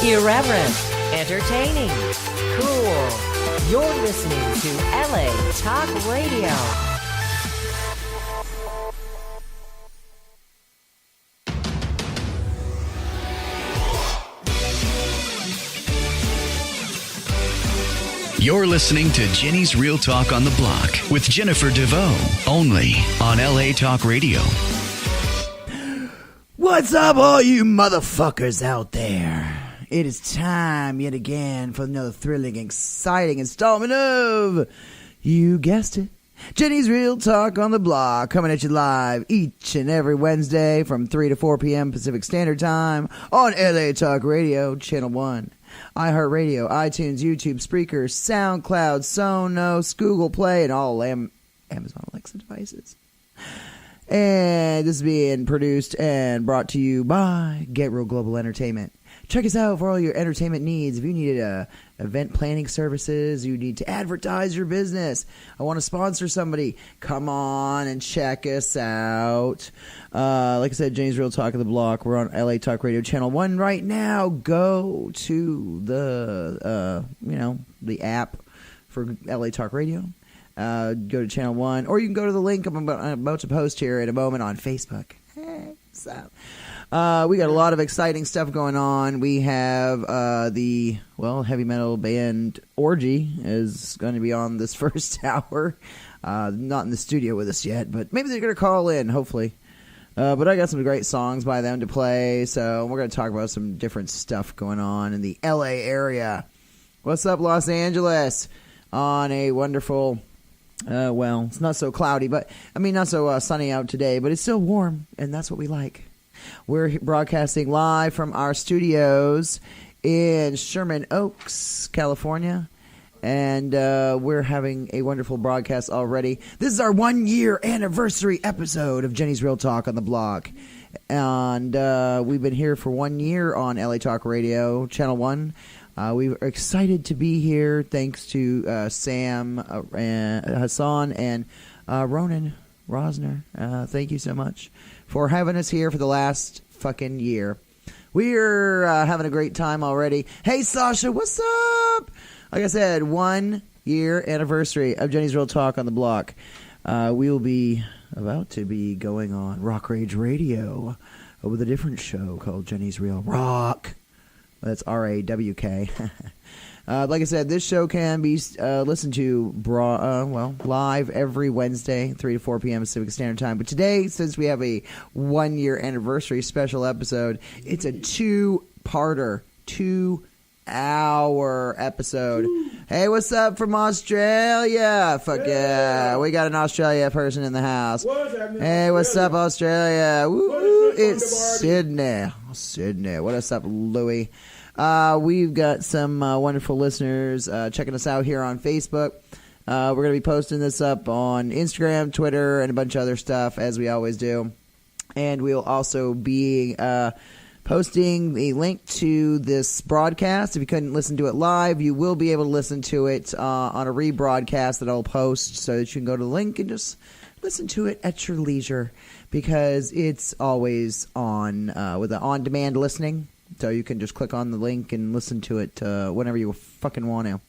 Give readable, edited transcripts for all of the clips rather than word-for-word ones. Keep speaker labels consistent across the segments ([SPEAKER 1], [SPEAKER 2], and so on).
[SPEAKER 1] Irreverent, entertaining, cool. You're listening to LA Talk Radio.
[SPEAKER 2] You're listening to Jenny's Real Talk on the Block with Jennifer DeVoe, only on LA Talk Radio.
[SPEAKER 3] What's up, all you motherfuckers out there? It is time yet again for another thrilling, exciting installment of, you guessed it, Jenny's Real Talk on the Block, coming at you live each and every Wednesday from 3 to 4 p.m. Pacific Standard Time on LA Talk Radio, Channel 1. iHeartRadio, iTunes, YouTube, Spreaker, SoundCloud, Sonos, Google Play, and all Amazon Alexa devices. And this is being produced and brought to you by Get Real Global Entertainment. Check us out for all your entertainment needs. If you need event planning services, you need to advertise your business, I want to sponsor somebody, come on and check us out. Like I said, James Real Talk of the Block. We're on LA Talk Radio Channel 1 right now. Go to the, the app for LA Talk Radio. Go to Channel 1, or you can go to the link I'm about to post here in a moment on Facebook. Hey, what's up? We got a lot of exciting stuff going on. We have the heavy metal band Orgy is going to be on this first hour. Not in the studio with us yet, but maybe they're going to call in, hopefully. But I got some great songs by them to play, so we're going to talk about some different stuff going on in the LA area. What's up, Los Angeles? On a wonderful... it's not so cloudy, not so sunny out today, but it's still warm, and that's what we like. We're broadcasting live from our studios in Sherman Oaks, California, and we're having a wonderful broadcast already. This is our 1-year anniversary episode of Jenny's Real Talk on the Block, and we've been here for 1 year on LA Talk Radio, Channel 1. We were excited to be here thanks to Sam, Hassan, and Ronan Rosner. Thank you so much for having us here for the last fucking year. We're having a great time already. Hey, Sasha, what's up? Like I said, 1 year anniversary of Jenny's Real Talk on the Block. We will be about to be going on Rock Rage Radio with a different show called Jenny's Real Rock. That's RAWK. Like I said, this show can be listened to live every Wednesday, 3 to 4 p.m. Pacific Standard Time. But today, since we have a 1-year anniversary special episode, it's a two-parter, 2-hour episode. Hey, what's up from Australia? Fuck yeah. We got an Australia person in the house. Hey, what's up, Australia? Woo, it's Sydney. What's up, Louie? We've got some wonderful listeners checking us out here on Facebook. We're going to be posting this up on Instagram, Twitter, and a bunch of other stuff, as we always do. And we'll also be posting a link to this broadcast. If you couldn't listen to it live, you will be able to listen to it on a rebroadcast that I'll post, so that you can go to the link and just listen to it at your leisure, because it's always on with an on-demand listening. So you can just click on the link and listen to it whenever you fucking want to.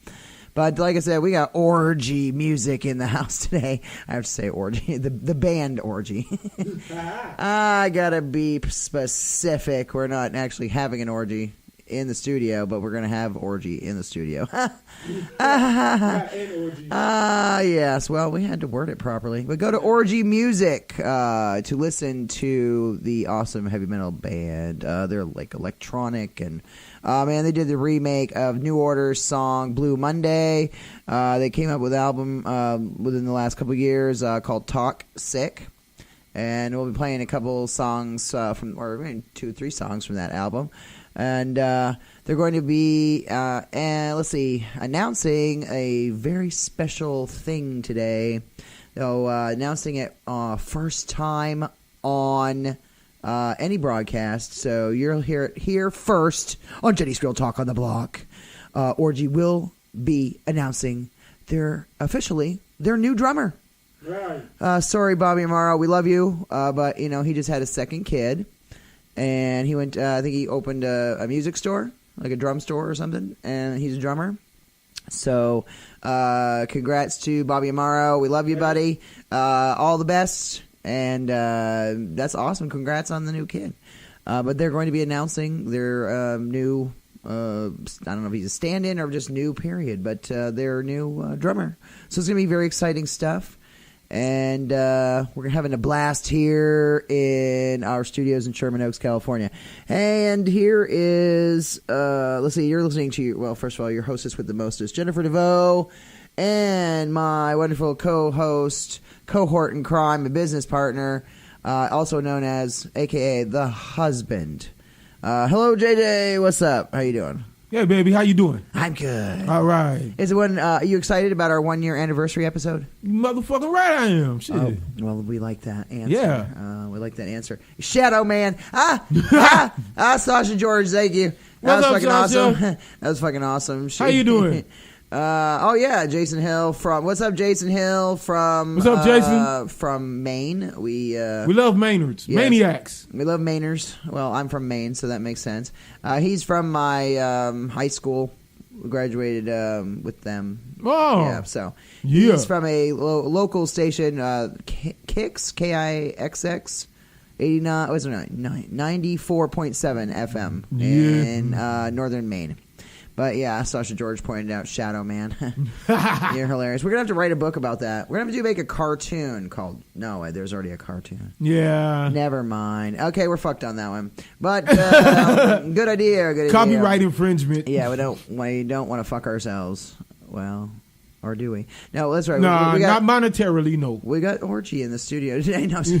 [SPEAKER 3] But like I said, we got Orgy music in the house today. I have to say Orgy, the band Orgy. I gotta be specific. We're not actually having an orgy in the studio, but we're going to have Orgy in the studio. Yes. Well, we had to word it properly. But go to Orgy Music to listen to the awesome heavy metal band. They're like electronic, and they did the remake of New Order's song Blue Monday. They came up with an album within the last couple of years called Talk Sick. And we'll be playing a couple songs 2 or 3 songs from that album. And they're going to be, announcing a very special thing today. So, announcing it first time on any broadcast. So you'll hear it here first on Jenny's Real Talk on the Block. Orgy will be announcing their new drummer. Right. Sorry, Bobby Amaro, we love you, but he just had a second kid. And he went, I think he opened a music store. like a drum store or something, and he's a drummer. So, congrats to Bobby Amaro. We love you, buddy. All the best, and that's awesome. Congrats on the new kid. But they're going to be announcing their new, I don't know if he's a stand-in or just new, period, but their new drummer. So it's going to be very exciting stuff. And we're having a blast here in our studios in Sherman Oaks, California. And here is, let's see, you're listening to, well, first of all, your hostess with the mostest, Jennifer DeVoe, and my wonderful co-host, cohort in crime, a business partner, also known as, a.k.a. the husband. Hello, JJ. What's up? How you doing?
[SPEAKER 4] Yeah, baby. How you doing?
[SPEAKER 3] I'm good.
[SPEAKER 4] All right.
[SPEAKER 3] Is it when? Are you excited about our 1-year anniversary episode?
[SPEAKER 4] Motherfucking right I am. Shit.
[SPEAKER 3] Oh, well, we like that answer.
[SPEAKER 4] Yeah.
[SPEAKER 3] We like that answer. Shadow Man. Sasha George. Thank you. That
[SPEAKER 4] What's
[SPEAKER 3] was
[SPEAKER 4] up,
[SPEAKER 3] fucking
[SPEAKER 4] Sasha?
[SPEAKER 3] awesome. That was fucking awesome.
[SPEAKER 4] How you doing?
[SPEAKER 3] Oh yeah, Jason Hill from. What's up, Jason Hill from?
[SPEAKER 4] What's up, Jason?
[SPEAKER 3] From Maine. We
[SPEAKER 4] love Maynards.
[SPEAKER 3] Yes.
[SPEAKER 4] Maniacs.
[SPEAKER 3] We love Mainers. Well, I'm from Maine, so that makes sense. He's from my high school. Graduated with them.
[SPEAKER 4] Oh.
[SPEAKER 3] Yeah, so
[SPEAKER 4] Yeah.
[SPEAKER 3] he's from a local station, Kix, Kixx, 89, what's it, 94.7 FM in northern Maine. But yeah, Sasha George pointed out Shadow Man. You're hilarious. We're going to have to write a book about that. We're going to have to make a cartoon called... No, there's already a cartoon.
[SPEAKER 4] Yeah.
[SPEAKER 3] Never mind. Okay, we're fucked on that one. But good idea. Good idea.
[SPEAKER 4] Copyright infringement.
[SPEAKER 3] Yeah, we don't want to fuck ourselves. Well... Or do we? No, that's right.
[SPEAKER 4] Nah,
[SPEAKER 3] we got,
[SPEAKER 4] not monetarily, no.
[SPEAKER 3] We got Orgy in the studio today. No,
[SPEAKER 4] So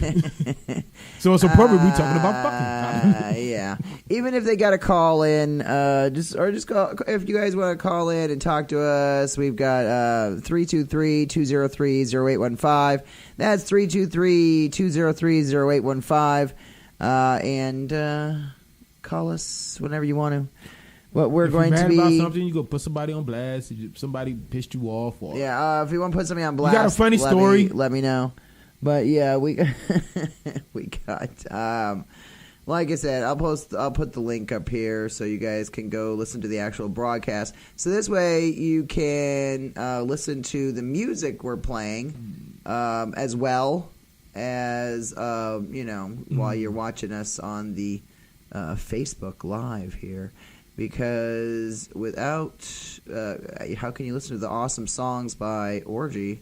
[SPEAKER 4] it's appropriate we talking about fucking.
[SPEAKER 3] Yeah. Even if they got to call in, just call. If you guys want to call in and talk to us, we've got 323-203-0815. That's 323-203-0815. And call us whenever you want to. What we're going to be
[SPEAKER 4] about something, you go put somebody on blast. If somebody pissed you off, or
[SPEAKER 3] if you want to put something on blast,
[SPEAKER 4] you got a funny story,
[SPEAKER 3] let me know. But yeah, we got like I said, I'll put the link up here so you guys can go listen to the actual broadcast. So this way you can listen to the music we're playing as well as while you're watching us on the Facebook Live here. Because without, how can you listen to the awesome songs by Orgy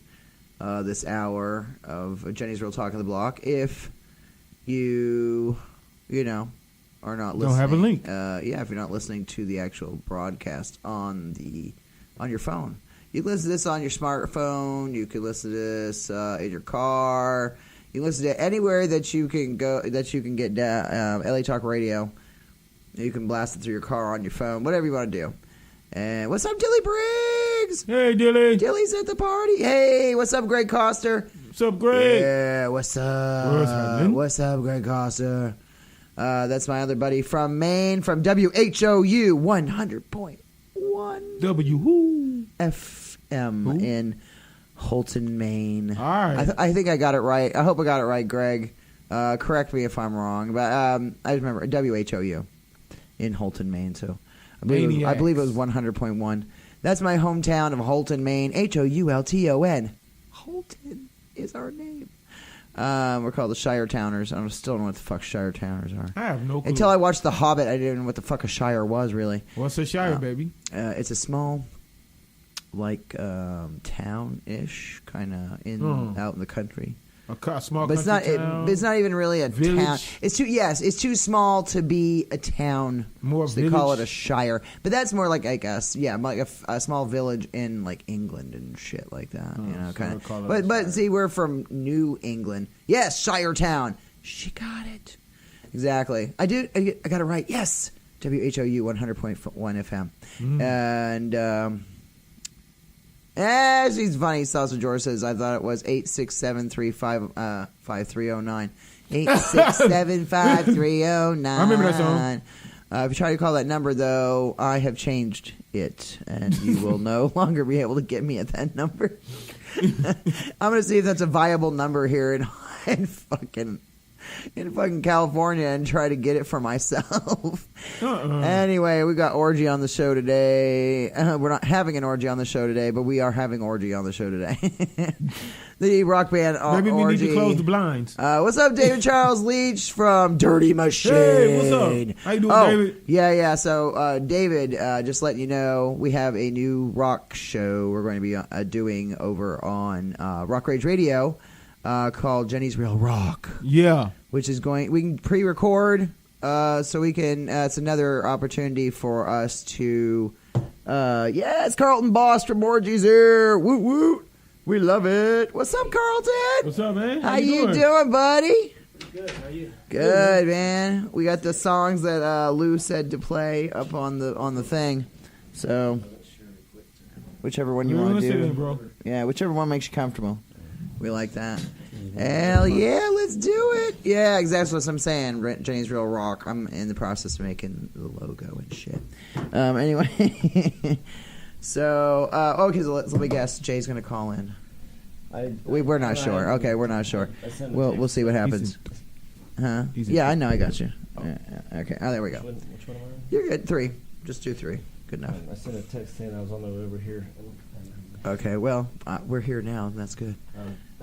[SPEAKER 3] this hour of Jenny's Real Talk on the Block if you are not listening?
[SPEAKER 4] Don't have a link.
[SPEAKER 3] If you're not listening to the actual broadcast on your phone. You can listen to this on your smartphone. You can listen to this in your car. You can listen to it anywhere that you can go, that you can get LA Talk Radio. You can blast it through your car on your phone, whatever you want to do. And what's up, Dilly Briggs?
[SPEAKER 4] Hey, Dilly.
[SPEAKER 3] Dilly's at the party. Hey, what's up, Greg Coster?
[SPEAKER 4] What's up, Greg?
[SPEAKER 3] Yeah, what's up?
[SPEAKER 4] What's happening?
[SPEAKER 3] What's up, Greg Coster? That's my other buddy from Maine, from WHOU 100.1
[SPEAKER 4] W who?
[SPEAKER 3] FM in Holton, Maine.
[SPEAKER 4] All right.
[SPEAKER 3] I think I got it right. I hope I got it right, Greg. Correct me if I'm wrong, but I remember WHOU. In Holton, Maine, so I believe it was 100.1. That's my hometown of Holton, Maine. Houlton. Holton is our name. We're called the Shire Towners. I still don't know what the fuck Shire Towners are.
[SPEAKER 4] I have no clue.
[SPEAKER 3] Until I watched The Hobbit, I didn't know what the fuck a Shire was, really.
[SPEAKER 4] What's a Shire, baby?
[SPEAKER 3] It's a small, town-ish, kind of out in the country.
[SPEAKER 4] A small
[SPEAKER 3] but
[SPEAKER 4] town.
[SPEAKER 3] It's not even really a
[SPEAKER 4] village.
[SPEAKER 3] town. It's too small to be a town.
[SPEAKER 4] More
[SPEAKER 3] so
[SPEAKER 4] village.
[SPEAKER 3] They call it a shire, but that's more like a small village in like England and shit like that. Kind of. But see, we're from New England. Yes, Shire Town. She got it exactly. I got it right. Yes, WHOU 100.1 FM, and. She's funny. Salsa George says, I thought it was 867-35-5309. 867-5309.
[SPEAKER 4] I remember that song.
[SPEAKER 3] If you try to call that number, though, I have changed it, and you will no longer be able to get me at that number. I'm going to see if that's a viable number here in fucking in fucking California and try to get it for myself. Anyway, we got Orgy on the show today. We're not having an orgy on the show today, but we are having Orgy on the show today. The rock band
[SPEAKER 4] Maybe we
[SPEAKER 3] Orgy.
[SPEAKER 4] need to close the blinds.
[SPEAKER 3] What's up, David Charles Leach from Dirty Machine?
[SPEAKER 4] Hey, what's up? How you doing, David?
[SPEAKER 3] Yeah. So, David, just letting you know, we have a new rock show we're going to be doing over on Rock Rage Radio called Jenny's Real Rock.
[SPEAKER 4] Yeah.
[SPEAKER 3] Which is we can pre-record, so we can, it's another opportunity for us to, it's Carlton Boss from Orgy's here. Woot woot. We love it. What's up, Carlton?
[SPEAKER 4] What's up, man?
[SPEAKER 3] How you doing, buddy?
[SPEAKER 5] Good. How are you?
[SPEAKER 3] Good, man. We got the songs that Lou said to play up on the thing. So, whichever one you want to do.
[SPEAKER 4] Bro.
[SPEAKER 3] Yeah, whichever one makes you comfortable. We like that. Hell yeah, let's do it. Yeah, exactly what I'm saying. Jenny's Real Rock. I'm in the process of making the logo and shit. Anyway. So, okay, so let me guess. Jay's going to call in. We're not sure. Okay, we're not sure. We'll see what happens. Huh? Yeah, I know. I got you. Yeah, okay. Oh, there we go.
[SPEAKER 5] Which one am I on?
[SPEAKER 3] You're good. 3. Just do 3. Good enough.
[SPEAKER 5] I sent a text saying I was on my way over here.
[SPEAKER 3] Okay, well, we're here now, and that's good.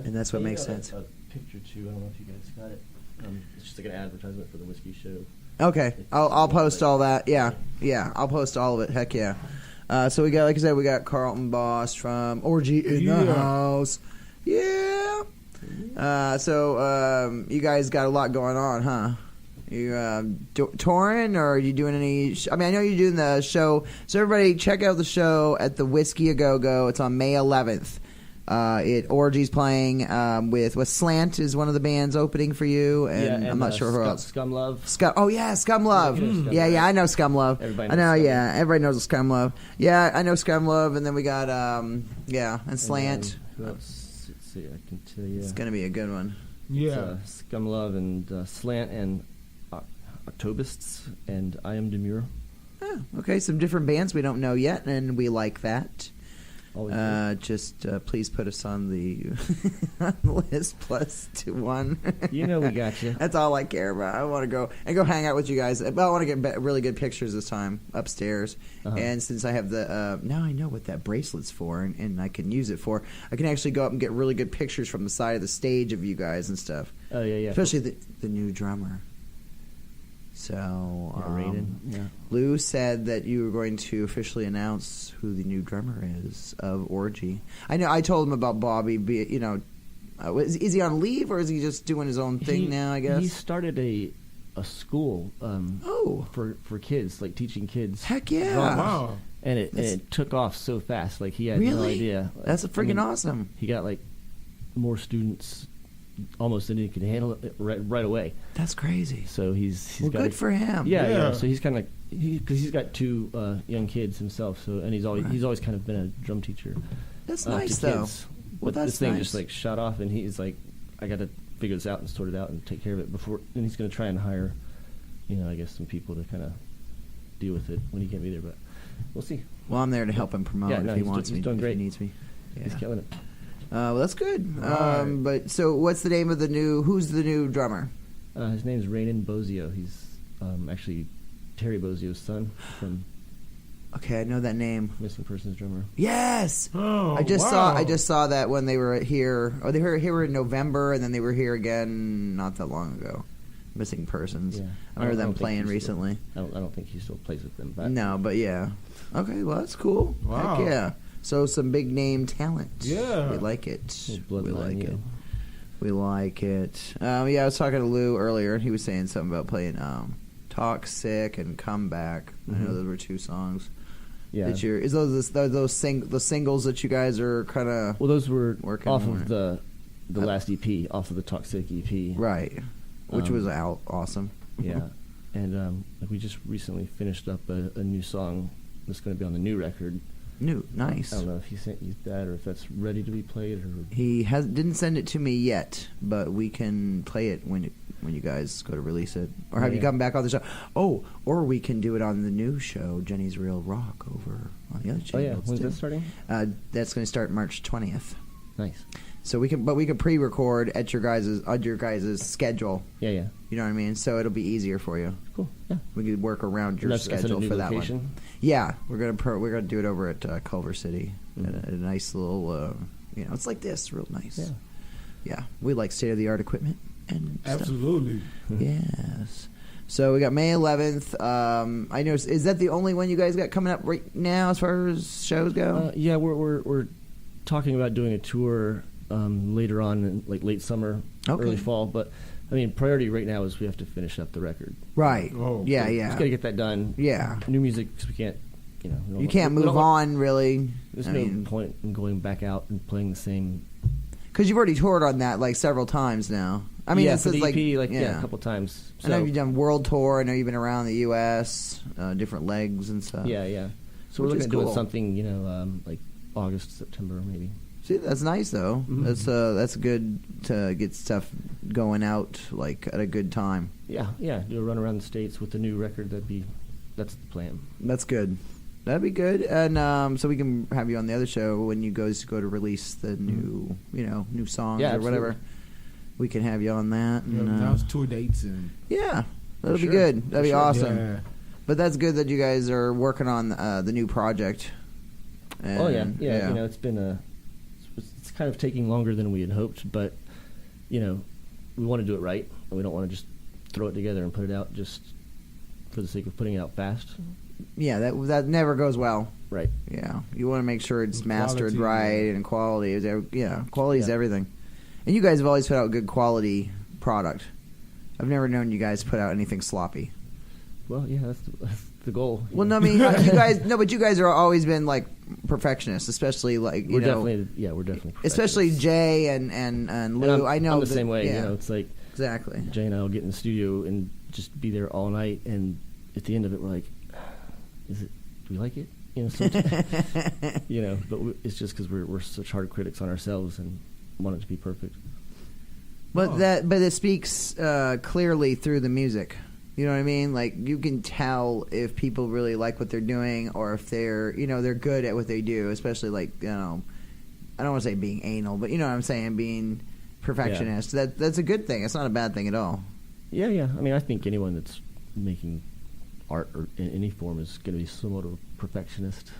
[SPEAKER 3] And that's what makes sense.
[SPEAKER 5] A picture too. I don't know if you guys got it. It's just like an advertisement for the whiskey show.
[SPEAKER 3] Okay, I'll post all that. Yeah, I'll post all of it. Heck yeah. So we got, like I said, we got Carlton Boss from Orgy in the house. Yeah. So you guys got a lot going on, huh? You touring, or are you doing any? I mean, I know you're doing the show. So everybody, check out the show at the Whiskey A Go Go. It's on May 11th. Orgy's playing with Slant is one of the bands opening for you, and I'm not sure who else.
[SPEAKER 5] Scum Love.
[SPEAKER 3] Oh yeah, Scum Love. Yeah, I know Scum Love.
[SPEAKER 5] Everybody
[SPEAKER 3] I know,
[SPEAKER 5] knows
[SPEAKER 3] yeah, everybody knows Scum Love. Yeah, I know Scum Love, and then we got and Slant.
[SPEAKER 5] Who else? Let's see, I can tell you.
[SPEAKER 3] It's gonna be a good one.
[SPEAKER 4] Yeah.
[SPEAKER 5] It's, Scum Love and Slant and Octobists and I Am Demure.
[SPEAKER 3] Oh, okay, some different bands we don't know yet, and we like that.
[SPEAKER 5] Just
[SPEAKER 3] please put us on the on the list +1.
[SPEAKER 5] You know we got you.
[SPEAKER 3] That's all I care about. I want to go hang out with you guys. But I want to get really good pictures this time upstairs. And since I have the now I know what that bracelet's for, and I can use it for. I can actually go up and get really good pictures from the side of the stage of you guys and stuff.
[SPEAKER 5] Oh yeah.
[SPEAKER 3] Especially the new drummer. So,
[SPEAKER 5] Raiden.
[SPEAKER 3] Lou said that you were going to officially announce who the new drummer is of Orgy. I know. I told him about Bobby. Is he on leave, or is he just doing his own thing now? I guess
[SPEAKER 5] he started a school. For kids, like teaching kids.
[SPEAKER 3] Heck yeah!
[SPEAKER 4] Wow.
[SPEAKER 5] And it took off so fast. Like he had no idea.
[SPEAKER 3] That's freaking awesome.
[SPEAKER 5] He got like more students almost than he could handle it right away.
[SPEAKER 3] That's crazy.
[SPEAKER 5] So he's
[SPEAKER 3] got
[SPEAKER 5] good
[SPEAKER 3] for him.
[SPEAKER 5] Yeah. So he's kind of because he's got 2 young kids himself. So and he's always kind of been a drum teacher.
[SPEAKER 3] That's nice though.
[SPEAKER 5] Well, that's this thing just like shot off, and he's like, I got to figure this out and sort it out and take care of it before. And he's going to try and hire, I guess some people to kind of deal with it when he can't be there. But we'll see.
[SPEAKER 3] Well, I'm there to help him promote if he wants me.
[SPEAKER 5] He's doing great.
[SPEAKER 3] If he needs me. Yeah.
[SPEAKER 5] He's killing it.
[SPEAKER 3] Well, that's good.
[SPEAKER 4] Right.
[SPEAKER 3] But so, what's the name of who's the new drummer?
[SPEAKER 5] His name's Raiden Bozio. He's actually Terry Bozio's son from.
[SPEAKER 3] Okay, I know that name.
[SPEAKER 5] Missing Persons drummer.
[SPEAKER 3] Yes.
[SPEAKER 4] Oh,
[SPEAKER 3] I just saw that when they were here. Oh, they were here in November, and then they were here again not that long ago. Missing Persons.
[SPEAKER 5] Yeah.
[SPEAKER 3] I remember them playing recently.
[SPEAKER 5] I don't think he still plays with them. But
[SPEAKER 3] no, but yeah. Okay, well that's cool.
[SPEAKER 4] Wow.
[SPEAKER 3] Heck yeah. So some big name talent.
[SPEAKER 4] Yeah.
[SPEAKER 3] We like it.
[SPEAKER 5] We
[SPEAKER 3] like it. We like it. I was talking to Lou earlier, and he was saying something about playing "Toxic" and "Comeback." I know those were 2 songs.
[SPEAKER 5] Yeah.
[SPEAKER 3] Is those singles that you guys are kind of
[SPEAKER 5] those were
[SPEAKER 3] working
[SPEAKER 5] off
[SPEAKER 3] on
[SPEAKER 5] of the last EP, off of the Toxic EP,
[SPEAKER 3] right? Which was out awesome.
[SPEAKER 5] Yeah, and we just recently finished up a new song that's going to be on the new record.
[SPEAKER 3] Nice.
[SPEAKER 5] I don't know if he sent you that or if that's ready to be played or.
[SPEAKER 3] He didn't send it to me yet, but we can play it when you guys go to release it, or have you come back on the show? Oh, or we can do it on the new show, Jenny's Real Rock, over on the other channel.
[SPEAKER 5] Oh yeah, when's that starting?
[SPEAKER 3] That's going to start March 20th.
[SPEAKER 5] Nice.
[SPEAKER 3] So we can pre-record at your guys' schedule.
[SPEAKER 5] Yeah, yeah.
[SPEAKER 3] You know what I mean? So it'll be easier for you.
[SPEAKER 5] Cool. Yeah.
[SPEAKER 3] We could work around your
[SPEAKER 5] That's at a
[SPEAKER 3] schedule
[SPEAKER 5] new
[SPEAKER 3] for that
[SPEAKER 5] location?
[SPEAKER 3] one. Yeah, we're gonna do it over at Culver City
[SPEAKER 5] Mm-hmm.
[SPEAKER 3] at a nice little. It's like this, real nice.
[SPEAKER 5] Yeah.
[SPEAKER 3] Yeah, we like state-of-the-art equipment and stuff.
[SPEAKER 4] Absolutely.
[SPEAKER 3] Yes. So we got May 11th. I know. Is that the only one you guys got coming up right now as far as shows go?
[SPEAKER 5] Yeah, we're talking about doing a tour later on, in, like late summer,
[SPEAKER 3] Okay.
[SPEAKER 5] early fall. But I mean, priority right now is we have to finish up the record.
[SPEAKER 3] Right.
[SPEAKER 4] Oh,
[SPEAKER 3] yeah,
[SPEAKER 4] okay.
[SPEAKER 3] yeah.
[SPEAKER 5] Just gotta get that done.
[SPEAKER 3] Yeah.
[SPEAKER 5] New music, 'cause we can't. We
[SPEAKER 3] You can't move on, really.
[SPEAKER 5] There's
[SPEAKER 3] I
[SPEAKER 5] no
[SPEAKER 3] mean,
[SPEAKER 5] point in going back out and playing the same.
[SPEAKER 3] because you've already toured on that like several times now. I mean,
[SPEAKER 5] yeah,
[SPEAKER 3] it's
[SPEAKER 5] for the
[SPEAKER 3] like,
[SPEAKER 5] EP, a couple times.
[SPEAKER 3] I know you've done world tour. I know you've been around the U.S., different legs and stuff.
[SPEAKER 5] Yeah, yeah. So
[SPEAKER 3] Which
[SPEAKER 5] we're
[SPEAKER 3] is
[SPEAKER 5] looking at doing
[SPEAKER 3] cool.
[SPEAKER 5] something, like August, September, maybe.
[SPEAKER 3] See, that's nice though.
[SPEAKER 5] Mhm.
[SPEAKER 3] That's good to get stuff going out like at a good time.
[SPEAKER 5] Yeah, yeah. Do a run around the states with the new record. That's the plan.
[SPEAKER 3] That's good. That'd be good, and so we can have you on the other show when you guys go to release the new, new songs
[SPEAKER 5] Yeah,
[SPEAKER 3] or whatever.
[SPEAKER 5] absolutely.
[SPEAKER 3] We can have you on that.
[SPEAKER 4] Yeah,
[SPEAKER 3] And,
[SPEAKER 4] announce tour dates and
[SPEAKER 3] yeah, that'll be
[SPEAKER 5] sure.
[SPEAKER 3] good. That'd be awesome.
[SPEAKER 4] Yeah.
[SPEAKER 3] But that's good that you guys are working on the new project. And,
[SPEAKER 5] Oh yeah. It's been it's kind of taking longer than we had hoped, but we want to do it right, and we don't want to just throw it together and put it out just for the sake of putting it out fast.
[SPEAKER 3] Yeah, that never goes well.
[SPEAKER 5] Right.
[SPEAKER 3] Yeah, you want to make sure it's
[SPEAKER 4] And
[SPEAKER 3] mastered
[SPEAKER 4] quality,
[SPEAKER 3] right
[SPEAKER 4] yeah.
[SPEAKER 3] and quality is quality is
[SPEAKER 5] Yeah.
[SPEAKER 3] everything. And you guys have always put out good quality product. I've never known you guys put out anything sloppy.
[SPEAKER 5] Well, yeah, that's the goal.
[SPEAKER 3] Well, no, I mean but you guys are always been like perfectionists, especially like
[SPEAKER 5] we're definitely
[SPEAKER 3] especially
[SPEAKER 5] perfectionists.
[SPEAKER 3] Jay and
[SPEAKER 5] And
[SPEAKER 3] Lou. I know
[SPEAKER 5] I'm the
[SPEAKER 3] that-
[SPEAKER 5] same way.
[SPEAKER 3] Yeah,
[SPEAKER 5] It's like
[SPEAKER 3] exactly.
[SPEAKER 5] Jay and I will get in the studio and just be there all night, and at the end of it, we're like, do we like it? Sometimes, but it's just because we're such hard critics on ourselves and want it to be perfect.
[SPEAKER 3] But it speaks clearly through the music. You know what I mean? Like you can tell if people really like what they're doing, or if they're they're good at what they do. Especially like I don't want to say being anal, but you know what I'm saying, being perfectionist. That's a good thing. It's not a bad thing at all.
[SPEAKER 5] Yeah, yeah. I mean, I think anyone that's making art or in any form is going to be somewhat of a perfectionist.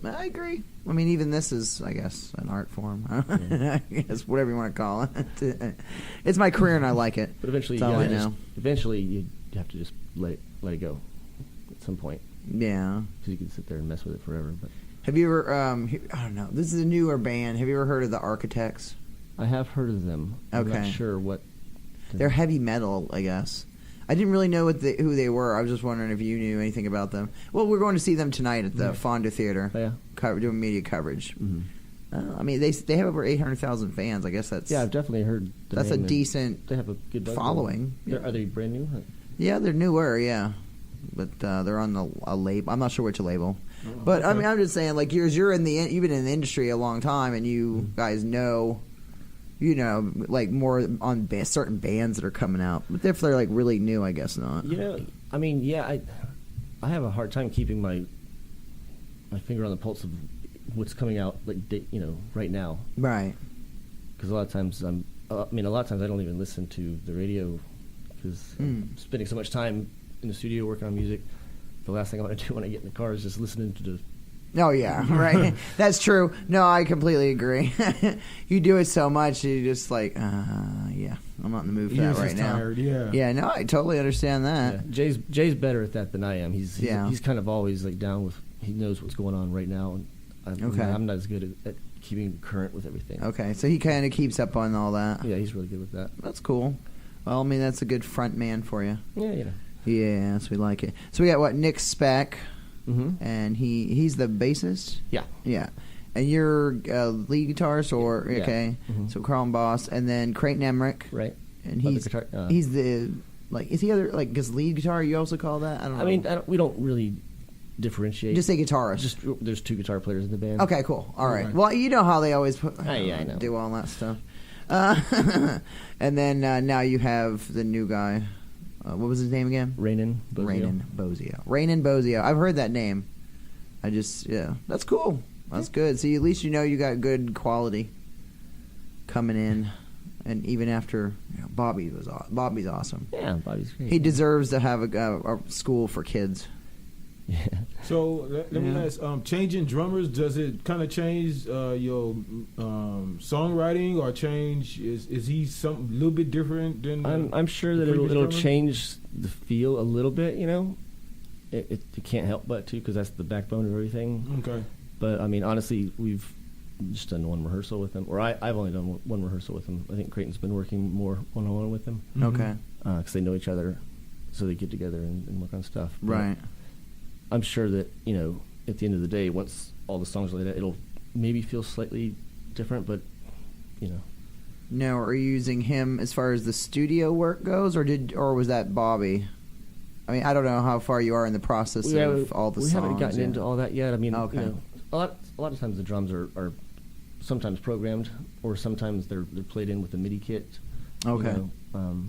[SPEAKER 3] I agree. I mean, even this is, I guess, an art form. I guess whatever you want to call it. It's my career, and I like it.
[SPEAKER 5] But eventually,
[SPEAKER 3] That's all I know.
[SPEAKER 5] eventually, you have to just let it go at some point,
[SPEAKER 3] Yeah.
[SPEAKER 5] because you can sit there and mess with it forever. But
[SPEAKER 3] Have you ever? I don't know. This is a newer band. Have you ever heard of the Architects?
[SPEAKER 5] I have heard of them. I'm
[SPEAKER 3] Okay.
[SPEAKER 5] not sure what.
[SPEAKER 3] They're heavy metal, I guess. I didn't really know who they were. I was just wondering if you knew anything about them. Well, we're going to see them tonight at the Fonda Theater.
[SPEAKER 5] Oh, yeah.
[SPEAKER 3] Doing media coverage.
[SPEAKER 5] Mm-hmm.
[SPEAKER 3] I mean, they have over 800,000 fans. I guess that's
[SPEAKER 5] Yeah, I've definitely heard.
[SPEAKER 3] that's a decent.
[SPEAKER 5] They have a good buzz
[SPEAKER 3] following.
[SPEAKER 5] going. Are they brand new?
[SPEAKER 3] Yeah, they're newer. Yeah, but they're on a label. I'm not sure which label. But I
[SPEAKER 4] okay.
[SPEAKER 3] mean, I'm just saying, like, you've been in the industry a long time, and you guys know. Like more on certain bands that are coming out. But if they're like really new, I guess not.
[SPEAKER 5] I mean, yeah, I have a hard time keeping my finger on the pulse of what's coming out, like right now.
[SPEAKER 3] Right.
[SPEAKER 5] Because a lot of times I don't even listen to the radio because I'm spending so much time in the studio working on music. The last thing I want to do when I get in the car is just listening to the.
[SPEAKER 3] Oh yeah, right. That's true. No, I completely agree. You do it so much, you just like, yeah, I'm not in the mood for
[SPEAKER 4] You're
[SPEAKER 3] that right
[SPEAKER 4] just
[SPEAKER 3] now.
[SPEAKER 4] tired, yeah.
[SPEAKER 3] Yeah, no, I totally understand that.
[SPEAKER 5] Yeah, Jay's better at that than I am. He's
[SPEAKER 3] Yeah.
[SPEAKER 5] he's kind of always like down with. He knows what's going on right now, and I'm not as good at keeping current with everything.
[SPEAKER 3] Okay, so he kind of keeps up on all that.
[SPEAKER 5] Yeah, he's really good with that.
[SPEAKER 3] That's cool. Well, I mean, that's a good front man for you.
[SPEAKER 5] Yeah,
[SPEAKER 3] Yes, we like it. So we got Nick Speck,
[SPEAKER 5] Mm-hmm.
[SPEAKER 3] and he's the bassist.
[SPEAKER 5] Yeah.
[SPEAKER 3] Yeah. And you're lead guitarist, or
[SPEAKER 5] Yeah.
[SPEAKER 3] okay?
[SPEAKER 5] Mhm.
[SPEAKER 3] So Carl and Boss, and then Creighton Emmerich,
[SPEAKER 5] Right.
[SPEAKER 3] and
[SPEAKER 5] But the
[SPEAKER 3] he's
[SPEAKER 5] guitar-
[SPEAKER 3] he's the is he other because lead guitar? You also call that? I don't know.
[SPEAKER 5] I mean, we don't really differentiate.
[SPEAKER 3] just say guitarist.
[SPEAKER 5] Just there's two guitar players in the band.
[SPEAKER 3] Okay, cool. All right.
[SPEAKER 4] Okay.
[SPEAKER 3] Well, you know how they always put,
[SPEAKER 5] Yeah, I know.
[SPEAKER 3] do all that stuff. And then now you have the new guy. What was his name again?
[SPEAKER 5] Rainin
[SPEAKER 3] Bozio. Rainin Bozio. I've heard that name. That's cool. That's good. See, at least you know you got good quality. coming in, and even after Bobby's awesome.
[SPEAKER 5] Yeah, Bobby's great.
[SPEAKER 3] He deserves to have a school for kids.
[SPEAKER 5] Yeah.
[SPEAKER 4] So let me ask, changing drummers, does it kind of change your songwriting, or change? Is he something a little bit different than?
[SPEAKER 5] I'm sure that it'll change the feel a little bit. You know, it can't help but to, because that's the backbone of everything.
[SPEAKER 4] Okay.
[SPEAKER 5] But I mean, honestly, we've just done one rehearsal with him, or I've only done one rehearsal with him. I think Creighton's been working more one-on-one with him.
[SPEAKER 3] Okay.
[SPEAKER 5] Because they know each other, so they get together and work on stuff. But
[SPEAKER 3] Right.
[SPEAKER 5] I'm sure that, you know, at the end of the day, once all the songs are laid out, it'll maybe feel slightly different, but, you know.
[SPEAKER 3] Now, are you using him as far as the studio work goes, or was that Bobby? I mean, I don't know how far you are in the process of all the songs.
[SPEAKER 5] We haven't gotten into all that yet. I mean,
[SPEAKER 3] Okay.
[SPEAKER 5] you know, a lot of times the drums are sometimes programmed, or sometimes they're played in with a MIDI kit.
[SPEAKER 3] Okay.
[SPEAKER 5] You know,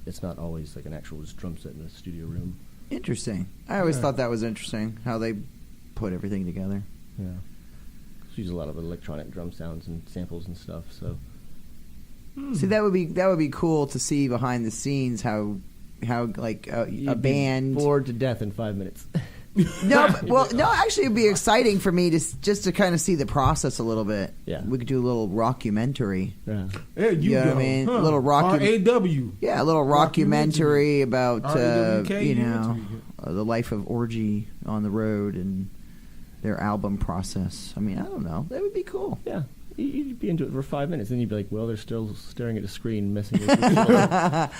[SPEAKER 5] it's not always like an actual just drum set in a studio room.
[SPEAKER 3] Interesting. I always thought that was interesting, how they put everything together.
[SPEAKER 5] Yeah. We use a lot of electronic drum sounds and samples and stuff. So.
[SPEAKER 3] See, that would be cool to see behind the scenes how like a
[SPEAKER 5] You'd
[SPEAKER 3] band.
[SPEAKER 5] be bored to death in 5 minutes.
[SPEAKER 3] Actually, it'd be exciting for me just to kind of see the process a little bit.
[SPEAKER 5] Yeah.
[SPEAKER 3] We could do a little rockumentary.
[SPEAKER 5] Yeah.
[SPEAKER 4] There you
[SPEAKER 3] know
[SPEAKER 4] go.
[SPEAKER 3] what I mean?
[SPEAKER 4] Huh.
[SPEAKER 3] A little
[SPEAKER 4] RAW.
[SPEAKER 3] Yeah, a little rockumentary about
[SPEAKER 4] RAWK.
[SPEAKER 3] the life of Orgy on the road and their album process. I mean, I don't know. That would be cool.
[SPEAKER 5] Yeah. You'd be into it for 5 minutes, and you'd be like, well, they're still staring at a screen, messing with each other.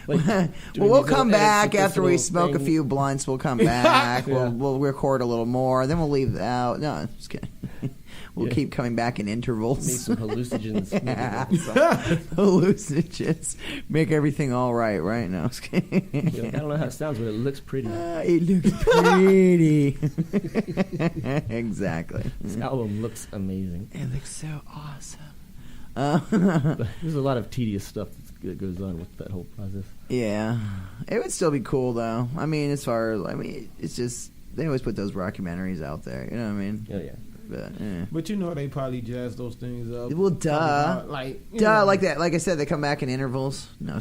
[SPEAKER 3] Well, we'll come back after we smoke a few blunts. We'll come back.
[SPEAKER 5] Yeah.
[SPEAKER 3] We'll record a little more. Then we'll leave out. No, I'm just kidding. We'll keep coming back in intervals.
[SPEAKER 5] Need some hallucinogens.
[SPEAKER 3] Yeah, hallucinogens. Make everything all right, right? No, I'm just kidding.
[SPEAKER 5] You're like, I don't know how it sounds, but it looks pretty.
[SPEAKER 3] It looks pretty. Exactly.
[SPEAKER 5] This album looks amazing.
[SPEAKER 3] It looks so awesome.
[SPEAKER 5] But there's a lot of tedious stuff that goes on with that whole process.
[SPEAKER 3] Yeah. It would still be cool, though. I mean, it's just, they always put those documentaries out there. You know what I mean?
[SPEAKER 5] Oh, yeah.
[SPEAKER 4] But you know they probably jazz those things up.
[SPEAKER 3] Well, duh.
[SPEAKER 4] Like
[SPEAKER 3] that. Like I said, they come back in intervals. No,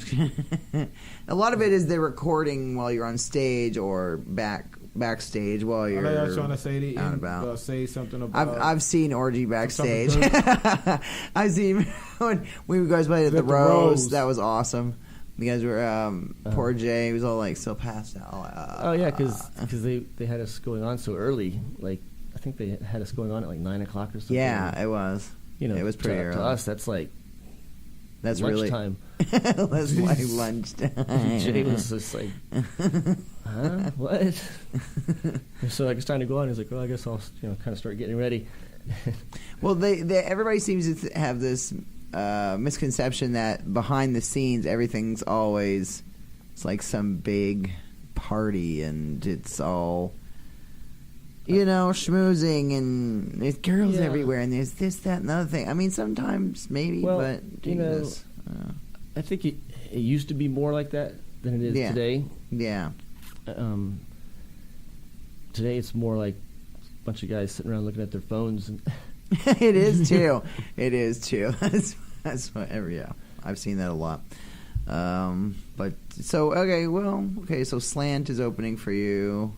[SPEAKER 3] a lot of it is they're recording while you're on stage or backstage while you're.
[SPEAKER 4] I was trying to say
[SPEAKER 3] out and about.
[SPEAKER 4] Say something about.
[SPEAKER 3] I've seen Orgy backstage. I've seen when we guys played at the Rose. That was awesome. You guys were poor Jay. He was all like so passed out.
[SPEAKER 5] Oh yeah, because they had us going on so early. Like I think they had us going on at like 9 o'clock or something.
[SPEAKER 3] Yeah, it was.
[SPEAKER 5] You know,
[SPEAKER 3] it was pretty early.
[SPEAKER 5] To us, that's like
[SPEAKER 3] lunchtime.
[SPEAKER 5] Really
[SPEAKER 3] That's like lunchtime.
[SPEAKER 5] Jay was just like, huh? What? So like it's time to go on. He's like, well, I guess I'll kind of start getting ready.
[SPEAKER 3] Well, everybody seems to have this misconception that behind the scenes everything's always it's like some big party and it's all schmoozing and there's girls everywhere and there's this, that, and the other thing. I mean, sometimes maybe, but Jesus.
[SPEAKER 5] I think it used to be more like that than it is today.
[SPEAKER 3] Yeah.
[SPEAKER 5] Today it's more like a bunch of guys sitting around looking at their phones. And
[SPEAKER 3] It is too. It is too. That's whatever. Yeah, I've seen that a lot. But so so Slant is opening for you.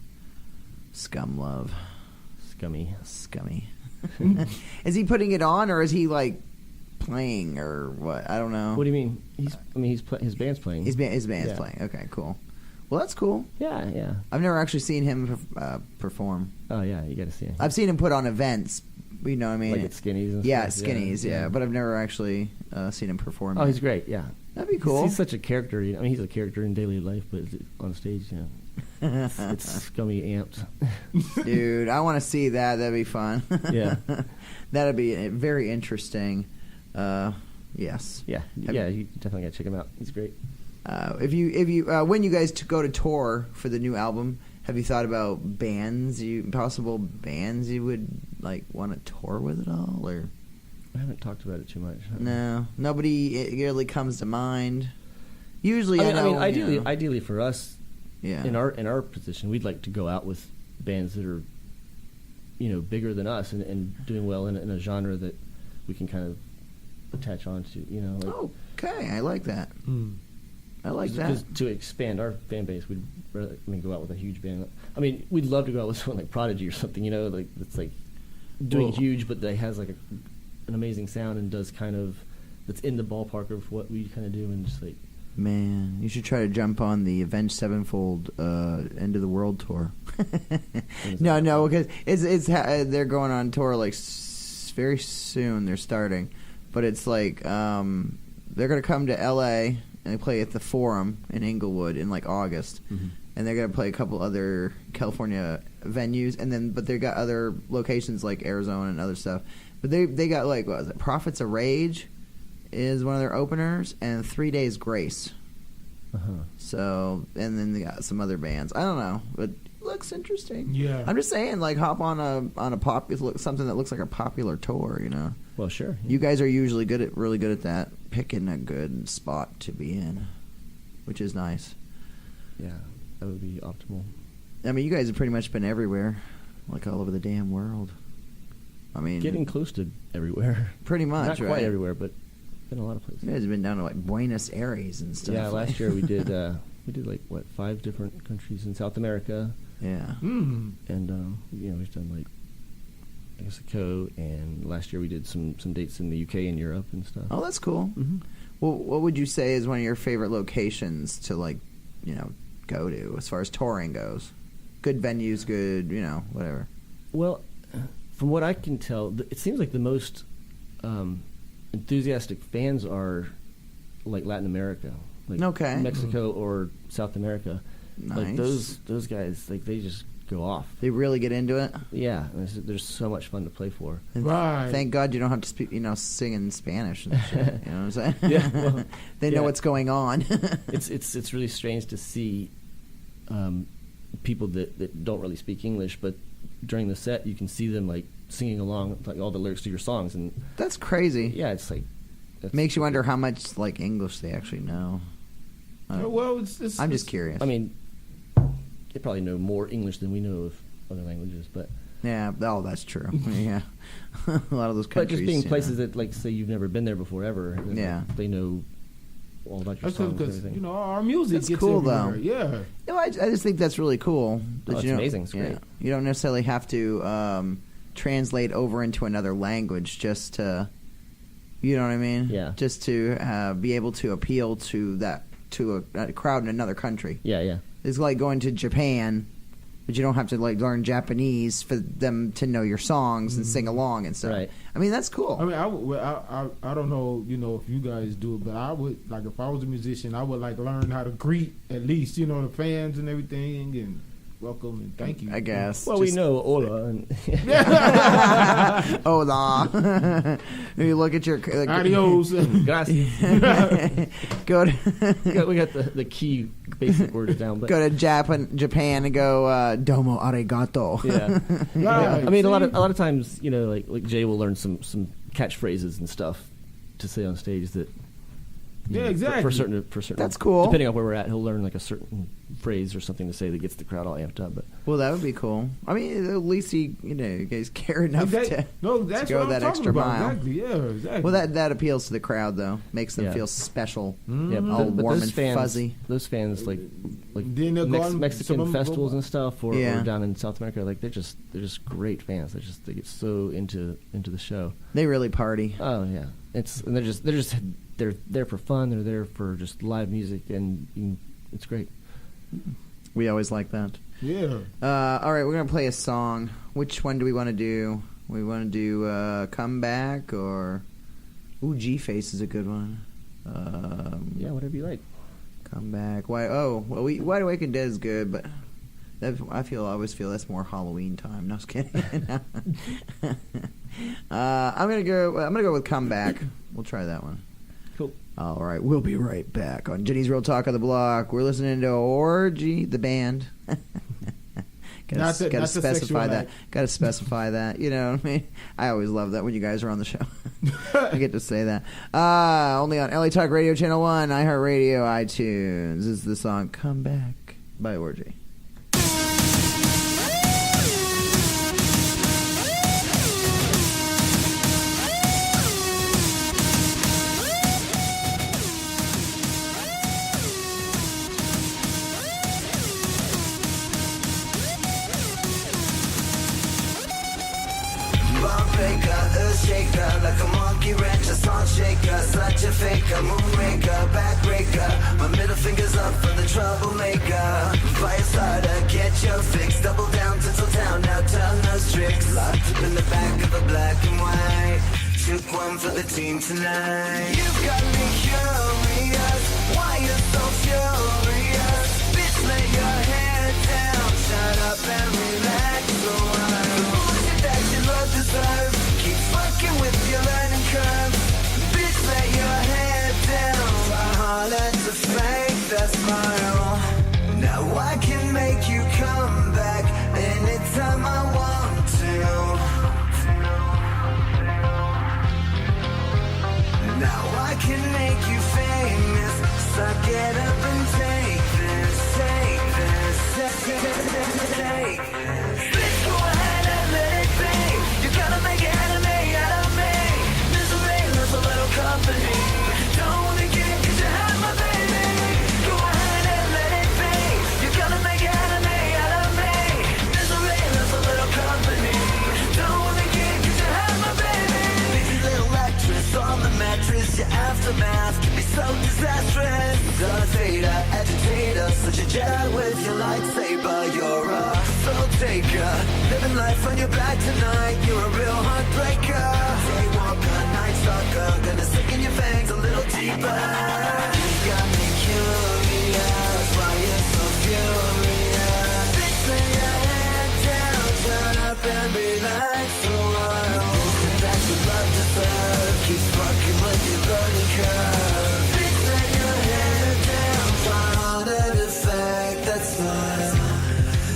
[SPEAKER 3] Scum Love.
[SPEAKER 5] Scummy.
[SPEAKER 3] Is he putting it on or is he like playing or what? I don't know.
[SPEAKER 5] What do you mean? His band's playing.
[SPEAKER 3] His band's playing. Okay, cool. Well, that's cool.
[SPEAKER 5] Yeah.
[SPEAKER 3] I've never actually seen him perform.
[SPEAKER 5] Oh yeah, you got to see him.
[SPEAKER 3] I've seen him put on events. You know what I mean?
[SPEAKER 5] Like at Skinny's and
[SPEAKER 3] yeah,
[SPEAKER 5] stuff.
[SPEAKER 3] Skinny's, yeah. But I've never actually seen him perform.
[SPEAKER 5] Oh, he's great, yeah.
[SPEAKER 3] That'd be cool.
[SPEAKER 5] He's such a character. He's a character in daily life, but on stage, it's scummy amped.
[SPEAKER 3] Dude, I want to see that. That'd be fun.
[SPEAKER 5] Yeah.
[SPEAKER 3] That'd be very interesting. Yes.
[SPEAKER 5] Yeah, you definitely got to check him out. He's great.
[SPEAKER 3] If you when you guys go to tour for the new album, have you thought about possible bands you would like want to tour with at all, or?
[SPEAKER 5] I haven't talked about it too much.
[SPEAKER 3] No, nobody really comes to mind. Usually,
[SPEAKER 5] ideally for us, in our position, we'd like to go out with bands that are, bigger than us and doing well in a genre that we can kind of attach on to, you know. Like,
[SPEAKER 3] Okay, I like that. I like that.
[SPEAKER 5] Because to expand our fan base, we'd rather, go out with a huge band. I mean, we'd love to go out with someone like Prodigy or something, you know, like that's like doing huge, but that has like an amazing sound and does kind of that's in the ballpark of what we kind of do, and just like.
[SPEAKER 3] Man, you should try to jump on the Avenged Sevenfold End of the World tour. No, because they're going on tour like very soon. They're starting, but it's like they're gonna come to L.A. and they play at the Forum in Inglewood in like August, and they're gonna play a couple other California venues, but they got other locations like Arizona and other stuff. But they got like what was it? Prophets of Rage is one of their openers, and 3 Days Grace. So, and then they got some other bands. I don't know, but it looks interesting.
[SPEAKER 4] Yeah,
[SPEAKER 3] I'm just saying, like, hop on a popular something that looks like a popular tour. You know.
[SPEAKER 5] Well, sure.
[SPEAKER 3] You guys are usually really good at that, picking a good spot to be in, which is nice.
[SPEAKER 5] Yeah, that would be optimal.
[SPEAKER 3] I mean, you guys have pretty much been everywhere, like all over the damn world. I mean,
[SPEAKER 5] getting close to everywhere.
[SPEAKER 3] Pretty much,
[SPEAKER 5] not
[SPEAKER 3] right?
[SPEAKER 5] quite everywhere, but been a lot of places.
[SPEAKER 3] You guys have been down to like Buenos Aires and stuff.
[SPEAKER 5] Yeah, last year we did like 5 different countries in South America.
[SPEAKER 3] Yeah.
[SPEAKER 5] And you know, we've done like Mexico, and last year we did some dates in the UK and Europe and stuff.
[SPEAKER 3] Oh, that's cool. Well, what would you say is one of your favorite locations to, like, you know, go to as far as touring goes? Good venues, good, you know, whatever.
[SPEAKER 5] Well, from what I can tell, it seems like the most enthusiastic fans are like Latin America, like Mexico or South America.
[SPEAKER 3] Nice.
[SPEAKER 5] Like those guys, like they just go off.
[SPEAKER 3] They really get into it.
[SPEAKER 5] Yeah, there's so much fun to play for.
[SPEAKER 3] And
[SPEAKER 4] right.
[SPEAKER 3] Thank God you don't have to speak, you know, sing in Spanish and shit. You know what I'm saying?
[SPEAKER 5] Yeah, well,
[SPEAKER 3] they know what's going on.
[SPEAKER 5] It's really strange to see people that don't really speak English, but during the set you can see them like singing along like all the lyrics to your songs, and
[SPEAKER 3] that's crazy.
[SPEAKER 5] Yeah, it's like
[SPEAKER 3] makes you wonder how much like English they actually know.
[SPEAKER 4] Well,
[SPEAKER 3] I'm just curious.
[SPEAKER 5] I mean, they probably know more English than we know of other languages, but
[SPEAKER 3] yeah, that's true. Yeah, a lot of those countries.
[SPEAKER 5] But just being places that, like, say you've never been there before ever.
[SPEAKER 3] Yeah,
[SPEAKER 5] they know all about your songs and everything.
[SPEAKER 4] You know, our music
[SPEAKER 3] that's
[SPEAKER 4] gets
[SPEAKER 3] cool
[SPEAKER 4] everywhere.
[SPEAKER 3] though.
[SPEAKER 4] Yeah.
[SPEAKER 3] No, I just think that's really cool.
[SPEAKER 5] It's amazing. It's great.
[SPEAKER 3] You don't necessarily have to translate over into another language just to, you know what I mean?
[SPEAKER 5] Yeah.
[SPEAKER 3] Just to be able to appeal to a crowd in another country.
[SPEAKER 5] Yeah, yeah.
[SPEAKER 3] It's like going to Japan, but you don't have to like learn Japanese for them to know your songs and sing along and stuff.
[SPEAKER 5] Right.
[SPEAKER 3] I mean, that's cool.
[SPEAKER 4] I mean, I don't know, you know, if you guys do it, but I would, like, if I was a musician, I would like learn how to greet at least, you know, the fans and everything, and welcome and thank you.
[SPEAKER 3] I guess.
[SPEAKER 5] Well, we know hola. And
[SPEAKER 3] hola. You look at your like,
[SPEAKER 4] adios.
[SPEAKER 5] Gracias.
[SPEAKER 3] Go to
[SPEAKER 5] we got the key basic words down. But
[SPEAKER 3] go to Japan and go domo arigato.
[SPEAKER 5] Yeah.
[SPEAKER 4] Right.
[SPEAKER 5] I mean, a lot of times, you know, like Jay will learn some catchphrases and stuff to say on stage that.
[SPEAKER 4] Yeah, exactly.
[SPEAKER 5] For certain.
[SPEAKER 3] That's cool.
[SPEAKER 5] Depending on where we're at, he'll learn like a certain phrase or something to say that gets the crowd all amped up. But
[SPEAKER 3] well, that would be cool. I mean, at least you guys care enough
[SPEAKER 4] that's
[SPEAKER 3] to
[SPEAKER 4] what
[SPEAKER 3] go
[SPEAKER 4] I'm
[SPEAKER 3] that
[SPEAKER 4] talking
[SPEAKER 3] extra
[SPEAKER 4] about.
[SPEAKER 3] mile.
[SPEAKER 4] Exactly. Yeah, exactly.
[SPEAKER 3] Well, that appeals to the crowd though, makes them feel special,
[SPEAKER 5] yeah,
[SPEAKER 3] all
[SPEAKER 5] but
[SPEAKER 3] warm
[SPEAKER 5] those
[SPEAKER 3] and
[SPEAKER 5] fans,
[SPEAKER 3] fuzzy.
[SPEAKER 5] Those fans like
[SPEAKER 4] Then they'll go on-
[SPEAKER 5] Mexican
[SPEAKER 4] some of them
[SPEAKER 5] festivals
[SPEAKER 4] go-
[SPEAKER 5] and stuff, or
[SPEAKER 3] Yeah.
[SPEAKER 5] down in South America, like they're just great fans. They get so into the show.
[SPEAKER 3] They really party.
[SPEAKER 5] Oh yeah, they're there for fun. They're there for just live music, and it's great.
[SPEAKER 3] We always like that.
[SPEAKER 4] Yeah.
[SPEAKER 3] All right, we're gonna play a song. Which one do we want to do? We want to do "Come Back" or G Face is a good one.
[SPEAKER 5] Yeah, whatever you like.
[SPEAKER 3] Come Back. Why? Oh, well, Wide Awake and Dead is good, but I always feel that's more Halloween time. No, just kidding. I'm gonna go with "Come Back." We'll try that one.
[SPEAKER 5] Cool.
[SPEAKER 3] All right, we'll be right back on Jenny's Real Talk on the Block. We're listening to Orgy, the band. Gotta specify that. Got to specify that. You know what I mean? I always love that when you guys are on the show. I get to say that. Only on LA Talk Radio Channel 1, iHeartRadio, iTunes. This is the song "Come Back" by Orgy.
[SPEAKER 6] shaker, like a monkey wrench, a salt shaker, such a faker, moonraker, backbreaker. My middle finger's up for the troublemaker. Fire starter, get your fix. Double down, tinsel down, now turn those tricks. Locked up in the back of a black and white. Took one for the team tonight. You got me curious, why you so furious? Bitch, lay your head down, shut up and relax a while. The bullshit that you love deserve, keep fucking with your learning curve. Bitch, lay your head down, try harder to fake that smile. Now I can make you come back anytime I want to. Now I can make you famous, suck it up and take this, take this, take this. Bitch, go ahead and let it be. You gotta make an enemy out of me. Misery loves a little company. Don't wanna get it 'cause you had my baby. Go ahead and let it be. You gotta make an enemy out of me. Misery loves a little company. Don't wanna get it 'cause you had my baby. Busy little actress on the mattress, your aftermath can be so disastrous. Dictator, agitator, such a Jedi with your lightsaber. You're a soul taker, living life on your back tonight. You're a real heartbreaker. Daywalker, night stalker, gonna stick in your fangs a little deeper. You got me curious, why you're so furious? Bitch, lay your head down, shut up and relax a while. Listen, that's what love deserves. Keep fucking with your learning curve. Bitch, lay your head down, try harder to fake that smile.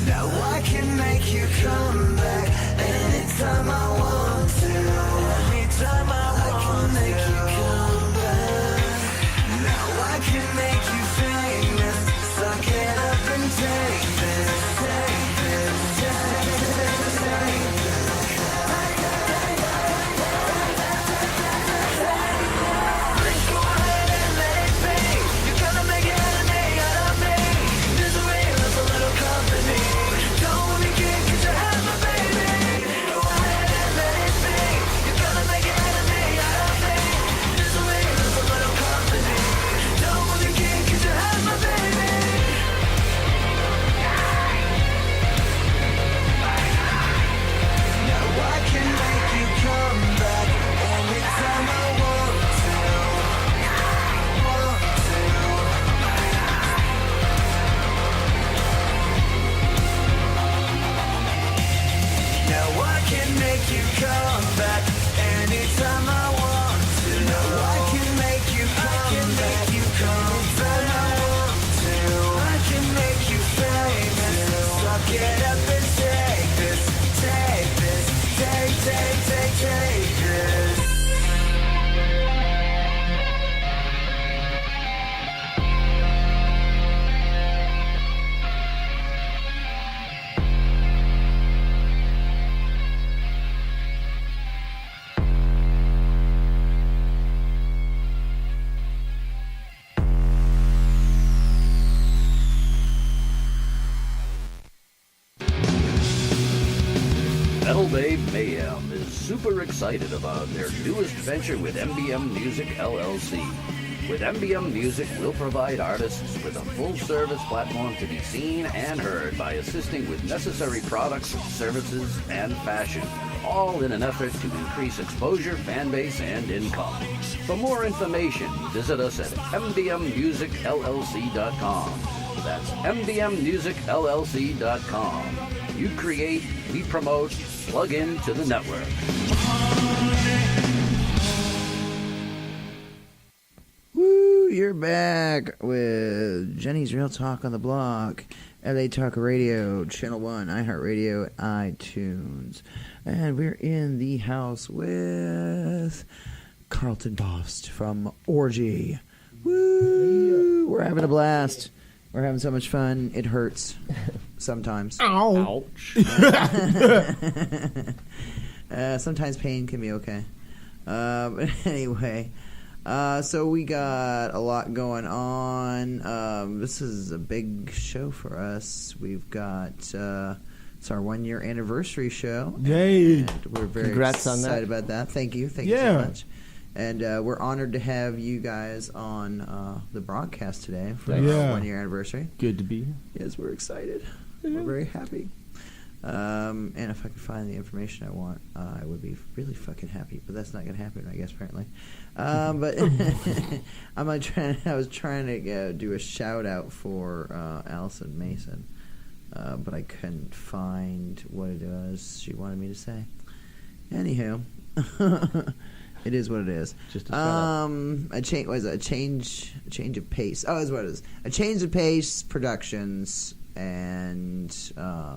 [SPEAKER 6] Now I can make you come back anytime I want to. Anytime I can make you come back. Now I can make you famous. Suck it up and take this, take this, take this, take this. Please go ahead and let it be. You're gonna make an enemy out of me. Misery loves a little company. Don't wanna get 'cause you had my baby. Go ahead and let it be. You're gonna make an enemy out of me. Misery loves a little company. Don't wanna get 'cause you had my baby. Now I can make you come back anytime I want to. Want to. Now I can make you come back anytime I want to. Now I can make you come back anytime I want to. I can make you famous. Suck it up and take this, take this, take this.
[SPEAKER 7] Metal Babe Mayhem is super excited about their newest venture with MBM Music LLC. With MBM Music, we'll provide artists with a full-service platform to be seen and heard by assisting with necessary products, services, and fashion, all in an effort to increase exposure, fan base, and income. For more information, visit us at mbmmusicllc.com. That's mbmmusicllc.com. You create, we promote, plug into the network.
[SPEAKER 3] Woo, you're back with Jenny's Real Talk on the Block, LA Talk Radio, Channel 1, iHeartRadio, iTunes. And we're in the house with Carlton Bost from Orgy. Woo, we're having a blast. We're having so much fun, it hurts sometimes.
[SPEAKER 4] Ow.
[SPEAKER 5] Ouch.
[SPEAKER 3] Sometimes pain can be okay. But anyway, so we got a lot going on. This is a big show for us. We've got It's our 1 year anniversary show.
[SPEAKER 4] Yay!
[SPEAKER 3] And we're very
[SPEAKER 5] Congrats on
[SPEAKER 3] excited
[SPEAKER 5] that.
[SPEAKER 3] about that. Thank you so much. And we're honored to have you guys on the broadcast today for our 1 year anniversary.
[SPEAKER 5] Good to be here.
[SPEAKER 3] Yes, we're excited. We're very happy. And if I could find the information I want, I would be really fucking happy. But that's not going to happen, I guess, apparently. But I was trying to do a shout out for Allison Mason, but I couldn't find what it was she wanted me to say. Anywho, it is what it is.
[SPEAKER 5] Just a shout out.
[SPEAKER 3] A change of pace. Oh, that's what it is. A change of pace productions. And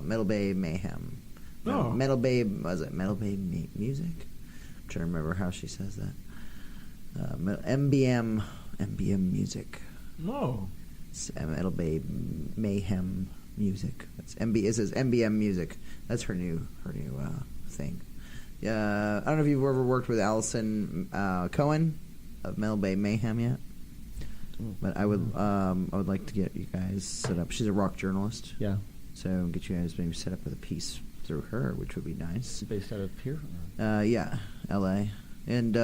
[SPEAKER 3] Metal Babe Mayhem.
[SPEAKER 4] Oh.
[SPEAKER 3] Metal Babe, was it Metal Babe Music? I'm trying to remember how she says that. MBM Music.
[SPEAKER 4] No.
[SPEAKER 3] It's Metal Babe Mayhem Music. It says MBM Music. That's her new thing. I don't know if you've ever worked with Allison Cohen of Metal Babe Mayhem yet. But I would like to get you guys set up. She's a rock journalist.
[SPEAKER 5] Yeah.
[SPEAKER 3] So get you guys maybe set up with a piece through her, which would be nice.
[SPEAKER 5] Based out of here?
[SPEAKER 3] Yeah, L.A. And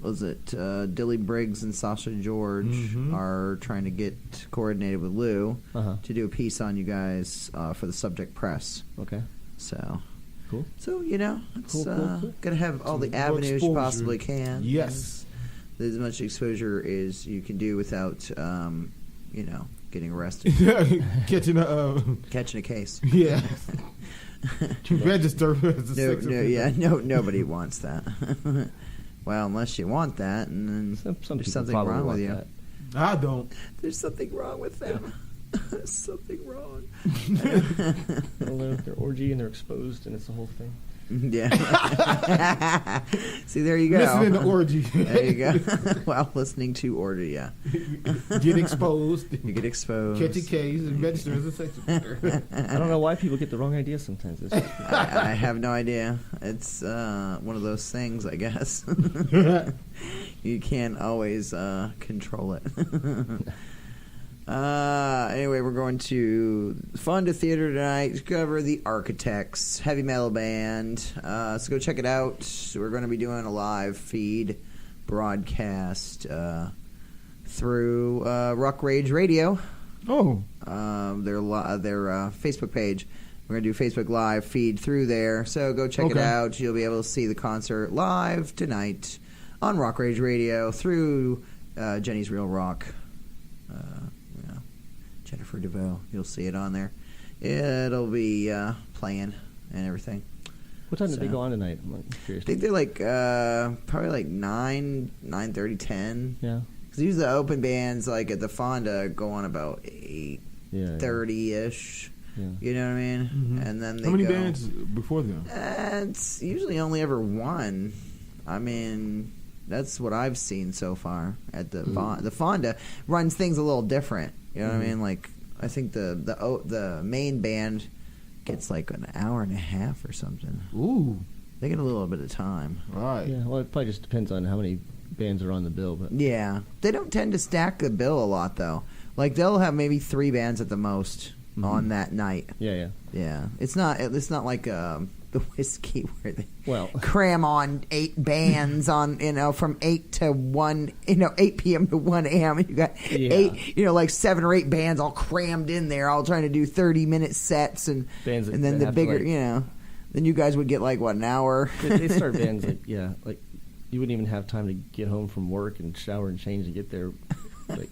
[SPEAKER 3] was it Dilly Briggs and Sasha George are trying to get coordinated with Lou to do a piece on you guys for the Subject Press.
[SPEAKER 5] Okay.
[SPEAKER 3] So
[SPEAKER 5] cool.
[SPEAKER 3] So it's
[SPEAKER 5] Cool.
[SPEAKER 3] gonna have all the avenues you possibly can.
[SPEAKER 4] Yes.
[SPEAKER 3] As much exposure as you can do without, getting arrested.
[SPEAKER 4] Catching
[SPEAKER 3] Catching a case.
[SPEAKER 4] Yeah. To register as a sex offender.
[SPEAKER 3] Nobody wants that. Well, unless you want that, and then
[SPEAKER 5] Some
[SPEAKER 3] there's
[SPEAKER 5] people
[SPEAKER 3] something
[SPEAKER 5] probably
[SPEAKER 3] wrong
[SPEAKER 5] want
[SPEAKER 3] with you.
[SPEAKER 5] that.
[SPEAKER 4] I don't.
[SPEAKER 3] There's something wrong with them. There's something wrong.
[SPEAKER 5] They're orgy and they're exposed, and it's the whole thing.
[SPEAKER 3] Yeah. See, there you go.
[SPEAKER 4] Listening to Orgy.
[SPEAKER 3] There you go. While listening to Orgy, yeah.
[SPEAKER 4] Get exposed.
[SPEAKER 3] You get exposed.
[SPEAKER 4] Catch a case and register as a sex offender.
[SPEAKER 5] I don't know why people get the wrong idea sometimes. It's just,
[SPEAKER 3] I have no idea. It's one of those things, I guess. You can't always control it. Anyway, we're going to Fun to Theater tonight to cover The Architects, heavy metal band. So go check it out. We're going to be doing a live feed broadcast through Rock Rage Radio.
[SPEAKER 4] Oh.
[SPEAKER 3] Their Facebook page. We're going to do Facebook Live feed through there. So go check it out. You'll be able to see the concert live tonight on Rock Rage Radio through Jenny's Real Rock. Jennifer DeVoe. You'll see it on there. It'll be playing and everything.
[SPEAKER 5] what time did they go on tonight? I'm curious.
[SPEAKER 3] I think they're like probably like 9:30, 10.
[SPEAKER 5] Yeah.
[SPEAKER 3] Because usually the open bands like at the Fonda go on about 8:30-ish.
[SPEAKER 5] Yeah.
[SPEAKER 3] You know what I mean?
[SPEAKER 4] Mm-hmm.
[SPEAKER 3] And then they
[SPEAKER 4] How many
[SPEAKER 3] go,
[SPEAKER 4] bands before them?
[SPEAKER 3] It's usually only ever one. I mean, that's what I've seen so far at the Fonda. The Fonda runs things a little different. You know what I mean? Like, I think the main band gets like an hour and a half or something.
[SPEAKER 4] Ooh.
[SPEAKER 3] They get a little bit of time.
[SPEAKER 4] Right.
[SPEAKER 5] Yeah, well, it probably just depends on how many bands are on the bill. But
[SPEAKER 3] Yeah. They don't tend to stack the bill a lot, though. Like, they'll have maybe 3 bands at the most on that night.
[SPEAKER 5] yeah.
[SPEAKER 3] Yeah. It's not like the Whiskey where they
[SPEAKER 5] Well,
[SPEAKER 3] cram on 8 bands on, from 8 to 1, 8 p.m. to 1 a.m. You got 8, like 7 or 8 bands all crammed in there, all trying to do 30-minute sets, and
[SPEAKER 5] bands
[SPEAKER 3] and then the bigger, then you guys would get like what, an hour?
[SPEAKER 5] they start bands like you wouldn't even have time to get home from work and shower and change and get there. Like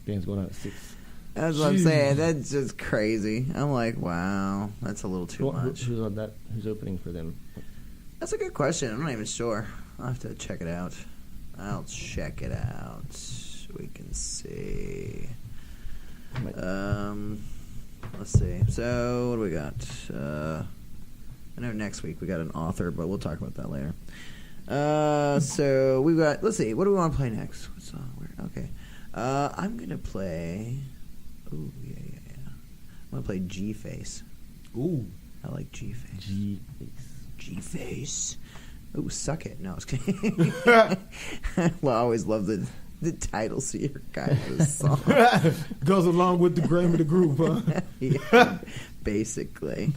[SPEAKER 5] bands going on at 6.
[SPEAKER 3] That's what I'm saying. That's just crazy. I'm like, wow, that's a little too
[SPEAKER 5] Who-
[SPEAKER 3] much.
[SPEAKER 5] Who's on that? Who's opening for them?
[SPEAKER 3] That's a good question. I'm not even sure. I'll have to check it out. I'll check it out. We can see. Let's see. So, what do we got? I know next week we got an author, but we'll talk about that later. So, we've got, let's see. What do we want to play next? What song? Okay. I'm going to play... Ooh, yeah. I'm going to play G-Face.
[SPEAKER 4] Ooh.
[SPEAKER 3] I like G-Face.
[SPEAKER 5] G-Face.
[SPEAKER 3] Ooh, Suck It. No, I was kidding. Well, I always love the the title to your guys' song.
[SPEAKER 4] Goes along with the name of the group, huh?
[SPEAKER 3] Yeah, basically.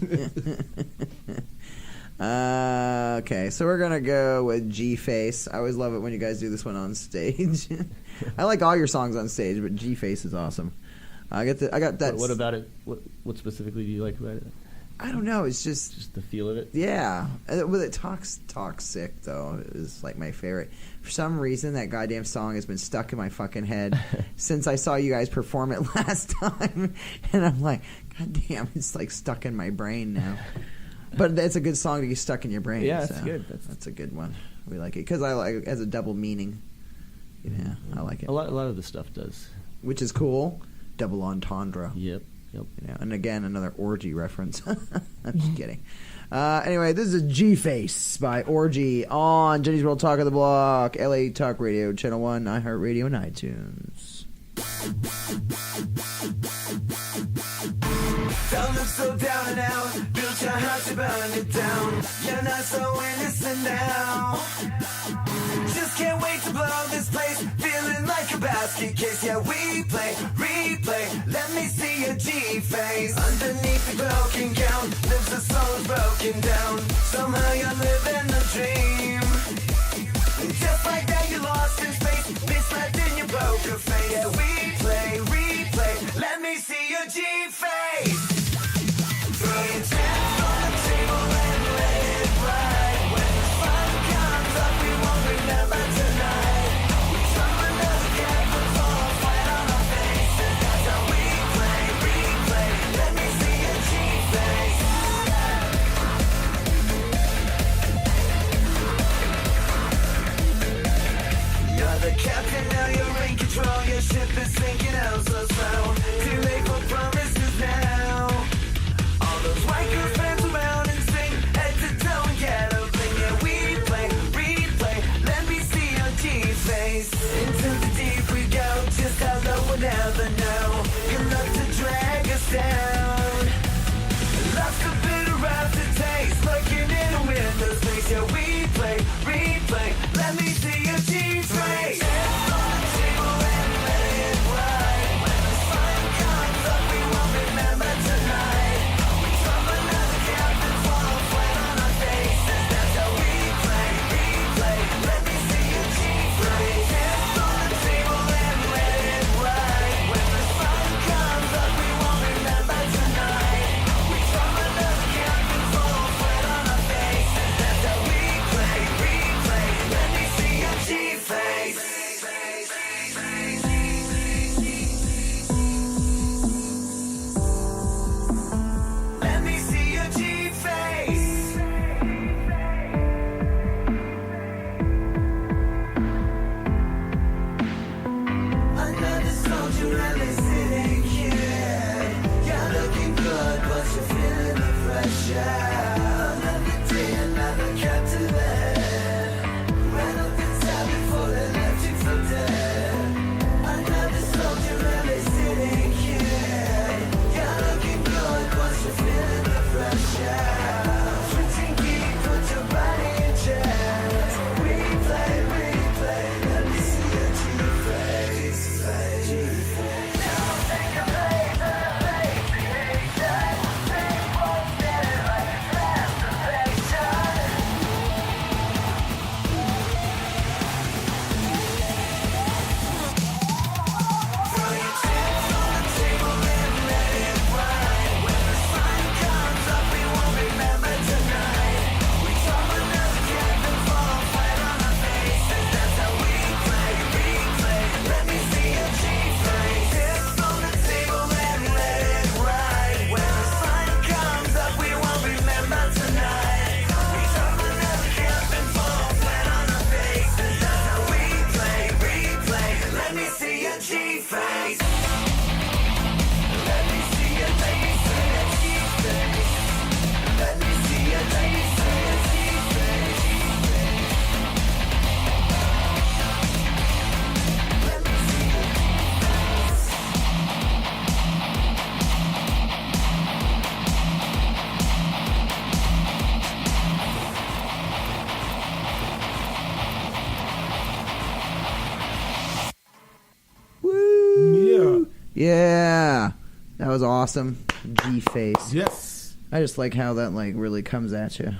[SPEAKER 3] Okay, so we're gonna go with G-Face. I always love it when you guys do this one on stage. I like all your songs on stage, but G-Face is awesome. I got that.
[SPEAKER 5] What about it? What specifically do you like about it?
[SPEAKER 3] I don't know. It's just
[SPEAKER 5] the feel of it.
[SPEAKER 3] Yeah, with it talks sick though is like my favorite. For some reason, that goddamn song has been stuck in my fucking head since I saw you guys perform it last time, and I'm like, God damn, it's like stuck in my brain now. But it's a good song to get stuck in your brain.
[SPEAKER 5] Yeah, that's
[SPEAKER 3] so
[SPEAKER 5] good.
[SPEAKER 3] That's a good one. We like it because I like it as a double meaning. Yeah, I like it.
[SPEAKER 5] A lot of the stuff does,
[SPEAKER 3] which is cool. Double entendre.
[SPEAKER 5] Yep.
[SPEAKER 3] You know, and again, another Orgy reference. I'm just kidding. Anyway, this is G-Face by Orgy on Jenny's World Talk of the Block, LA Talk Radio, Channel 1, iHeartRadio, and iTunes.
[SPEAKER 6] Don't look so down and out. Built your house, you burn it down. You're not so innocent now. Just can't wait to blow this place. Feeling like a basket case. Yeah, we play, replay. Let me see your G-face. Underneath the broken gown lives a soul broken down. Somehow you're living a dream. Just like that, you lost in space. Bitch left in your poker face. Yeah, we play, replay. Let me see your G-face. Throw your chips on the table and let it ride. When the sun comes up, we won't remember tonight. We jump under the cap and fall flat on our faces. That's how we play, replay. Let me see your G-face. You're the captain, now you're in control. Your ship is sinking out so slow. Too late for promises now. All those white girls dance around and sing head to toe and get a fling. Yeah, we play, replay. Let me see your G-face. Into the deep we go. Just how low we'll never know. You love to drag us down. Love's a bitter aftertaste. Looking in a window space. Yeah, we play, replay. Let me see your G-face.
[SPEAKER 3] Yeah, that was awesome. G-Face.
[SPEAKER 4] Yes.
[SPEAKER 3] I just like how that like really comes at you.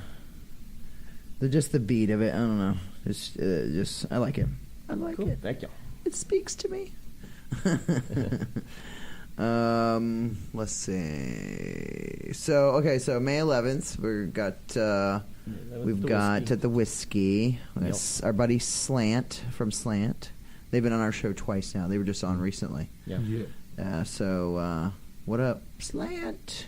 [SPEAKER 3] Just the beat of it. I don't know. Just I like it. I like
[SPEAKER 5] Cool.
[SPEAKER 3] it.
[SPEAKER 5] Thank you.
[SPEAKER 3] It speaks to me. Let's see. So May 11th, we've got at the Whiskey.
[SPEAKER 5] Yep.
[SPEAKER 3] Our buddy Slant from Slant. They've been on our show twice now. They were just on recently.
[SPEAKER 5] Yeah.
[SPEAKER 3] What up, Slant?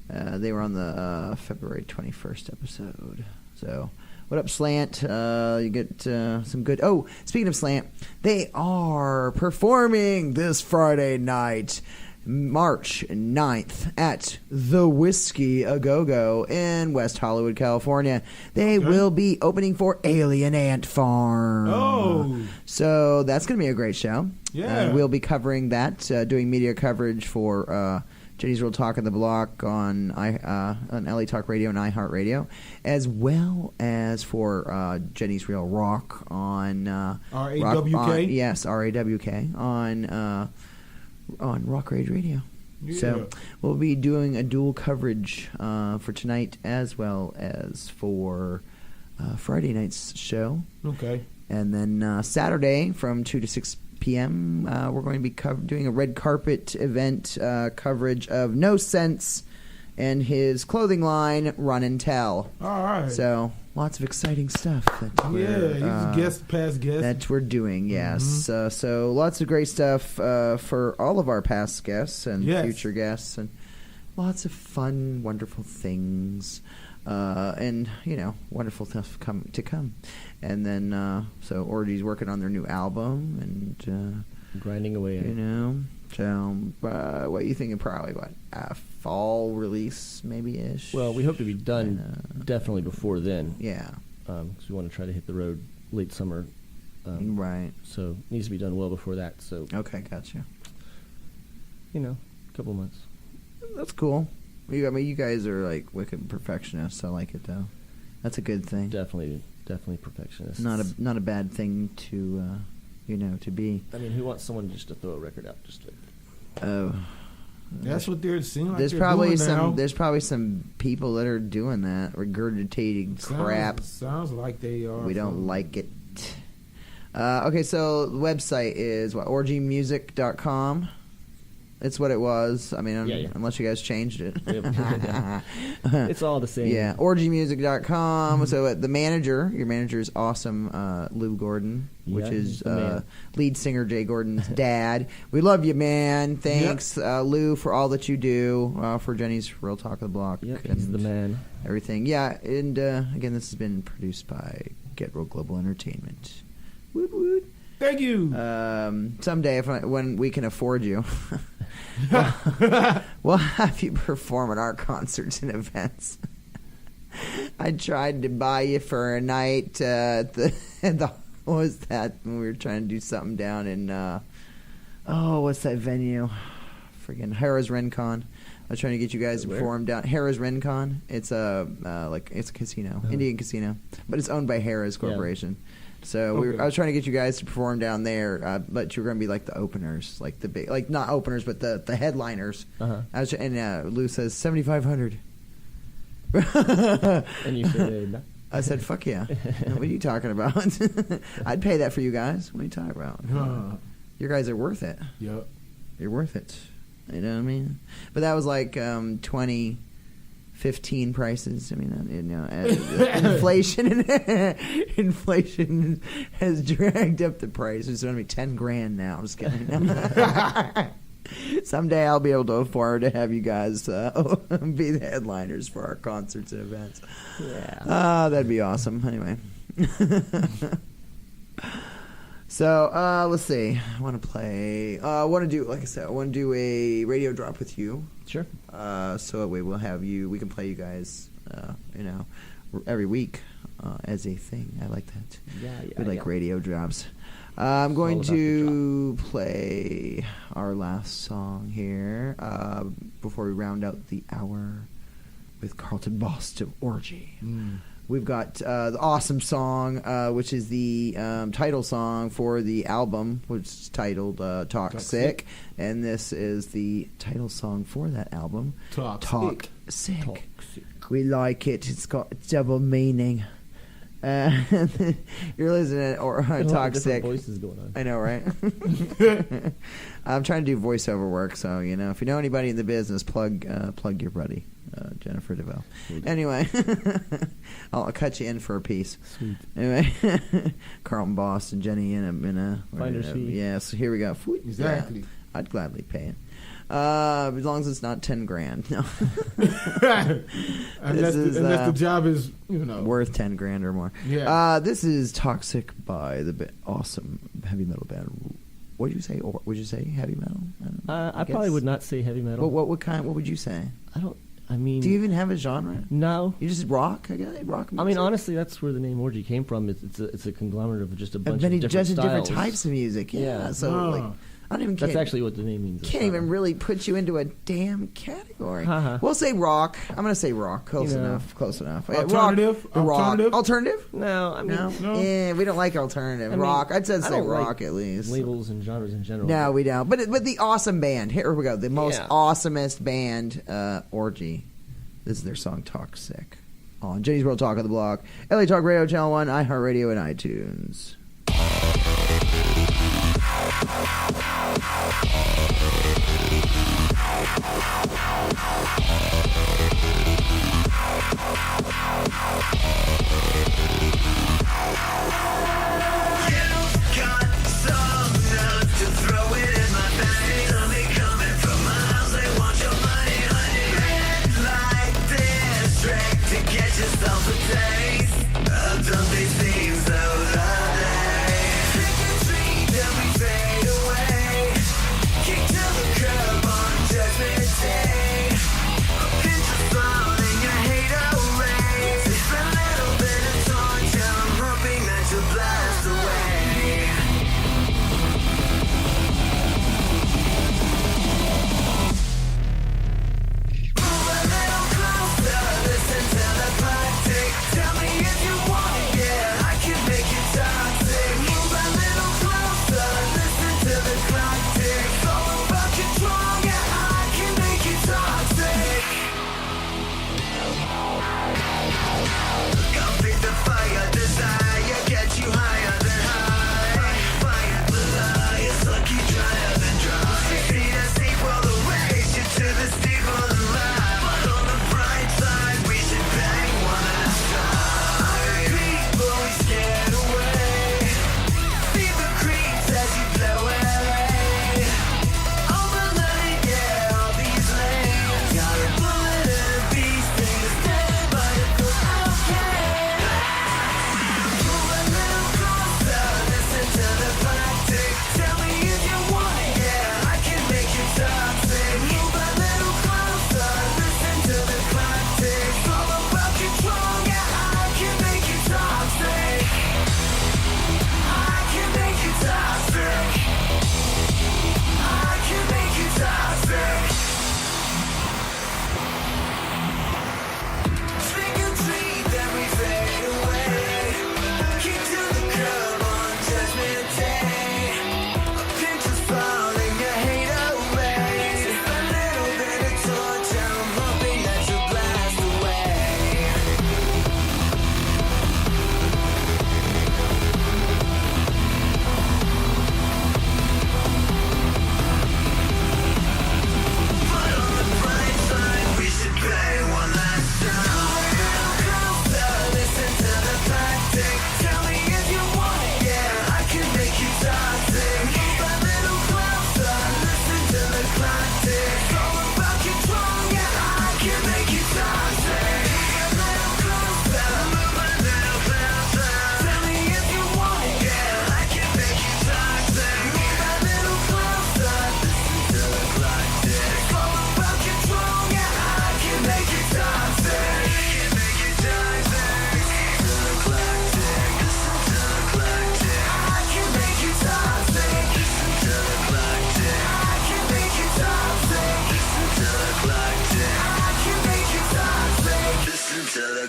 [SPEAKER 3] They were on the February 21st episode. So, what up, Slant? You get some good... Oh, speaking of Slant, they are performing this Friday night, March 9th, at the Whiskey A Go-Go in West Hollywood, California. They will be opening for Alien Ant Farm.
[SPEAKER 4] Oh.
[SPEAKER 3] So, that's going to be a great show.
[SPEAKER 4] Yeah.
[SPEAKER 3] We'll be covering that, doing media coverage for... Jenny's Real Talk on the Block on LA Talk Radio and iHeartRadio, as well as for Jenny's Real Rock on
[SPEAKER 4] RAWK.
[SPEAKER 3] Yes, RAWK on Rock Rage Radio.
[SPEAKER 4] Yeah.
[SPEAKER 3] So we'll be doing a dual coverage for tonight as well as for Friday night's show.
[SPEAKER 4] Okay.
[SPEAKER 3] And then Saturday from 2 to 6 p.m. We're going to be doing a red carpet event coverage of No Sense and his clothing line, Run and Tell.
[SPEAKER 4] All right.
[SPEAKER 3] So lots of exciting stuff.
[SPEAKER 4] He's a past guest.
[SPEAKER 3] That we're doing, yes. So lots of great stuff for all of our past guests and future guests, and lots of fun, wonderful things. And wonderful stuff to come, and then so Orgy's working on their new album and
[SPEAKER 5] grinding away.
[SPEAKER 3] So what you thinking? Probably a fall release, maybe ish.
[SPEAKER 5] Well, we hope to be done definitely before then.
[SPEAKER 3] Yeah,
[SPEAKER 5] because we want to try to hit the road late summer.
[SPEAKER 3] Right.
[SPEAKER 5] So it needs to be done well before that. So
[SPEAKER 3] okay, gotcha.
[SPEAKER 5] A couple months.
[SPEAKER 3] That's cool. You guys are like wicked perfectionists. I like it though. That's a good thing.
[SPEAKER 5] Definitely perfectionists.
[SPEAKER 3] Not a bad thing to to be.
[SPEAKER 5] I mean, who wants someone just to throw a record out just to?
[SPEAKER 3] Oh,
[SPEAKER 4] that's what they're seeing. Like
[SPEAKER 3] there's
[SPEAKER 4] they're
[SPEAKER 3] probably
[SPEAKER 4] doing
[SPEAKER 3] some.
[SPEAKER 4] now.
[SPEAKER 3] There's probably some people that are doing that, regurgitating crap.
[SPEAKER 4] Sounds like they are.
[SPEAKER 3] We don't like it. Okay, so the website is orgymusic.com. It's what it was. I mean, unless you guys changed it.
[SPEAKER 5] It's all the same.
[SPEAKER 3] Yeah, orgymusic.com. So your manager is awesome, Lou Gordon, which is lead singer Jay Gordon's dad. We love you, man. Thanks, Lou, for all that you do for Jenny's Real Talk of the Block.
[SPEAKER 5] Yep, he's the man.
[SPEAKER 3] Everything. Yeah, and again, this has been produced by Get Real Global Entertainment. Woot woot.
[SPEAKER 4] Thank you.
[SPEAKER 3] Someday, when we can afford you, we'll have you perform at our concerts and events. I tried to buy you for a night at the what was that when we were trying to do something down in what's that venue? Friggin' Harrah's Rincon. I was trying to get you guys to perform down Harrah's Rincon. It's it's a casino, Indian casino, but it's owned by Harrah's Corporation. So I was trying to get you guys to perform down there, but you were going to be like the openers, like the big, like not openers, but the headliners. And Lou says $7,500.
[SPEAKER 5] And you said,
[SPEAKER 3] I said, "Fuck yeah! What are you talking about? I'd pay that for you guys. What are you talking about? You guys are worth it.
[SPEAKER 4] Yep,
[SPEAKER 3] you're worth it. You know what I mean? But that was like 2015 prices. I mean, inflation has dragged up the price. It's going to be $10,000 now. I'm just kidding. Someday I'll be able to afford to have you guys be the headliners for our concerts and events. Yeah, that'd be awesome. Anyway. So let's see. I want to play. I want to do, like I said, I want to do a radio drop with you.
[SPEAKER 5] Sure.
[SPEAKER 3] So that way we'll have you. We can play you guys. Every week as a thing. I like that. We like radio drops. I'm going to play our last song here before we round out the hour with Carlton Bost of Orgy. We've got the awesome song, which is the title song for the album, which is titled Toxic. And this is the title song for that album. Toxic. We like it. It's got double meaning. You're listening to Toxic.
[SPEAKER 5] Voices going on.
[SPEAKER 3] I know, right? I'm trying to do voiceover work, so if you know anybody in the business, plug your buddy, Jennifer DeVoe. Anyway, I'll cut you in for a piece.
[SPEAKER 5] Sweet.
[SPEAKER 3] Anyway, Carlton Boss and Jenny in a
[SPEAKER 5] Finder's fee.
[SPEAKER 3] Yeah, so here we go.
[SPEAKER 4] Exactly.
[SPEAKER 3] Yeah, I'd gladly pay it. As long as it's not $10,000. No.
[SPEAKER 4] unless the job is
[SPEAKER 3] worth $10,000 or more.
[SPEAKER 4] Yeah.
[SPEAKER 3] This is Toxic by the awesome heavy metal band. What did you say? Or would you say heavy metal?
[SPEAKER 5] I probably would not say heavy metal.
[SPEAKER 3] What would you say?
[SPEAKER 5] I mean,
[SPEAKER 3] do you even have a genre?
[SPEAKER 5] No.
[SPEAKER 3] You just rock? Rock music?
[SPEAKER 5] I mean, honestly, that's where the name Orgy came from. It's a conglomerate of just a bunch of different styles.
[SPEAKER 3] Different types of music. Yeah. So I don't even.
[SPEAKER 5] That's actually what the name means.
[SPEAKER 3] Can't even really put you into a damn category. We'll say rock. I'm going to say rock. Close enough.
[SPEAKER 4] Alternative.
[SPEAKER 3] Rock. Alternative?
[SPEAKER 5] No, I mean,
[SPEAKER 3] no. Yeah, we don't like alternative. Rock. I'd say rock at least.
[SPEAKER 5] Labels and genres in general.
[SPEAKER 3] No, we don't. But the awesome band. Here we go. The most awesomest band, Orgy. This is their song Toxic on Jenny's World Talk on the Block, LA Talk Radio Channel 1, iHeartRadio, and iTunes.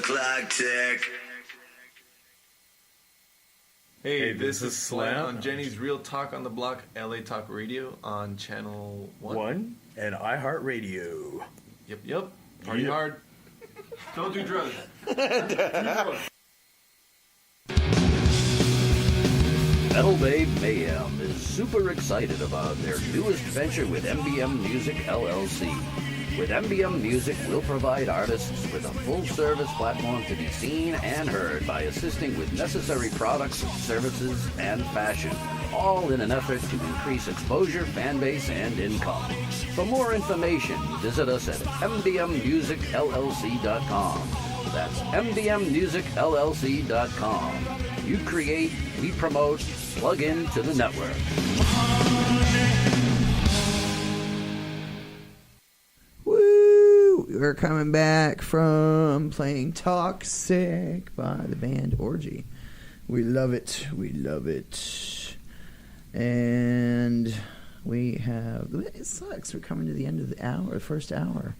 [SPEAKER 6] Clock tick.
[SPEAKER 8] Hey, this is Slam on Jenny's Real Talk on the Block, LA Talk Radio on Channel 1.
[SPEAKER 9] And iHeartRadio.
[SPEAKER 8] Yep. Party hard. Don't do drugs.
[SPEAKER 7] Metal Babe Mayhem is super excited about their newest venture with MBM Music LLC. With MBM Music, we'll provide artists with a full-service platform to be seen and heard by assisting with necessary products, services, and fashion, all in an effort to increase exposure, fan base, and income. For more information, visit us at mbmmusicllc.com. That's mbmmusicllc.com. You create, we promote, plug into the network.
[SPEAKER 3] Woo! We're coming back from playing Toxic by the band Orgy. We love it. And we have... It sucks. We're coming to the end of the hour, the first hour.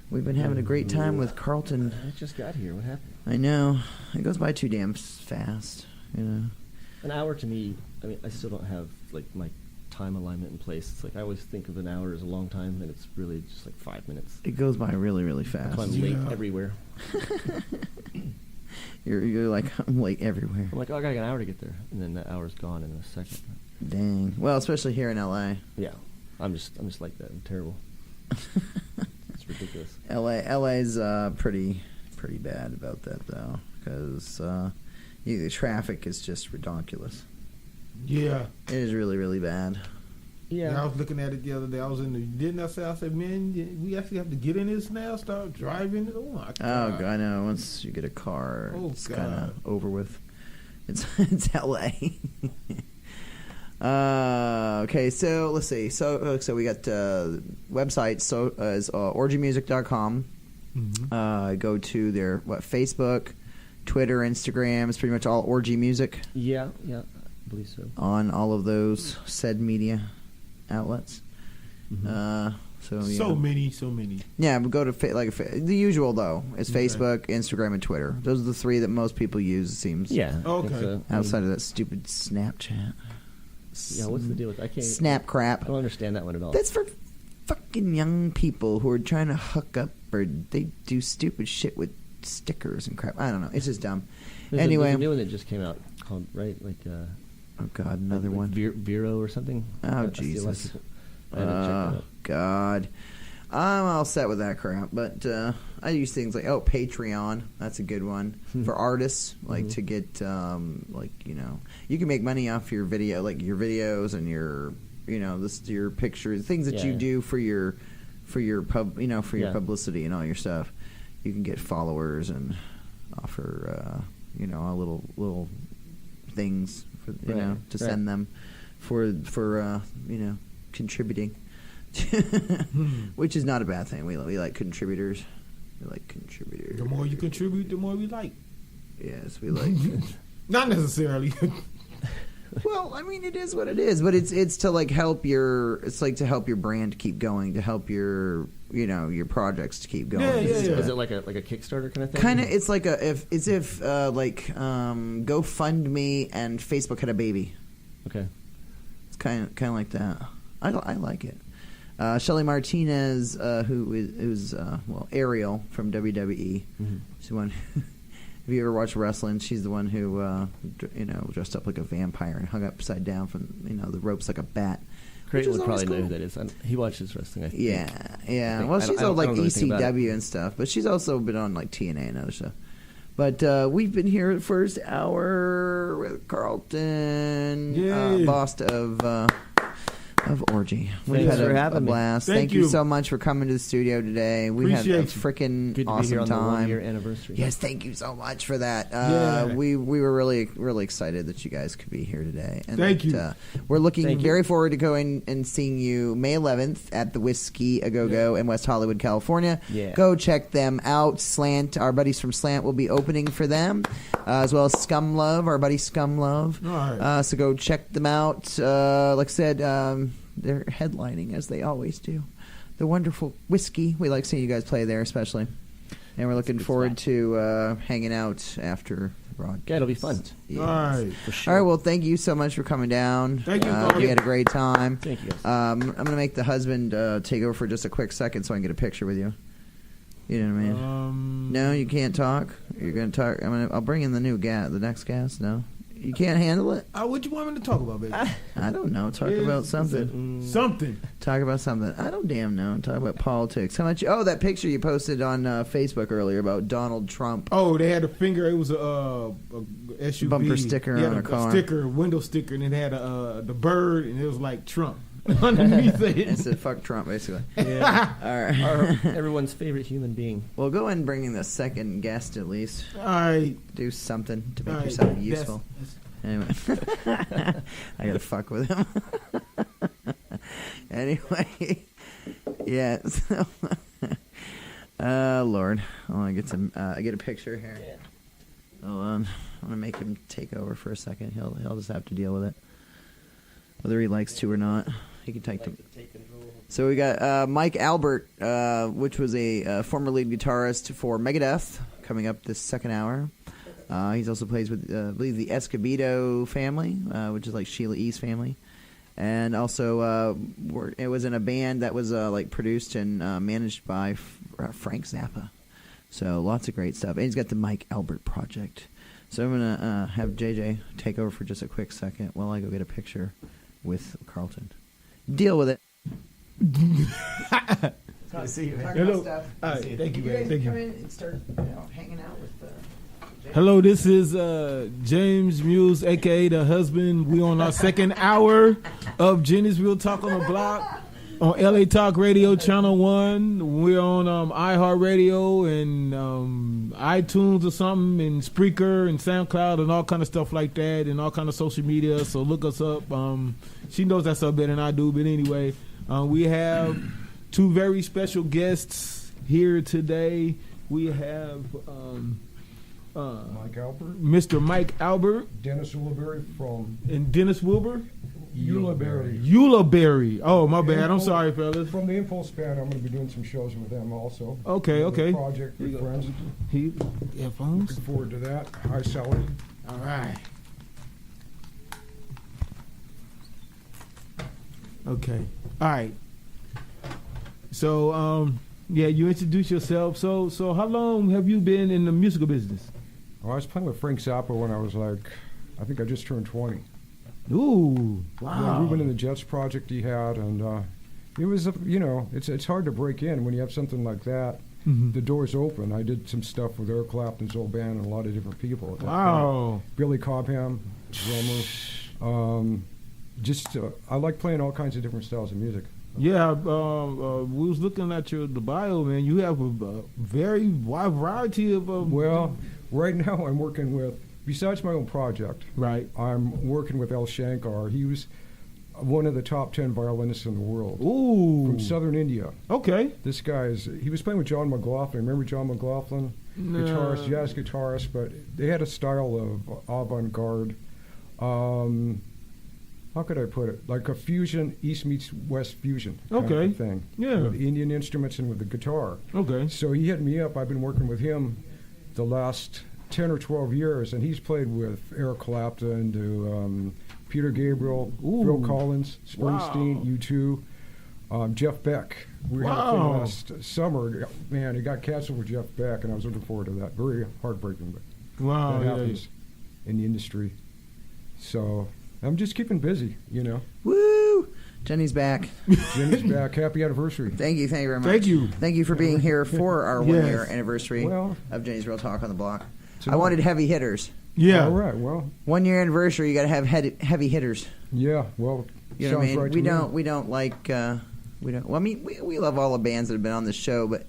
[SPEAKER 3] We've been having a great time with Carlton.
[SPEAKER 5] I just got here. What happened?
[SPEAKER 3] I know. It goes by too damn fast, you know.
[SPEAKER 5] An hour to me, I mean, I still don't have, like, my time alignment in place. It's like I always think of an hour as a long time, and it's really just like 5 minutes.
[SPEAKER 3] It goes by really, really fast.
[SPEAKER 5] That's why I'm late everywhere.
[SPEAKER 3] You're like, I'm late everywhere.
[SPEAKER 5] I'm like, oh, I got an hour to get there, and then that hour's gone in a second.
[SPEAKER 3] Dang. Well, especially here in LA.
[SPEAKER 5] Yeah, I'm just like that. I'm terrible. It's ridiculous.
[SPEAKER 3] LA's pretty bad about that though, because the traffic is just ridiculous.
[SPEAKER 4] Yeah.
[SPEAKER 3] It is really, really bad.
[SPEAKER 4] Yeah, I was looking at it the other day. I said, man, we actually have to get in this now, start driving. Oh my God.
[SPEAKER 3] Oh God, I know. Once you get a car, it's kind of over with. It's LA. Okay, so let's see. So we got website. So is orgymusic.com.
[SPEAKER 4] Mm-hmm.
[SPEAKER 3] Go to their Facebook, Twitter, Instagram. It's pretty much all Orgy Music.
[SPEAKER 5] Yeah, I believe so.
[SPEAKER 3] On all of those said media outlets.
[SPEAKER 5] Mm-hmm.
[SPEAKER 3] So
[SPEAKER 4] many.
[SPEAKER 3] Yeah, but go to the usual though is Facebook, Instagram, and Twitter. Those are the three that most people use. It seems.
[SPEAKER 5] Yeah.
[SPEAKER 4] Okay.
[SPEAKER 5] So.
[SPEAKER 3] Outside of that stupid Snapchat.
[SPEAKER 5] Yeah, what's the deal with? I can't.
[SPEAKER 3] Snap crap.
[SPEAKER 5] I don't understand that one at all.
[SPEAKER 3] That's for fucking young people who are trying to hook up, or they do stupid shit with stickers and crap. I don't know. It's just dumb.
[SPEAKER 5] There's
[SPEAKER 3] Anyway,
[SPEAKER 5] a new one that just came out called
[SPEAKER 3] oh God, another one.
[SPEAKER 5] Vero or something.
[SPEAKER 3] Oh Jesus.
[SPEAKER 5] Oh
[SPEAKER 3] God. I'm all set with that crap, but I use things like Patreon. That's a good one for artists, like to get you can make money off your video, like your videos and your your pictures, things that you do for your publicity and all your stuff. You can get followers and offer little things for to send them for contributing. Which is not a bad thing. We like contributors.
[SPEAKER 4] The more you contribute, the more we like.
[SPEAKER 3] Yes, we like.
[SPEAKER 4] Not necessarily.
[SPEAKER 3] Well, I mean, it is what it is, but it's to help your brand keep going, to help your projects to keep going.
[SPEAKER 4] Yeah.
[SPEAKER 5] Is it like a Kickstarter kind of thing?
[SPEAKER 3] Kind of. It's like if GoFundMe and Facebook had a baby.
[SPEAKER 5] Okay.
[SPEAKER 3] It's kind of like that. I like it. Shelly Martinez, who's Ariel from WWE.
[SPEAKER 5] Mm-hmm.
[SPEAKER 3] She's the one. If you ever watch wrestling, she's the one who dressed up like a vampire and hung upside down from the ropes like a bat.
[SPEAKER 5] Creighton would probably know who that is. He watches wrestling, I think.
[SPEAKER 3] Yeah. Well, she's on ECW and stuff, but she's also been on TNA and other stuff. But we've been here the first hour with Carlton, boss of Orgy. We've had a blast. Thank you so much for coming to the studio today. We had a freaking awesome time.
[SPEAKER 5] On the 1-year anniversary.
[SPEAKER 3] Yes, thank you so much for that. We were really, really excited that you guys could be here today. And
[SPEAKER 4] thank you.
[SPEAKER 3] We're looking very forward to going and seeing you May 11th at the Whiskey A Go Go in West Hollywood, California.
[SPEAKER 5] Yeah.
[SPEAKER 3] Go check them out. Slant, our buddies from Slant will be opening for them, as well as Scum Love, our buddy Scum Love.
[SPEAKER 4] All right.
[SPEAKER 3] So go check them out. Like I said, they're headlining as they always do. The wonderful Whiskey. We like seeing you guys play there, especially. And we're looking forward to hanging out after broadcast.
[SPEAKER 5] Yeah, it'll be fun.
[SPEAKER 3] Yes.
[SPEAKER 4] All right.
[SPEAKER 5] For sure.
[SPEAKER 3] All right, well, thank you so much for coming down.
[SPEAKER 4] Thank you,
[SPEAKER 3] We
[SPEAKER 4] Carl.
[SPEAKER 3] had a great time.
[SPEAKER 5] Thank you, guys.
[SPEAKER 3] I'm going to make the husband take over for just a quick second so I can get a picture with you. You know what I mean? No, you can't talk. You're going to talk. I'll bring in the next guest. No? You can't handle it?
[SPEAKER 4] What you want me to talk about, baby?
[SPEAKER 3] I don't know. Talk about something.
[SPEAKER 4] Something.
[SPEAKER 3] Talk about something. I don't damn know. Talk about politics. How much? Oh, that picture you posted on Facebook earlier about Donald Trump.
[SPEAKER 4] Oh, they had a finger. It was a SUV
[SPEAKER 3] Bumper sticker on a car.
[SPEAKER 4] Window sticker, and it had the bird, and it was like Trump underneath it.
[SPEAKER 3] It said "fuck Trump," basically.
[SPEAKER 5] Yeah.
[SPEAKER 3] All right.
[SPEAKER 5] Everyone's favorite human being.
[SPEAKER 3] Well, go ahead and bring in the second guest at least.
[SPEAKER 4] All right.
[SPEAKER 3] Do something to make
[SPEAKER 4] All right.
[SPEAKER 3] yourself useful. Anyway, I gotta fuck with him. Anyway, yeah. So, Lord, I want to get some. I get a picture here. Hold on, I'm gonna make him take over for a second. He'll just have to deal with it, whether he likes to or not. He can take them. So we got Mike Albert, which was a former lead guitarist for Megadeth, coming up this second hour. He's also plays with, I believe, the Escobedo family, which is like Sheila E.'s family. And also, it was in a band that was like produced and managed by Frank Zappa. So lots of great stuff. And he's got the Mike Albert Project. So I'm going to have JJ take over for just a quick second while I go get a picture with Carlton. Deal with it.
[SPEAKER 4] I see you.
[SPEAKER 3] Hello.
[SPEAKER 4] All right, thank you, man. Thank you.
[SPEAKER 3] Come in and start hanging out with
[SPEAKER 4] Hello, this is James Muse, a.k.a. the husband. We on our second hour of Jenny's Real Talk on the Block on LA Talk Radio Channel 1. We're on iHeartRadio and iTunes or something, and Spreaker and SoundCloud and all kind of stuff like that, and all kind of social media. So look us up. She knows that stuff better than I do, but anyway, we have two very special guests here today. We have...
[SPEAKER 10] Mike Albert,
[SPEAKER 4] Mr. Mike Albert,
[SPEAKER 10] Dennis Ulibarri from
[SPEAKER 4] and Dennis Wilbur,
[SPEAKER 10] Ulibarri.
[SPEAKER 4] Oh, my bad. I'm sorry, fellas.
[SPEAKER 10] From the Impulse Band, I'm going to be doing some shows with them also.
[SPEAKER 4] Okay.
[SPEAKER 10] Project with friends.
[SPEAKER 4] Headphones.
[SPEAKER 10] Looking forward to that. High salary.
[SPEAKER 4] All right. Okay. All right. So, yeah, you introduce yourself. So how long have you been in the musical business?
[SPEAKER 10] Well, I was playing with Frank Zappa when I was like, I think I just turned 20.
[SPEAKER 4] Ooh, wow.
[SPEAKER 10] Yeah, Ruben and the Jets project he had, and it was, it's hard to break in when you have something like that. Mm-hmm. The door's open. I did some stuff with Eric Clapton's old band and a lot of different people. At that point. Billy Cobham, drummer. I like playing all kinds of different styles of music.
[SPEAKER 4] Yeah, we was looking at the bio, man. You have a very wide variety of...
[SPEAKER 10] well, right now I'm working with, besides my own project,
[SPEAKER 4] right?
[SPEAKER 10] I'm working with El Shankar. He was one of the top 10 violinists in the world.
[SPEAKER 4] Ooh.
[SPEAKER 10] From southern India.
[SPEAKER 4] Okay.
[SPEAKER 10] This guy he was playing with John McLaughlin. Remember John McLaughlin?
[SPEAKER 4] No.
[SPEAKER 10] Guitarist, jazz guitarist, but they had a style of avant-garde. How could I put it? Like a fusion, East meets West fusion kind of thing.
[SPEAKER 4] Yeah.
[SPEAKER 10] With Indian instruments and with the guitar.
[SPEAKER 4] Okay.
[SPEAKER 10] So he hit me up. I've been working with him the last 10 or 12 years, and he's played with Eric Clapton, Peter Gabriel, Phil Collins, Springsteen, U2, Jeff Beck. We had a thing last summer. Man, it got canceled with Jeff Beck, and I was looking forward to that. Very heartbreaking, but that happens in the industry. So... I'm just keeping busy,
[SPEAKER 3] Woo! Jenny's back.
[SPEAKER 10] Jenny's back. Happy anniversary.
[SPEAKER 3] Thank you very much.
[SPEAKER 4] Thank you.
[SPEAKER 3] Thank you for being here for our 1 year anniversary of Jenny's Real Talk on the Block. I wanted heavy hitters.
[SPEAKER 4] Yeah.
[SPEAKER 10] All right. Well,
[SPEAKER 3] 1 year anniversary, you got to have heavy hitters.
[SPEAKER 10] Yeah. Well,
[SPEAKER 3] you know what I mean? Right we don't like. Well, I mean, we love all the bands that have been on the show, but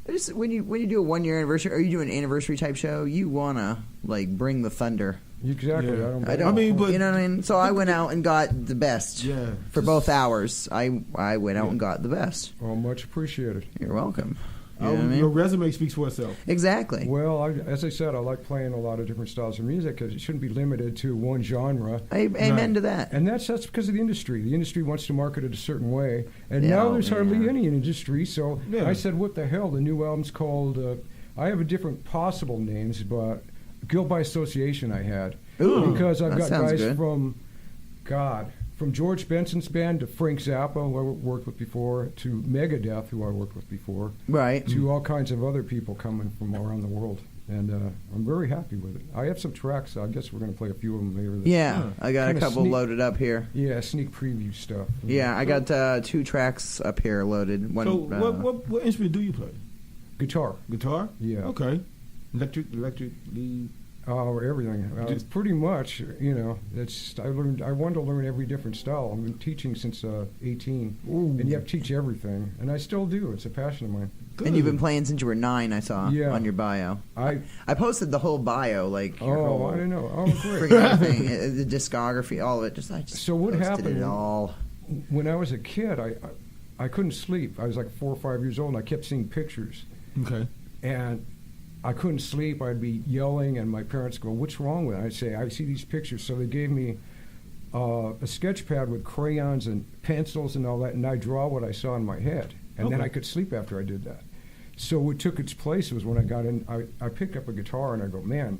[SPEAKER 3] just when you do a 1 year anniversary, or you do an anniversary type show, you wanna bring the thunder.
[SPEAKER 10] Exactly.
[SPEAKER 4] Yeah.
[SPEAKER 3] I don't.
[SPEAKER 4] I mean, but
[SPEAKER 3] you know what I mean. So I went out and got the best.
[SPEAKER 4] Yeah.
[SPEAKER 3] For both hours, I went out and got the best.
[SPEAKER 10] Well, much appreciated.
[SPEAKER 3] You're welcome. You know what I mean?
[SPEAKER 4] Your resume speaks for itself.
[SPEAKER 3] Exactly.
[SPEAKER 10] Well, as I said, I like playing a lot of different styles of music because it shouldn't be limited to one genre.
[SPEAKER 3] Amen to that.
[SPEAKER 10] And that's because of the industry. The industry wants to market it a certain way, and now there's hardly any industry. So I said, what the hell? The new album's called. I have a different possible names, but guilt by association I had.
[SPEAKER 3] Ooh,
[SPEAKER 10] because I've
[SPEAKER 3] that
[SPEAKER 10] got
[SPEAKER 3] sounds
[SPEAKER 10] guys
[SPEAKER 3] good.
[SPEAKER 10] from George Benson's band to Frank Zappa, who I worked with before, to Megadeth, who I worked with before,
[SPEAKER 3] Right.
[SPEAKER 10] to all kinds of other people coming from around the world. And I'm very happy with it. I have some tracks. I guess we're going to play a few of them later.
[SPEAKER 3] Yeah, I got a
[SPEAKER 10] Kinda
[SPEAKER 3] couple loaded up here.
[SPEAKER 10] Yeah, sneak preview stuff.
[SPEAKER 3] Yeah, I got 2 tracks up here loaded. One,
[SPEAKER 4] So what instrument do you play?
[SPEAKER 10] Guitar.
[SPEAKER 4] Guitar?
[SPEAKER 10] Yeah.
[SPEAKER 4] Okay. Electric, lead.
[SPEAKER 10] Everything. Pretty much, you know. I wanted to learn every different style. I've been teaching since 18, and you have to teach everything, and I still do. It's a passion of mine.
[SPEAKER 4] Good.
[SPEAKER 3] And you've been playing since you were 9, I saw on your bio. I posted the whole bio, like your whole,
[SPEAKER 10] I didn't know. Oh, great.
[SPEAKER 3] freaking everything, the discography, all of it. I just
[SPEAKER 10] So what
[SPEAKER 3] posted
[SPEAKER 10] happened?
[SPEAKER 3] It all.
[SPEAKER 10] When I was a kid, I couldn't sleep. I was like 4 or 5 years old, and I kept seeing pictures.
[SPEAKER 4] Okay.
[SPEAKER 10] And I couldn't sleep. I'd be yelling, and my parents go, "What's wrong with it?" I'd say, "I see these pictures." So they gave me a sketch pad with crayons and pencils and all that, and I draw what I saw in my head, and then I could sleep after I did that. So what took its place was when I got in, I picked up a guitar, and I go, "Man,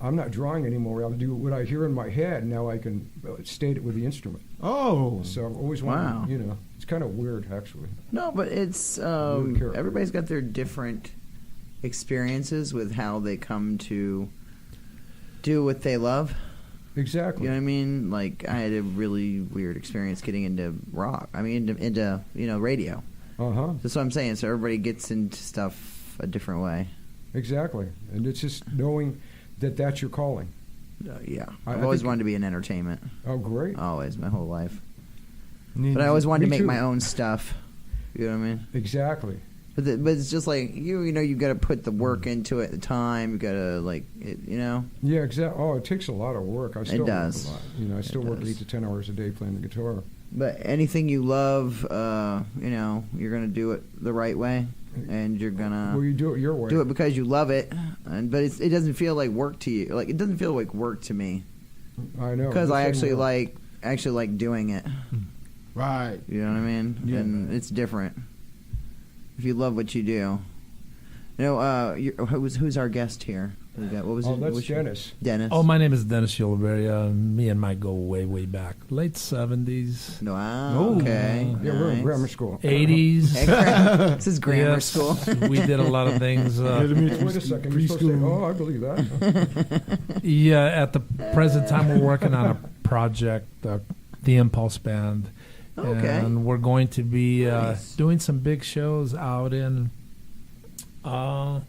[SPEAKER 10] I'm not drawing anymore. I'll do what I hear in my head. Now I can state it with the instrument."
[SPEAKER 4] Oh.
[SPEAKER 10] So I've always wanted, you know, it's kind of weird, actually.
[SPEAKER 3] No, but it's everybody's got their different experiences with how they come to do what they love.
[SPEAKER 10] Exactly.
[SPEAKER 3] You know what I mean? Like, I had a really weird experience getting into rock. I mean, into you know, radio. That's what I'm saying. So everybody gets into stuff a different way.
[SPEAKER 10] Exactly. And it's just knowing that that's your calling.
[SPEAKER 3] Yeah. I've always wanted to be in entertainment.
[SPEAKER 10] Oh, great.
[SPEAKER 3] Always, my whole life. But I always wanted to make my own stuff. You know what I mean?
[SPEAKER 10] Exactly.
[SPEAKER 3] But it's just like, you know, you got to put the work into it, the time. You got to, like, you know?
[SPEAKER 10] Yeah, exactly. Oh, it takes a lot of work. I still
[SPEAKER 3] It does.
[SPEAKER 10] work a lot. You know, I still work 8 to 10 hours a day playing the guitar.
[SPEAKER 3] But anything you love, you know, you're going to do it the right way. And you're going to...
[SPEAKER 10] Well, you do it your way.
[SPEAKER 3] Do it because you love it. But it doesn't feel like work to you. Like, it doesn't feel like work to me.
[SPEAKER 10] I know.
[SPEAKER 3] Because I actually like doing it.
[SPEAKER 4] Right.
[SPEAKER 3] You know what I mean?
[SPEAKER 4] Yeah.
[SPEAKER 3] And it's different. If you love what you do. You know, who's our guest here? What was it?
[SPEAKER 10] That's Dennis.
[SPEAKER 3] Dennis.
[SPEAKER 11] Oh, my name is Dennis Schilberry. Me and Mike go way, way back. Late 70s.
[SPEAKER 3] Wow. Okay.
[SPEAKER 10] Yeah, we're in grammar school.
[SPEAKER 11] 80s.
[SPEAKER 3] This is grammar
[SPEAKER 11] Yes,
[SPEAKER 3] school.
[SPEAKER 11] We did a lot of things.
[SPEAKER 10] Wait a second. You're supposed to say, oh, I believe that.
[SPEAKER 11] Yeah, at the present time, we're working on a project, the Impulse Band.
[SPEAKER 3] Okay.
[SPEAKER 11] And we're going to be doing some big shows out in the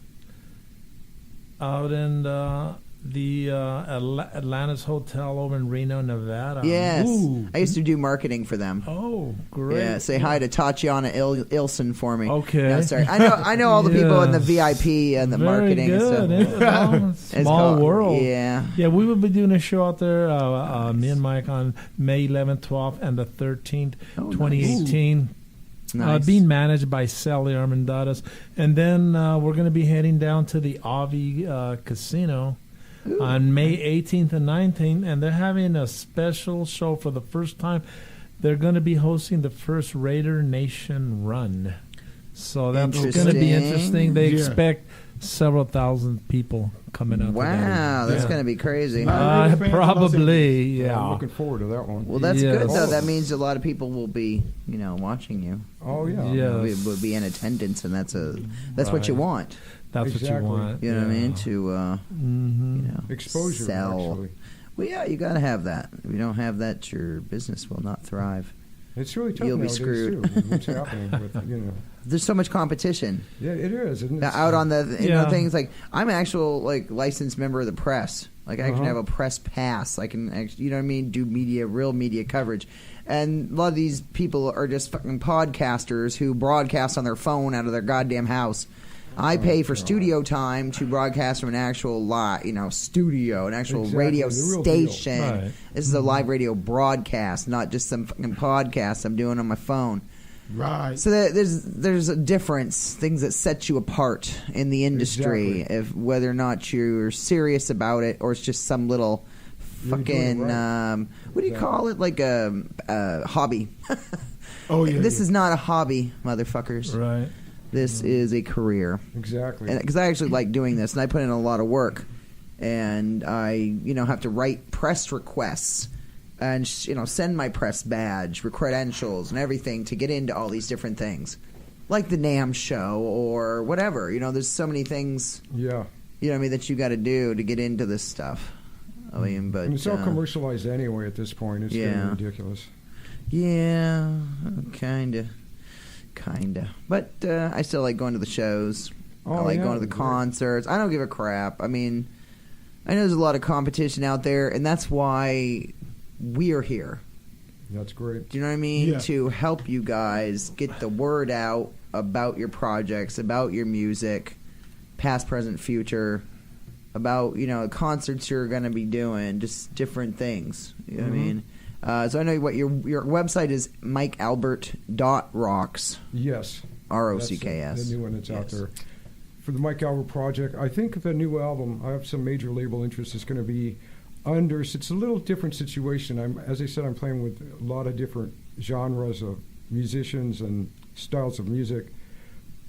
[SPEAKER 11] Atlantis Hotel over in Reno, Nevada.
[SPEAKER 3] Yes.
[SPEAKER 11] Ooh.
[SPEAKER 3] I used to do marketing for them.
[SPEAKER 11] Oh, great.
[SPEAKER 3] Yeah, say hi to Tatiana Ilson for me.
[SPEAKER 11] Okay.
[SPEAKER 3] No, sorry. I know all the people in the VIP and the
[SPEAKER 11] Very
[SPEAKER 3] marketing
[SPEAKER 11] good.
[SPEAKER 3] and stuff. It's
[SPEAKER 11] Small
[SPEAKER 3] called-
[SPEAKER 11] world.
[SPEAKER 3] Yeah.
[SPEAKER 11] Yeah, we will be doing a show out there, me and Mike, on May 11th, 12th, and the 13th, 2018.
[SPEAKER 3] Nice.
[SPEAKER 11] Being managed by Sally Armandadas. And then we're going to be heading down to the Avi Casino on May 18th and 19th, and they're having a special show for the first time. They're going to be hosting the first Raider Nation run. So that's going to be interesting. They expect several thousand people coming out.
[SPEAKER 3] Wow, that's going to be crazy.
[SPEAKER 11] Probably, yeah.
[SPEAKER 10] I'm looking forward to that one.
[SPEAKER 3] Well, that's good, though. That means a lot of people will be, you know, watching you.
[SPEAKER 10] Oh, yeah.
[SPEAKER 11] Yes.
[SPEAKER 3] Will be in attendance, and that's what you want.
[SPEAKER 11] That's what you want.
[SPEAKER 3] You know what I mean? To, you know,
[SPEAKER 10] exposure,
[SPEAKER 3] sell.
[SPEAKER 10] actually.
[SPEAKER 3] Well, yeah, you got to have that. If you don't have that, your business will not thrive.
[SPEAKER 10] It's really tough
[SPEAKER 3] You'll be
[SPEAKER 10] nowadays,
[SPEAKER 3] screwed.
[SPEAKER 10] too. What's happening with, you know.
[SPEAKER 3] There's so much competition.
[SPEAKER 10] Yeah, it is. Isn't it?
[SPEAKER 3] Out on the things like I'm an actual licensed member of the press. Like I actually have a press pass. I can actually, you know what I mean, do real media coverage. And a lot of these people are just fucking podcasters who broadcast on their phone out of their goddamn house. I pay for studio time to broadcast from an actual studio, an actual radio station.
[SPEAKER 11] Right.
[SPEAKER 3] This is a live radio broadcast, not just some fucking podcast I'm doing on my phone.
[SPEAKER 4] Right.
[SPEAKER 3] So there's a difference, things that set you apart in the industry, if whether or not you're serious about it or it's just some little fucking what do you call it, like a hobby.
[SPEAKER 4] Oh yeah.
[SPEAKER 3] This is not a hobby, motherfuckers.
[SPEAKER 11] Right.
[SPEAKER 3] This is a career.
[SPEAKER 10] Exactly.
[SPEAKER 3] Because I actually like doing this, and I put in a lot of work. and I have to write press requests and send my press badge, credentials, and everything to get into all these different things, like the NAMM show or whatever. There's so many things.
[SPEAKER 10] Yeah.
[SPEAKER 3] That you got to do to get into this stuff. I mean, but
[SPEAKER 10] and it's all commercialized anyway at this point. It's getting ridiculous.
[SPEAKER 3] Yeah, kinda. But I still like going to the shows. I like going to the concerts. I don't give a crap. I mean, I know there's a lot of competition out there, and that's why we're here.
[SPEAKER 10] That's great.
[SPEAKER 3] Do you know what I mean?
[SPEAKER 4] Yeah.
[SPEAKER 3] To help you guys get the word out about your projects, about your music, past, present, future, about concerts you're going to be doing, just different things. You know what I mean? So I know what your website is, MikeAlbert.rocks.
[SPEAKER 10] Yes.
[SPEAKER 3] ROCKS.
[SPEAKER 10] The new one that's out there. For the Mike Albert project, I think the new album, I have some major label interest, is going to be under, it's a little different situation. As I said, I'm playing with a lot of different genres of musicians and styles of music.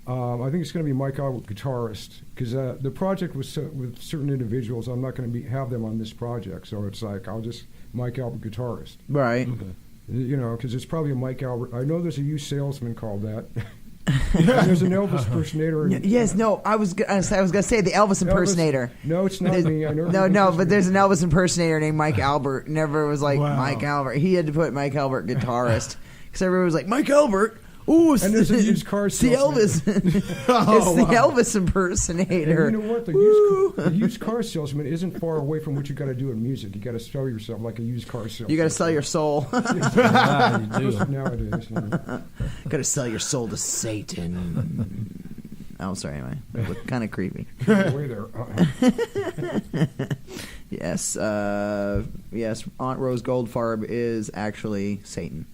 [SPEAKER 10] I think it's going to be Mike Albert Guitarist, because the project was with certain individuals. I'm not going to have them on this project, so it's like I'll just Mike Albert Guitarist.
[SPEAKER 3] Right.
[SPEAKER 10] Okay. Because it's probably a Mike Albert. I know there's a used salesman called that. There's an Elvis impersonator.
[SPEAKER 3] Yes, no, I was gonna say the Elvis impersonator.
[SPEAKER 10] No, it's not me. I know.
[SPEAKER 3] No, but there's an Elvis impersonator named Mike Albert. Never was like Mike Albert. He had to put Mike Albert Guitarist because everyone was like Mike Albert. Ooh,
[SPEAKER 10] and there's a used car salesman.
[SPEAKER 3] It's the Elvis impersonator.
[SPEAKER 10] And you know what? The used car salesman isn't far away from what you got to do in music. You got to sell yourself like a used car salesman.
[SPEAKER 3] You got to sell your soul.
[SPEAKER 10] Nowadays,
[SPEAKER 3] got to sell your soul to Satan. Oh, sorry. Anyway, that looked kind of creepy.
[SPEAKER 10] Way there.
[SPEAKER 3] Yes, yes. Aunt Rose Goldfarb is actually Satan.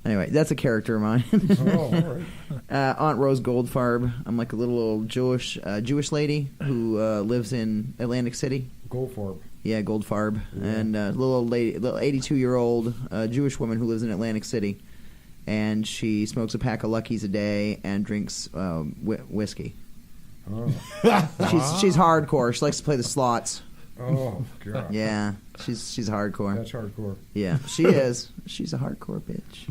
[SPEAKER 3] Anyway, that's a character of mine.
[SPEAKER 10] All right.
[SPEAKER 3] Aunt Rose Goldfarb. I'm like a little old Jewish who lives in Atlantic City.
[SPEAKER 10] Goldfarb.
[SPEAKER 3] Yeah, Goldfarb. Yeah. And a little old lady, little 82-year-old Jewish woman who lives in Atlantic City. And she smokes a pack of Luckies a day and drinks whiskey.
[SPEAKER 10] Oh.
[SPEAKER 3] She's hardcore. She likes to play the slots.
[SPEAKER 10] Oh, God.
[SPEAKER 3] Yeah, she's hardcore.
[SPEAKER 10] That's hardcore.
[SPEAKER 3] Yeah, she is. She's a hardcore bitch.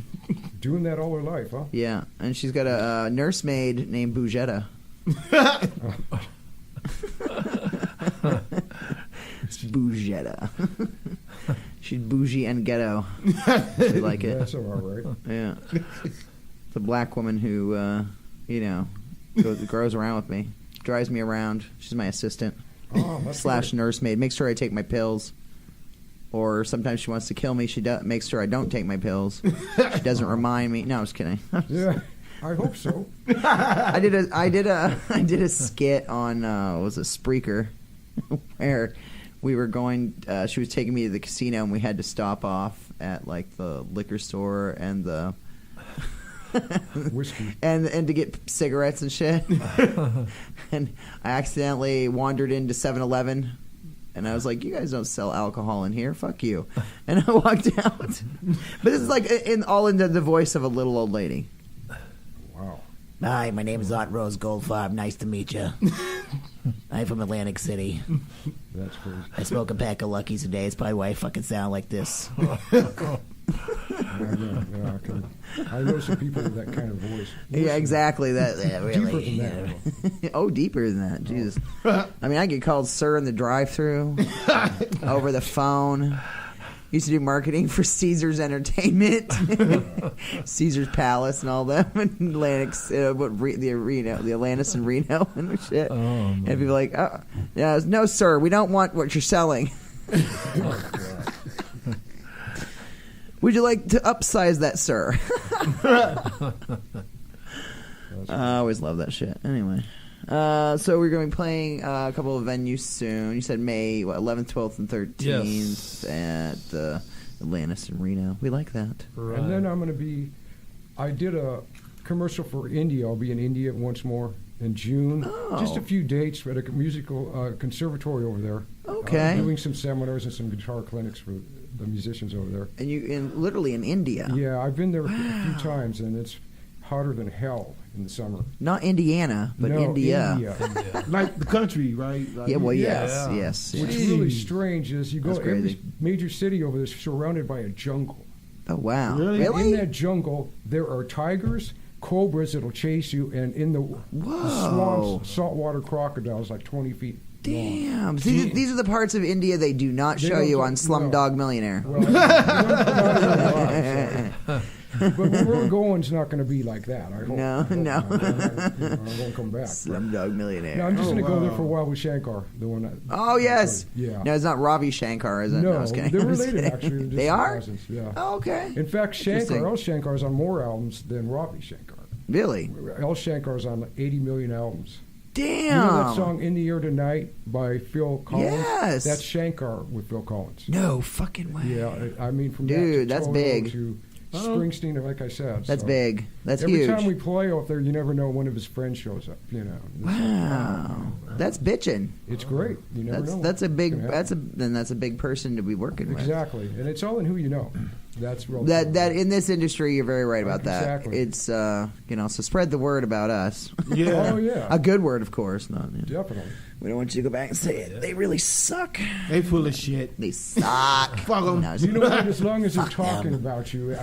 [SPEAKER 10] Doing that all her life, huh?
[SPEAKER 3] Yeah, and she's got a nursemaid named Bougetta. Bougetta. She's bougie and ghetto. We like it.
[SPEAKER 10] That's all right.
[SPEAKER 3] Yeah. It's a black woman who, grows around with me, drives me around. She's my assistant.
[SPEAKER 10] Oh,
[SPEAKER 3] / nursemaid. Makes sure I take my pills. Or sometimes she wants to kill me. She makes sure I don't take my pills. She doesn't remind me. No, I'm just kidding.
[SPEAKER 10] Yeah, I hope so.
[SPEAKER 3] I did a skit on was it Spreaker, where we were going. She was taking me to the casino, and we had to stop off at like the liquor store and the
[SPEAKER 10] whiskey
[SPEAKER 3] and to get cigarettes and shit. And I accidentally wandered into 7-Eleven. And I was like, "You guys don't sell alcohol in here. Fuck you!" And I walked out. But this is like in the voice of a little old lady.
[SPEAKER 10] Wow.
[SPEAKER 12] Hi, my name is Aunt Rose Goldfarb. Nice to meet you. I'm from Atlantic City.
[SPEAKER 10] That's crazy.
[SPEAKER 12] I smoke a pack of Luckies a day. It's probably why I fucking sound like this.
[SPEAKER 10] I know some people with that kind of voice.
[SPEAKER 3] Yeah, exactly. That really.
[SPEAKER 10] Deeper than that.
[SPEAKER 3] Oh, deeper than that. Jesus. I mean, I get called sir in the drive-thru, over the phone. Used to do marketing for Caesars Entertainment, Caesars Palace, and all that. Atlantic, the Atlantis and Reno and shit.
[SPEAKER 11] Oh,
[SPEAKER 3] and people are like, "Oh, yeah, no, sir, we don't want what you're selling." Would you like to upsize that, sir? I always love that shit. Anyway, so we're going to be playing a couple of venues soon. You said May 11th, 12th, and 13th at the Atlantis and Reno. We like that.
[SPEAKER 10] Right. And then I'm going to be. I did a commercial for India. I'll be in India once more in June.
[SPEAKER 3] Oh.
[SPEAKER 10] Just a few dates at a musical conservatory over there.
[SPEAKER 3] Okay.
[SPEAKER 10] Doing some seminars and some guitar clinics for the musicians over there.
[SPEAKER 3] And literally in India.
[SPEAKER 10] Yeah, I've been there a few times, and it's hotter than hell in the summer.
[SPEAKER 3] Not Indiana, but
[SPEAKER 10] No,
[SPEAKER 3] India.
[SPEAKER 4] Like the country, right? Like,
[SPEAKER 3] Yeah, well, yes.
[SPEAKER 10] What's really strange is you go
[SPEAKER 3] That's
[SPEAKER 10] every
[SPEAKER 3] crazy.
[SPEAKER 10] major city over there is surrounded by a jungle.
[SPEAKER 3] Oh, wow.
[SPEAKER 10] In that jungle, there are tigers, cobras that'll chase you, and in the swamps, saltwater crocodiles like 20 feet.
[SPEAKER 3] Damn. See, these are the parts of India they do not show you on Slumdog Millionaire.
[SPEAKER 10] But where we're going is not going to be like that. I hope.
[SPEAKER 3] No.
[SPEAKER 10] I won't come back.
[SPEAKER 3] Slumdog Millionaire.
[SPEAKER 10] No, I'm just going to go there for a while with Shankar, the one that.
[SPEAKER 3] Oh, yes.
[SPEAKER 10] Yeah.
[SPEAKER 3] No, it's not Ravi Shankar, is it?
[SPEAKER 10] No,
[SPEAKER 3] I was kidding.
[SPEAKER 10] they're related, actually. They're
[SPEAKER 3] They are?
[SPEAKER 10] cousins, yeah.
[SPEAKER 3] Oh, okay.
[SPEAKER 10] In fact,
[SPEAKER 3] Interesting.
[SPEAKER 10] El Shankar's on more albums than Ravi Shankar.
[SPEAKER 3] Really?
[SPEAKER 10] El Shankar's on 80 million albums.
[SPEAKER 3] Damn.
[SPEAKER 10] You know that song "In the Air Tonight" by Phil Collins?
[SPEAKER 3] Yes.
[SPEAKER 10] That's Shankar with Phil Collins.
[SPEAKER 3] No fucking way.
[SPEAKER 10] Yeah, I mean from
[SPEAKER 3] Dude,
[SPEAKER 10] that to
[SPEAKER 3] that's
[SPEAKER 10] Toto
[SPEAKER 3] big.
[SPEAKER 10] to Springsteen, like I said.
[SPEAKER 3] That's
[SPEAKER 10] so.
[SPEAKER 3] big. That's
[SPEAKER 10] Every
[SPEAKER 3] huge.
[SPEAKER 10] time we play out there, you never know when one of his friends shows up. You know.
[SPEAKER 3] Wow. That's bitching.
[SPEAKER 10] It's great. You never know.
[SPEAKER 3] That's a big.
[SPEAKER 10] What's gonna happen.
[SPEAKER 3] That's a big person to be working with.
[SPEAKER 10] Exactly, and it's all in who you know. That's real.
[SPEAKER 3] That in this industry, you're very right about that.
[SPEAKER 10] Exactly.
[SPEAKER 3] It's so spread the word about us.
[SPEAKER 10] Yeah. Oh, yeah.
[SPEAKER 3] A good word, of course. Not
[SPEAKER 10] Definitely.
[SPEAKER 3] We don't want you to go back and say it. They really suck.
[SPEAKER 4] They full of shit.
[SPEAKER 3] They suck.
[SPEAKER 4] Fuck 'em.
[SPEAKER 3] No,
[SPEAKER 10] You know what? As long as they're
[SPEAKER 3] Fuck
[SPEAKER 10] talking
[SPEAKER 3] them.
[SPEAKER 10] about you,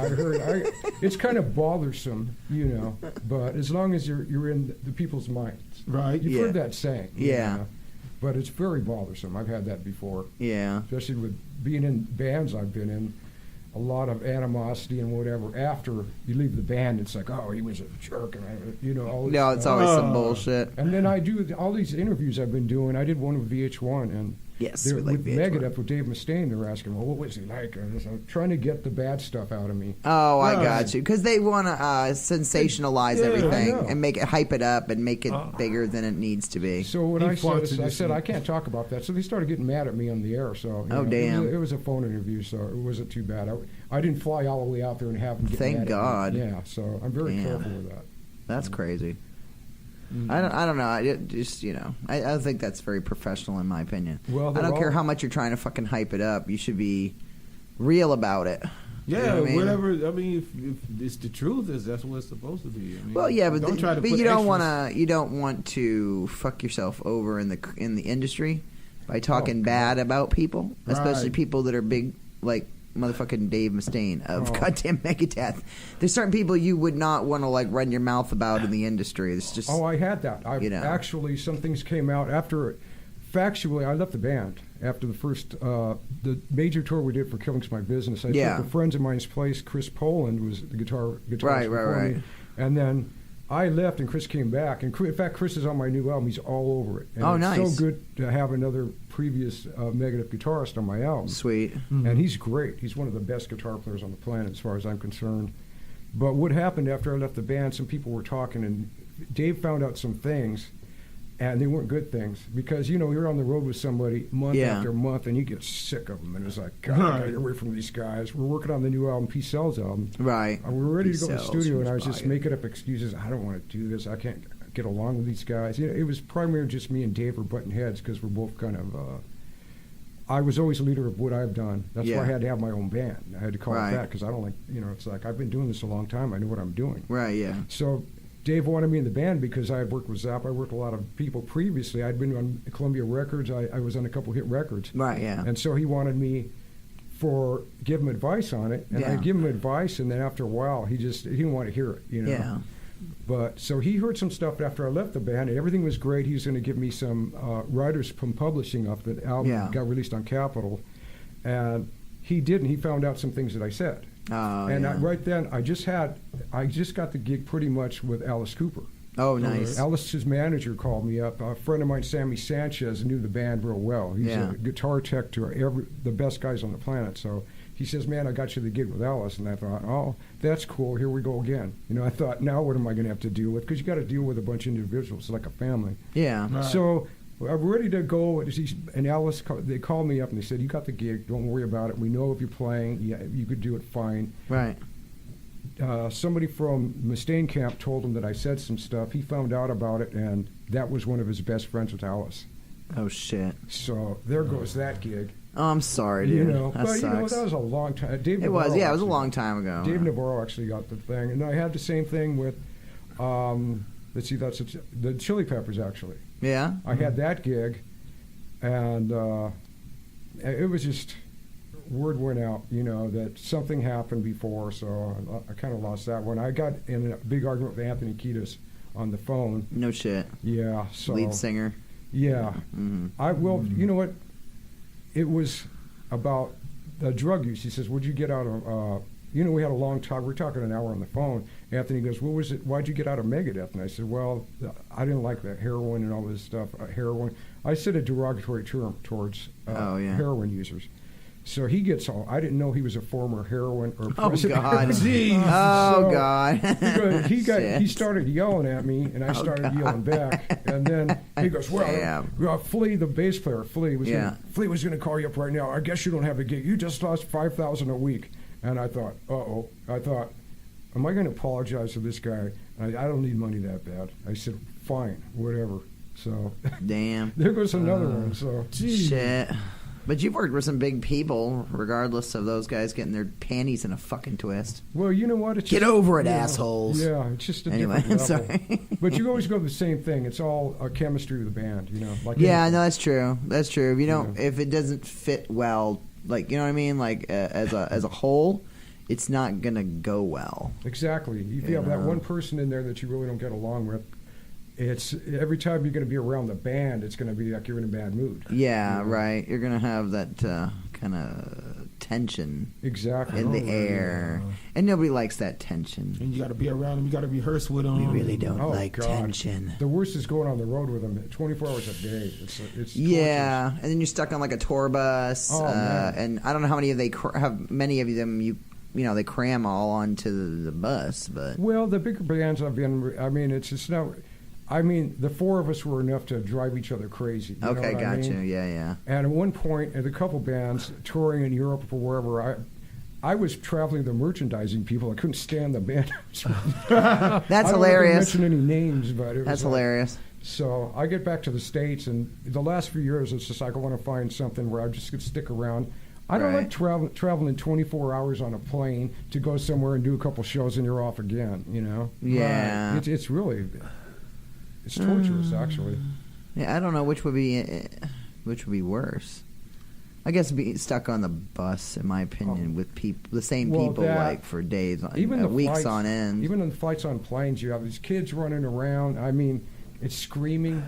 [SPEAKER 10] it's kind of bothersome, but as long as you're in the people's minds,
[SPEAKER 4] Right.
[SPEAKER 10] You've
[SPEAKER 3] Yeah.
[SPEAKER 10] heard that saying,
[SPEAKER 3] Yeah.
[SPEAKER 10] But it's very bothersome. I've had that before,
[SPEAKER 3] Yeah.
[SPEAKER 10] especially with being in bands I've been in. A lot of animosity and whatever. After you leave the band, it's like, oh, he was a jerk, and all this
[SPEAKER 3] No, it's
[SPEAKER 10] stuff.
[SPEAKER 3] always some bullshit.
[SPEAKER 10] And then I do all these interviews I've been doing. I did one with VH1, and
[SPEAKER 3] Yes,
[SPEAKER 10] they're-
[SPEAKER 3] we like
[SPEAKER 10] with
[SPEAKER 3] VH1.
[SPEAKER 10] Megadeth with Dave Mustaine. They're asking, well, what was he like? And I'm trying to get the bad stuff out of me.
[SPEAKER 3] Oh, I got you. Because they want to sensationalize
[SPEAKER 10] Yeah, I
[SPEAKER 3] everything
[SPEAKER 10] know.
[SPEAKER 3] and make it, hype it up and make it bigger than it needs to be.
[SPEAKER 10] So when I said I can't talk about that. So they started getting mad at me on the air. So
[SPEAKER 3] damn.
[SPEAKER 10] it was a phone interview, so it wasn't too bad. I didn't fly all the way out there and have them get
[SPEAKER 3] Thank
[SPEAKER 10] mad
[SPEAKER 3] God.
[SPEAKER 10] at me. Yeah, so I'm very
[SPEAKER 3] Damn.
[SPEAKER 10] careful with that.
[SPEAKER 3] That's crazy. I don't know. I just I don't think that's very professional in my opinion.
[SPEAKER 10] Well,
[SPEAKER 3] I
[SPEAKER 10] they're
[SPEAKER 3] don't care
[SPEAKER 10] all-
[SPEAKER 3] how much you're trying to fucking hype it up. You should be real about it. You
[SPEAKER 4] Yeah,
[SPEAKER 3] know what I mean?
[SPEAKER 4] whatever. I mean, if it's the truth, that's what it's supposed to be. I mean,
[SPEAKER 3] Well, yeah, but
[SPEAKER 4] don't try to
[SPEAKER 3] but
[SPEAKER 4] put
[SPEAKER 3] you don't
[SPEAKER 4] extras.
[SPEAKER 3] you don't want to fuck yourself over in the industry by talking bad about people, especially
[SPEAKER 4] Right.
[SPEAKER 3] people that are big like motherfucking Dave Mustaine of
[SPEAKER 10] Oh.
[SPEAKER 3] goddamn Megadeth. There's certain people you would not want to like run your mouth about in the industry. It's just
[SPEAKER 10] Oh, I had that. Actually, some things came out after. Factually, I left the band after the first, the major tour we did for Killing's My Business. I
[SPEAKER 3] Yeah.
[SPEAKER 10] took a friend of mine's place. Chris Poland was the guitarist
[SPEAKER 3] Right,
[SPEAKER 10] before me.
[SPEAKER 3] right.
[SPEAKER 10] And then I left, and Chris came back. And in fact, Chris is on my new album. He's all over it. And
[SPEAKER 3] Oh,
[SPEAKER 10] it's
[SPEAKER 3] nice.
[SPEAKER 10] so good to have another previous Megadeth guitarist on my album.
[SPEAKER 3] Sweet.
[SPEAKER 10] And he's great. He's one of the best guitar players on the planet, as far as I'm concerned. But what happened after I left the band? Some people were talking, and Dave found out some things. And they weren't good things because, you're on the road with somebody month
[SPEAKER 3] Yeah.
[SPEAKER 10] after month and you get sick of them. And it's like, God, I gotta get away from these guys. We're working on the new album, Peace Sells album.
[SPEAKER 3] Right.
[SPEAKER 10] And we were ready to go to the
[SPEAKER 3] Peace
[SPEAKER 10] studio,
[SPEAKER 3] Sells,
[SPEAKER 10] and I was
[SPEAKER 3] who's
[SPEAKER 10] just
[SPEAKER 3] buying?
[SPEAKER 10] making up excuses. I don't want to do this. I can't get along with these guys. It was primarily just me and Dave were butting heads because we're both kind of. I was always a leader of what I've done. That's why I had to have my own band. I had to call
[SPEAKER 3] Right.
[SPEAKER 10] it that because I don't like, it's like I've been doing this a long time. I know what I'm doing.
[SPEAKER 3] Right, yeah.
[SPEAKER 10] So Dave wanted me in the band because I had worked with Zapp. I worked with a lot of people previously. I'd been on Columbia Records. I was on a couple hit records.
[SPEAKER 3] Right, yeah.
[SPEAKER 10] And so he wanted me give him advice on it. And I give him advice, and then after a while, he didn't want to hear it,
[SPEAKER 3] Yeah.
[SPEAKER 10] But so he heard some stuff after I left the band, and everything was great. He was going to give me some writers from publishing off the album that got released on Capitol. And he didn't. He found out some things that I said.
[SPEAKER 3] Oh,
[SPEAKER 10] and
[SPEAKER 3] yeah.
[SPEAKER 10] right then, I just got the gig pretty much with Alice Cooper.
[SPEAKER 3] Oh, nice.
[SPEAKER 10] Alice's manager called me up. A friend of mine, Sammy Sanchez, knew the band real well. He's a guitar tech to the best guys on the planet. So he says, "Man, I got you the gig with Alice." And I thought, "Oh, that's cool. Here we go again." I thought, now what am I going to have to deal with? Because you got to deal with a bunch of individuals, like a family.
[SPEAKER 3] Yeah.
[SPEAKER 10] Right. So I'm ready to go. And Alice, they called me up and they said, "You got the gig. Don't worry about it. We know if you're playing, you could do it fine."
[SPEAKER 3] Right.
[SPEAKER 10] Somebody from Mustaine camp told him that I said some stuff. He found out about it, and that was one of his best friends with Alice.
[SPEAKER 3] Oh, shit.
[SPEAKER 10] So there goes that gig.
[SPEAKER 3] Oh, I'm sorry, dude. That
[SPEAKER 10] But
[SPEAKER 3] sucks.
[SPEAKER 10] that was a long time.
[SPEAKER 3] It was a long time ago.
[SPEAKER 10] Dave Navarro actually got the thing, and I had the same thing with Let's see, that's the Chili Peppers, actually.
[SPEAKER 3] Yeah?
[SPEAKER 10] I had that gig, and it was just, word went out, that something happened before, so I kind of lost that one. I got in a big argument with Anthony Kiedis on the phone.
[SPEAKER 3] No shit.
[SPEAKER 10] Yeah. So,
[SPEAKER 3] lead singer.
[SPEAKER 10] Yeah.
[SPEAKER 3] Mm-hmm.
[SPEAKER 10] You know what? It was about drug use. He says, "Would you get out of?" We had a long talk. We're talking an hour on the phone. Anthony goes, "What was it? Why'd you get out of Megadeth?" And I said, "Well, I didn't like the heroin and all this stuff. Heroin." I said a derogatory term towards heroin users. So he gets all. I didn't know he was a former heroin or president.
[SPEAKER 3] God! God!
[SPEAKER 10] He started yelling at me, and I started yelling back. And then he goes, "Well, Flea, the bass player, Flea was going to call you up right now. I guess you don't have a gig. You just lost $5,000 a week." And I thought, am I going to apologize to this guy? I don't need money that bad. I said, fine, whatever. So
[SPEAKER 3] damn,
[SPEAKER 10] there goes another one. So
[SPEAKER 3] shit. But you've worked with some big people, regardless of those guys getting their panties in a fucking twist.
[SPEAKER 10] Well, you know what? It's
[SPEAKER 3] Get over it, assholes.
[SPEAKER 10] Yeah, it's just a different level. Sorry. But you always go the same thing. It's all a chemistry of the band, Like
[SPEAKER 3] no, that's true. That's true. If you don't, if it doesn't fit well, like you know what I mean, like as a whole, it's not gonna go well.
[SPEAKER 10] Exactly. If you have that one person in there that you really don't get along with, it's every time you're going to be around the band, it's going to be like you're in a bad mood.
[SPEAKER 3] Yeah, right. You're going to have that kind of tension in the air. And nobody likes that tension.
[SPEAKER 4] And you got to be around them. You got to rehearse with them.
[SPEAKER 3] We really don't like tension.
[SPEAKER 10] The worst is going on the road with them 24 hours a day. It's torturous.
[SPEAKER 3] And then you're stuck on like a tour bus. And I don't know how many of many of them they cram all onto the bus. But
[SPEAKER 10] well, the bigger bands I've been, it's just not. The four of us were enough to drive each other crazy.
[SPEAKER 3] Okay, gotcha. Yeah.
[SPEAKER 10] And at one point, at a couple bands touring in Europe or wherever, I was traveling the merchandising people. I couldn't stand the band.
[SPEAKER 3] That's hilarious.
[SPEAKER 10] I don't mention any names, but
[SPEAKER 3] that's hilarious.
[SPEAKER 10] So I get back to the States, and the last few years, it's just like I want to find something where I'm just going to stick around. I don't like traveling 24 hours on a plane to go somewhere and do a couple shows and you're off again,
[SPEAKER 3] Yeah.
[SPEAKER 10] It's really... It's torturous, actually.
[SPEAKER 3] Yeah, I don't know which would be worse. I guess being stuck on the bus, in my opinion, with the same people like for days, weeks on end.
[SPEAKER 10] Even on the flights on planes, you have these kids running around. It's screaming,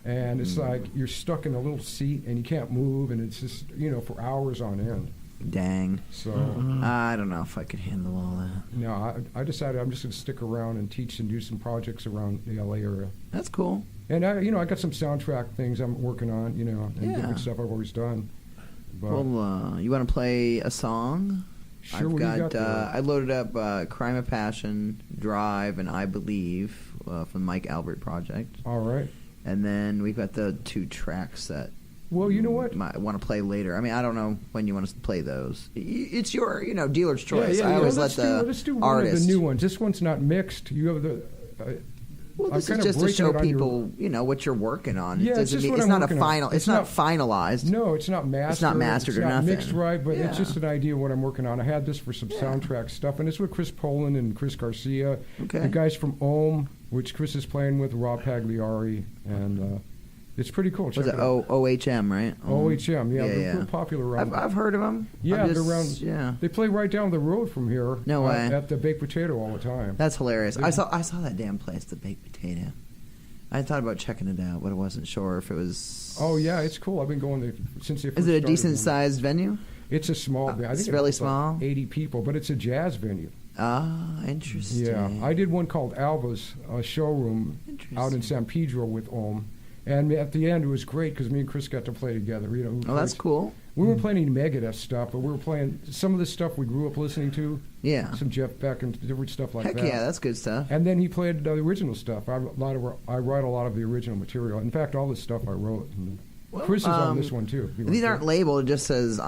[SPEAKER 10] and it's like you're stuck in a little seat and you can't move, and it's just for hours on end.
[SPEAKER 3] Dang.
[SPEAKER 10] So
[SPEAKER 3] I don't know if I could handle all that.
[SPEAKER 10] No, I decided I'm just going to stick around and teach and do some projects around the LA area.
[SPEAKER 3] That's cool.
[SPEAKER 10] And I got some soundtrack things I'm working on, and different stuff I've always done. But
[SPEAKER 3] well, you want to play a song?
[SPEAKER 10] Sure.
[SPEAKER 3] I loaded up "Crime of Passion," "Drive," and "I Believe" from the Mike Albert project.
[SPEAKER 10] All right.
[SPEAKER 3] And then we've got the 2 tracks that.
[SPEAKER 10] Well, you know what?
[SPEAKER 3] Might want to play later. I don't know when you want to play those. It's your, dealer's choice.
[SPEAKER 10] Yeah,
[SPEAKER 3] I always
[SPEAKER 10] let's do one of the new ones. This one's not mixed. You have the.
[SPEAKER 3] This is just to show people, what you're working on.
[SPEAKER 10] Yeah,
[SPEAKER 3] it's not final. It's not finalized.
[SPEAKER 10] No, it's not mastered.
[SPEAKER 3] It's not mastered or nothing.
[SPEAKER 10] Mixed right, but it's just an idea of what I'm working on. I had this for some soundtrack stuff, and it's with Chris Poland and Chris Garcia, the guys from Ohm, which Chris is playing with, Rob Pagliari, and. It's pretty cool.
[SPEAKER 3] Was it OHM, right?
[SPEAKER 10] OHM, they're real popular around.
[SPEAKER 3] I've heard of them.
[SPEAKER 10] Yeah, they're around. Yeah, they play right down the road from here.
[SPEAKER 3] No way.
[SPEAKER 10] At the Baked Potato all the time.
[SPEAKER 3] That's hilarious. I saw that damn place, the Baked Potato. I thought about checking it out, but I wasn't sure if it was.
[SPEAKER 10] Oh yeah, it's cool. I've been going there since they first
[SPEAKER 3] started. Is it a decent sized venue?
[SPEAKER 10] It's a small. I think
[SPEAKER 3] it's really small.
[SPEAKER 10] 80 people, but it's a jazz venue.
[SPEAKER 3] Ah, interesting.
[SPEAKER 10] Yeah, I did one called Alva's showroom out in San Pedro with Ohm. And at the end, it was great because me and Chris got to play together.
[SPEAKER 3] That's cool.
[SPEAKER 10] We weren't playing any Megadeth stuff, but we were playing some of the stuff we grew up listening to.
[SPEAKER 3] Yeah.
[SPEAKER 10] Some Jeff Beck and different stuff like that.
[SPEAKER 3] Heck yeah, that's good stuff.
[SPEAKER 10] And then he played the original stuff. I write a lot of the original material. In fact, all this stuff I wrote. Well, Chris is on this one too.
[SPEAKER 3] These aren't labeled. It just says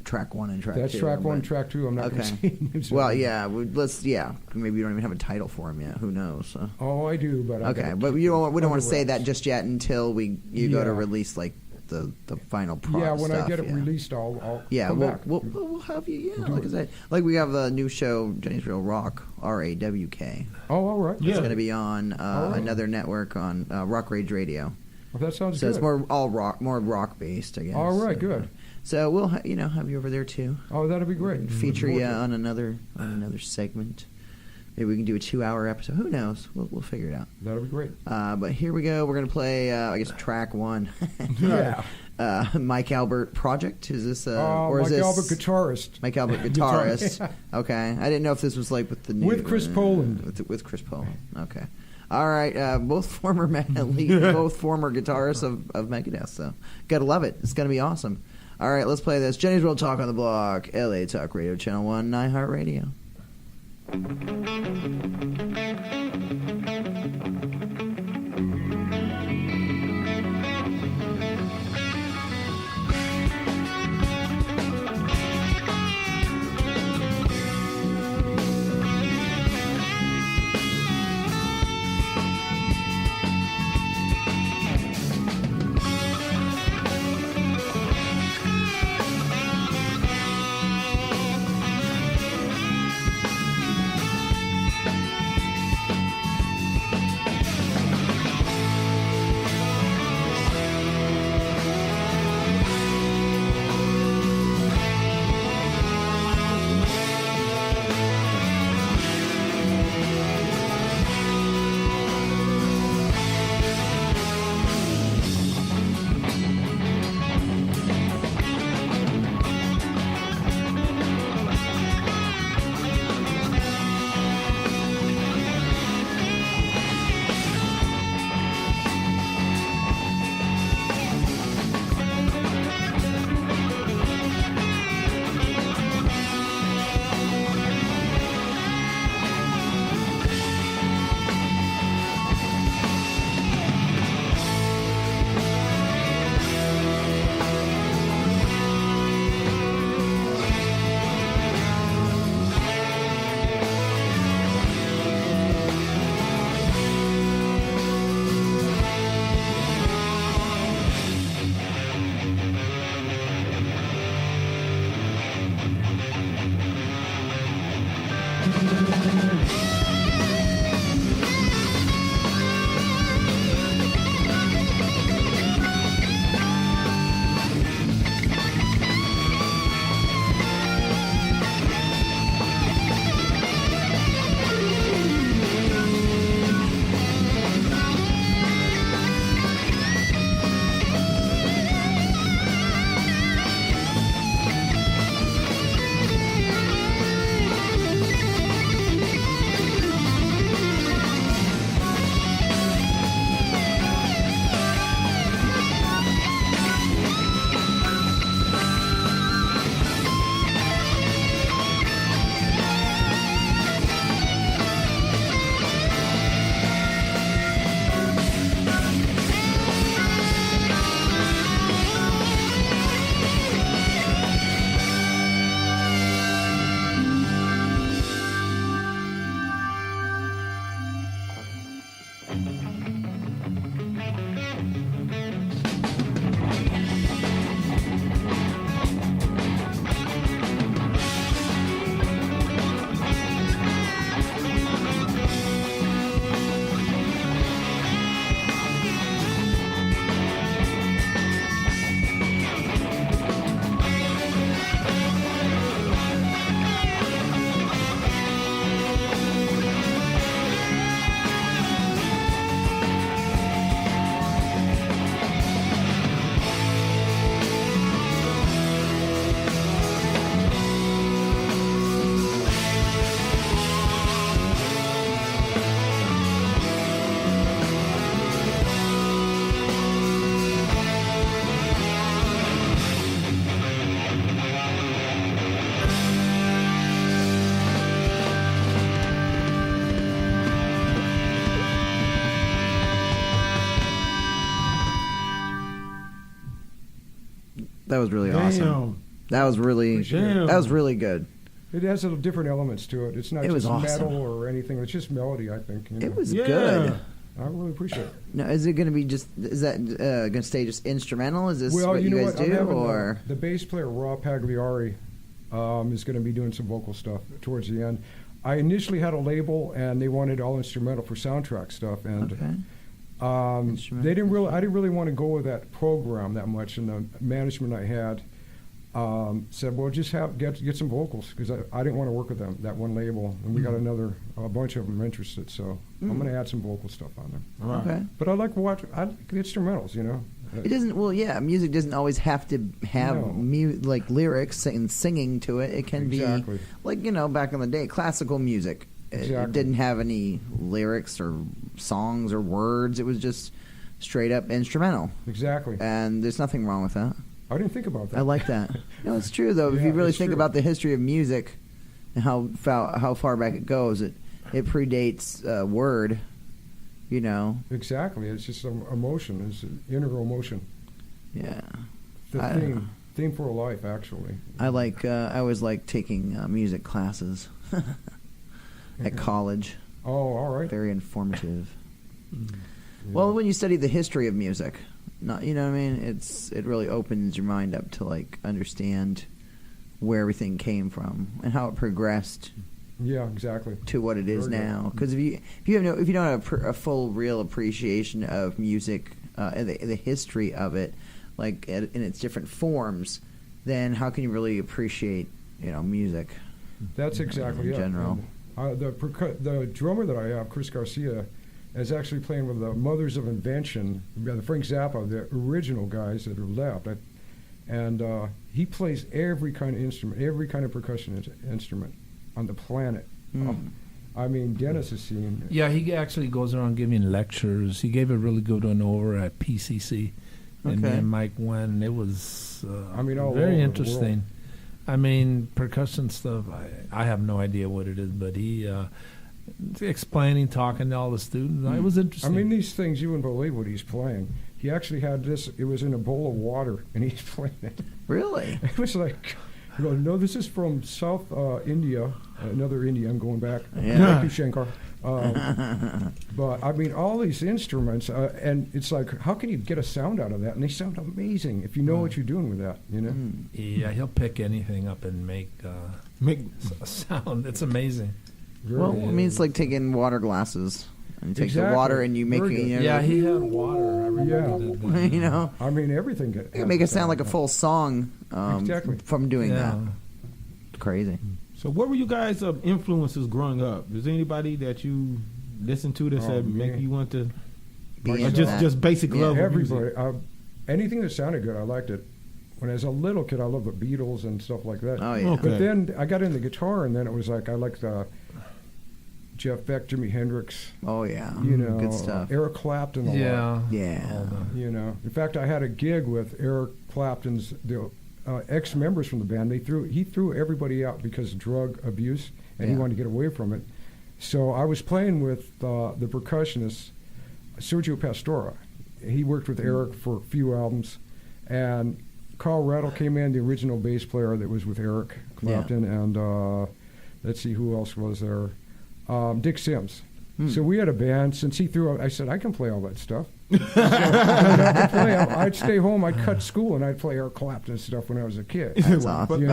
[SPEAKER 3] track 1 and track 2.
[SPEAKER 10] That's track 1 and track 2. I'm not going to say names.
[SPEAKER 3] Well, yeah. Maybe you don't even have a title for them yet. Who knows? So.
[SPEAKER 10] Oh, I do, but
[SPEAKER 3] we don't want to say that just yet until you go to release like the final product.
[SPEAKER 10] Yeah, when
[SPEAKER 3] stuff,
[SPEAKER 10] I get it released, I'll
[SPEAKER 3] yeah,
[SPEAKER 10] come back.
[SPEAKER 3] we'll have you. Yeah,
[SPEAKER 10] Do
[SPEAKER 3] like I
[SPEAKER 10] it.
[SPEAKER 3] said, like we have a new show, Jenny's Real Rock, RAWK.
[SPEAKER 10] Oh, all right.
[SPEAKER 3] It's going to be on
[SPEAKER 10] right.
[SPEAKER 3] another network on Rock Rage Radio.
[SPEAKER 10] Well, that sounds
[SPEAKER 3] So
[SPEAKER 10] good.
[SPEAKER 3] it's more rock based, I guess.
[SPEAKER 10] All right, good.
[SPEAKER 3] So we'll have you over there too.
[SPEAKER 10] Oh, that'd be great.
[SPEAKER 3] Feature
[SPEAKER 10] Looking
[SPEAKER 3] you
[SPEAKER 10] forward
[SPEAKER 3] on another segment. Maybe we can do a 2-hour episode. Who knows? We'll figure it out.
[SPEAKER 10] That'd be great.
[SPEAKER 3] But here we go. We're gonna play. I guess track 1.
[SPEAKER 10] Yeah.
[SPEAKER 3] Mike Albert Project. Is this
[SPEAKER 10] Mike Albert Guitarist.
[SPEAKER 3] Mike Albert Guitarist. Okay. I didn't know if this was like with the new
[SPEAKER 10] With Chris Poland.
[SPEAKER 3] With Chris Poland. Okay. All right. Both former both former guitarists of Megadeth. So gotta love it. It's gonna be awesome. All right. Let's play this. Jenny's Real Talk on the Block. LA Talk Radio Channel 1. iHeartRadio. That was really awesome. That was really good.
[SPEAKER 10] It has little different elements to it. It's not
[SPEAKER 3] It was
[SPEAKER 10] just
[SPEAKER 3] awesome.
[SPEAKER 10] metal or anything. It's just melody, I think. You know?
[SPEAKER 3] It was good.
[SPEAKER 10] I really appreciate it.
[SPEAKER 3] Now, is it going to be is that going to stay just instrumental? Is this
[SPEAKER 10] Well,
[SPEAKER 3] what you
[SPEAKER 10] know
[SPEAKER 3] guys
[SPEAKER 10] what? I'm
[SPEAKER 3] do?
[SPEAKER 10] having
[SPEAKER 3] Or
[SPEAKER 10] the bass player, Rob Pagliari, is going to be doing some vocal stuff towards the end. I initially had a label, and they wanted all instrumental for soundtrack stuff, and they didn't really. I didn't really want to go with that program that much, and the management I had said, "Well, just get some vocals," because I didn't want to work with them, that one label, and we got a bunch of them interested. So I'm going to add some vocal stuff on there.
[SPEAKER 3] Right. Okay.
[SPEAKER 10] But I like the instrumentals, you know.
[SPEAKER 3] It doesn't. Well, yeah, music doesn't always have to have like lyrics and singing to it. It can be like back in the day, classical music. It didn't have any lyrics or songs or words. It was just straight up instrumental.
[SPEAKER 10] Exactly.
[SPEAKER 3] And there's nothing wrong with that.
[SPEAKER 10] I didn't think about that.
[SPEAKER 3] I like that. No, it's true though. If you really think about the history of music and how far back it goes, it predates word.
[SPEAKER 10] Exactly. It's just emotion. It's an integral emotion.
[SPEAKER 3] Yeah.
[SPEAKER 10] The theme for life, actually.
[SPEAKER 3] I always like taking music classes at college.
[SPEAKER 10] Oh, all right.
[SPEAKER 3] Very informative. Well, when you study the history of music, you know what I mean? It really opens your mind up to like understand where everything came from and how it progressed.
[SPEAKER 10] Yeah, exactly.
[SPEAKER 3] To what it is now, because if you don't have a full, real appreciation of music, and the history of it, like in its different forms, then how can you really appreciate music?
[SPEAKER 10] That's exactly
[SPEAKER 3] in general.
[SPEAKER 10] The drummer that I have, Chris Garcia, is actually playing with the Mothers of Invention, the Frank Zappa, the original guys that are left, and he plays every kind of instrument, every kind of percussion instrument on the planet. I mean, Dennis has seen.
[SPEAKER 11] Yeah, he actually goes around giving lectures. He gave a really good one over at PCC, and me and Mike went, and it was very interesting. I mean, percussion stuff, I have no idea what it is, but he explaining, talking to all the students. It was interesting.
[SPEAKER 10] I mean, these things, you wouldn't believe what he's playing. He actually had this, it was in a bowl of water, and he's playing it.
[SPEAKER 3] Really?
[SPEAKER 10] It was like... No, this is from South India, another India. I'm going back.
[SPEAKER 3] Yeah.
[SPEAKER 10] Thank you, Shankar. But I mean, all these instruments, and it's like, how can you get a sound out of that? And they sound amazing if you know what you're doing with that.
[SPEAKER 11] Yeah, he'll pick anything up and make a sound. It's amazing.
[SPEAKER 3] Well, I mean, it's like taking water glasses. And you take the water and you make it.
[SPEAKER 11] Yeah, he had water. I remember
[SPEAKER 10] I mean, everything.
[SPEAKER 3] You can make it sound like a full song from doing that. It's crazy.
[SPEAKER 4] So, what were you guys' influences growing up? Is there anybody that you listened to that said make you want to, or just basic love?
[SPEAKER 10] Everybody. Anything that sounded good, I liked it. When I was a little kid, I loved the Beatles and stuff like that.
[SPEAKER 3] Oh yeah.
[SPEAKER 4] Okay.
[SPEAKER 10] But then I got into guitar, and then it was like I liked Jeff Beck, Jimi Hendrix.
[SPEAKER 3] Oh yeah, good stuff.
[SPEAKER 10] Eric Clapton. A lot.
[SPEAKER 3] Yeah.
[SPEAKER 10] In fact, I had a gig with Eric Clapton's ex-members from the band. He threw everybody out because of drug abuse, and he wanted to get away from it. So I was playing with the percussionist Sergio Pastora. He worked with Eric for a few albums, and Carl Rattle came in, the original bass player that was with Eric Clapton, and let's see who else was there. Dick Sims. So we had a band. Since he threw out, I said, I can play all that stuff. I'd stay home, I'd cut school, and I'd play Eric Clapton stuff when I was a kid.
[SPEAKER 3] That's awesome.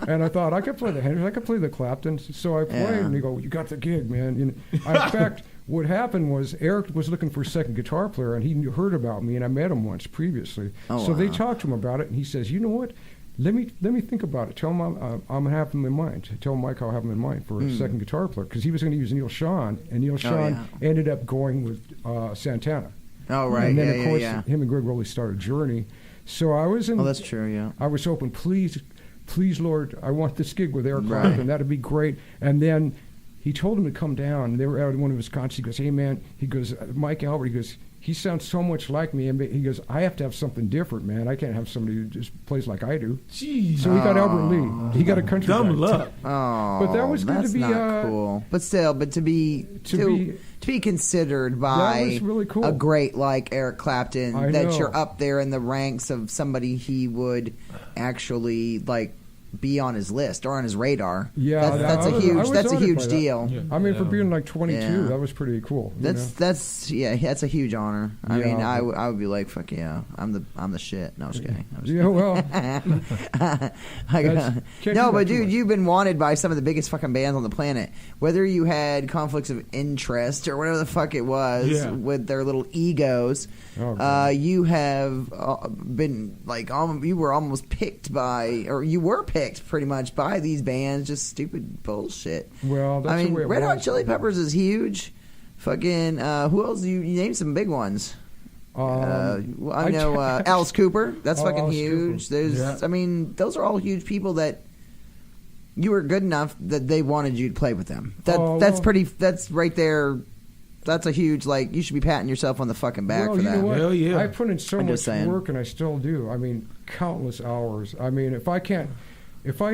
[SPEAKER 10] And I thought, I could play the Hendrix, I could play the Clapton. So I played, and they go, you got the gig, man. In fact, what happened was Eric was looking for a second guitar player, and he heard about me, and I met him once previously. So they talked to him about it, and he says, you know what? Let me think about it. Tell him I'm gonna have him in mind. Tell Mike I'll have him in mind for a second guitar player, because he was going to use Neil Schon, and Neil Schon ended up going with Santana.
[SPEAKER 3] Oh right,
[SPEAKER 10] and then of course him and Greg Rowley started Journey. So I was in.
[SPEAKER 3] Oh, that's true. Yeah.
[SPEAKER 10] I was hoping, please, Lord, I want this gig with Eric Clapton. That'd be great. And then he told him to come down. They were at one of his concerts. He goes, hey man, he goes, Mike Albert. He goes, he sounds so much like me, and he goes, I have to have something different, man. I can't have somebody who just plays like I do.
[SPEAKER 4] Jeez.
[SPEAKER 10] So he got Albert Lee. He got a country
[SPEAKER 4] dumb
[SPEAKER 10] guy.
[SPEAKER 4] luck.
[SPEAKER 3] But
[SPEAKER 10] that was good to be
[SPEAKER 3] not cool. But still, to be considered by
[SPEAKER 10] really cool.
[SPEAKER 3] a great like Eric Clapton,
[SPEAKER 10] I
[SPEAKER 3] that
[SPEAKER 10] know.
[SPEAKER 3] you're up there in the ranks of somebody he would actually like be on his list or on his radar.
[SPEAKER 10] Yeah,
[SPEAKER 3] that's a huge deal.
[SPEAKER 10] Yeah. I mean, for being like 22,
[SPEAKER 3] Yeah.
[SPEAKER 10] that was pretty cool.
[SPEAKER 3] That's a huge honor. I mean, I would be like, fuck yeah, I'm the shit. No, I was kidding.
[SPEAKER 10] Yeah, well,
[SPEAKER 3] no, but dude, you've been wanted by some of the biggest fucking bands on the planet. Whether you had conflicts of interest or whatever the fuck it was with their little egos, you have been like, you were almost picked by, or you were picked pretty much by these bands, just stupid bullshit.
[SPEAKER 10] Well, that's the way it
[SPEAKER 3] Red Hot
[SPEAKER 10] was.
[SPEAKER 3] Chili Peppers is huge. Fucking who else? You named some big ones. I know Alice Cooper. That's fucking
[SPEAKER 10] Alice
[SPEAKER 3] huge.
[SPEAKER 10] Cooper.
[SPEAKER 3] There's, I mean, those are all huge people that you were good enough that they wanted you to play with them. That's pretty. That's right there. That's a huge, like, you should be patting yourself on the fucking back for
[SPEAKER 10] you
[SPEAKER 3] that.
[SPEAKER 10] know what?
[SPEAKER 4] Hell yeah.
[SPEAKER 10] I put in so
[SPEAKER 3] I'm
[SPEAKER 10] much
[SPEAKER 3] just saying.
[SPEAKER 10] work, and I still do. I mean, countless hours. I mean, if I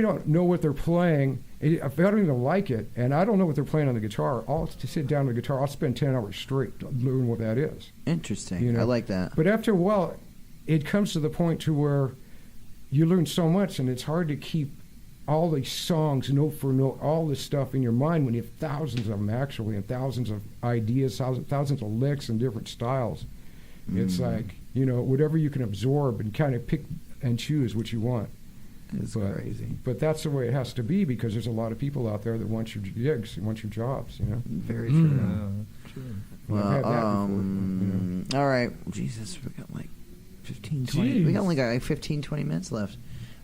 [SPEAKER 10] don't know what they're playing, if I don't even like it, and I don't know what they're playing on the guitar, I'll sit down on the guitar. I'll spend 10 hours straight learning what that is.
[SPEAKER 3] Interesting.
[SPEAKER 10] You know?
[SPEAKER 3] I like that.
[SPEAKER 10] But after a while, it comes to the point to where you learn so much, and it's hard to keep all these songs, note for note, all this stuff in your mind when you have thousands of them actually, and thousands of ideas, thousands of licks and different styles. It's like, whatever you can absorb and kind of pick and choose what you want.
[SPEAKER 3] It's crazy.
[SPEAKER 10] But that's the way it has to be, because there's a lot of people out there that want your gigs and want your jobs,
[SPEAKER 3] Very true.
[SPEAKER 11] True.
[SPEAKER 3] Well,
[SPEAKER 10] I've had that before,
[SPEAKER 3] all right. Jesus, we got like 15, 20. We only got like 15, 20 minutes left.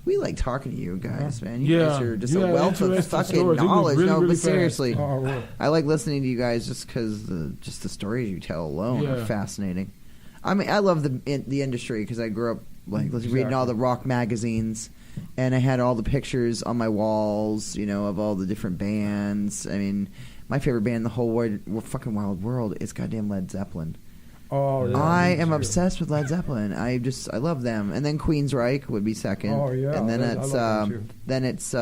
[SPEAKER 3] We like talking to you guys, man. You guys are just a wealth of fucking
[SPEAKER 4] stories.
[SPEAKER 3] knowledge.
[SPEAKER 4] Really,
[SPEAKER 3] No,
[SPEAKER 4] really
[SPEAKER 3] but seriously,
[SPEAKER 10] fast.
[SPEAKER 3] I like listening to you guys just because the stories you tell alone are fascinating. I mean, I love the industry because I grew up like reading all the rock magazines, and I had all the pictures on my walls, of all the different bands. I mean, my favorite band in the whole fucking wild world is goddamn Led Zeppelin.
[SPEAKER 10] Oh, yeah,
[SPEAKER 3] I am obsessed with Led Zeppelin. I love them. And then Queensryche would be second.
[SPEAKER 10] Oh, yeah.
[SPEAKER 3] And then
[SPEAKER 10] I love them
[SPEAKER 3] it's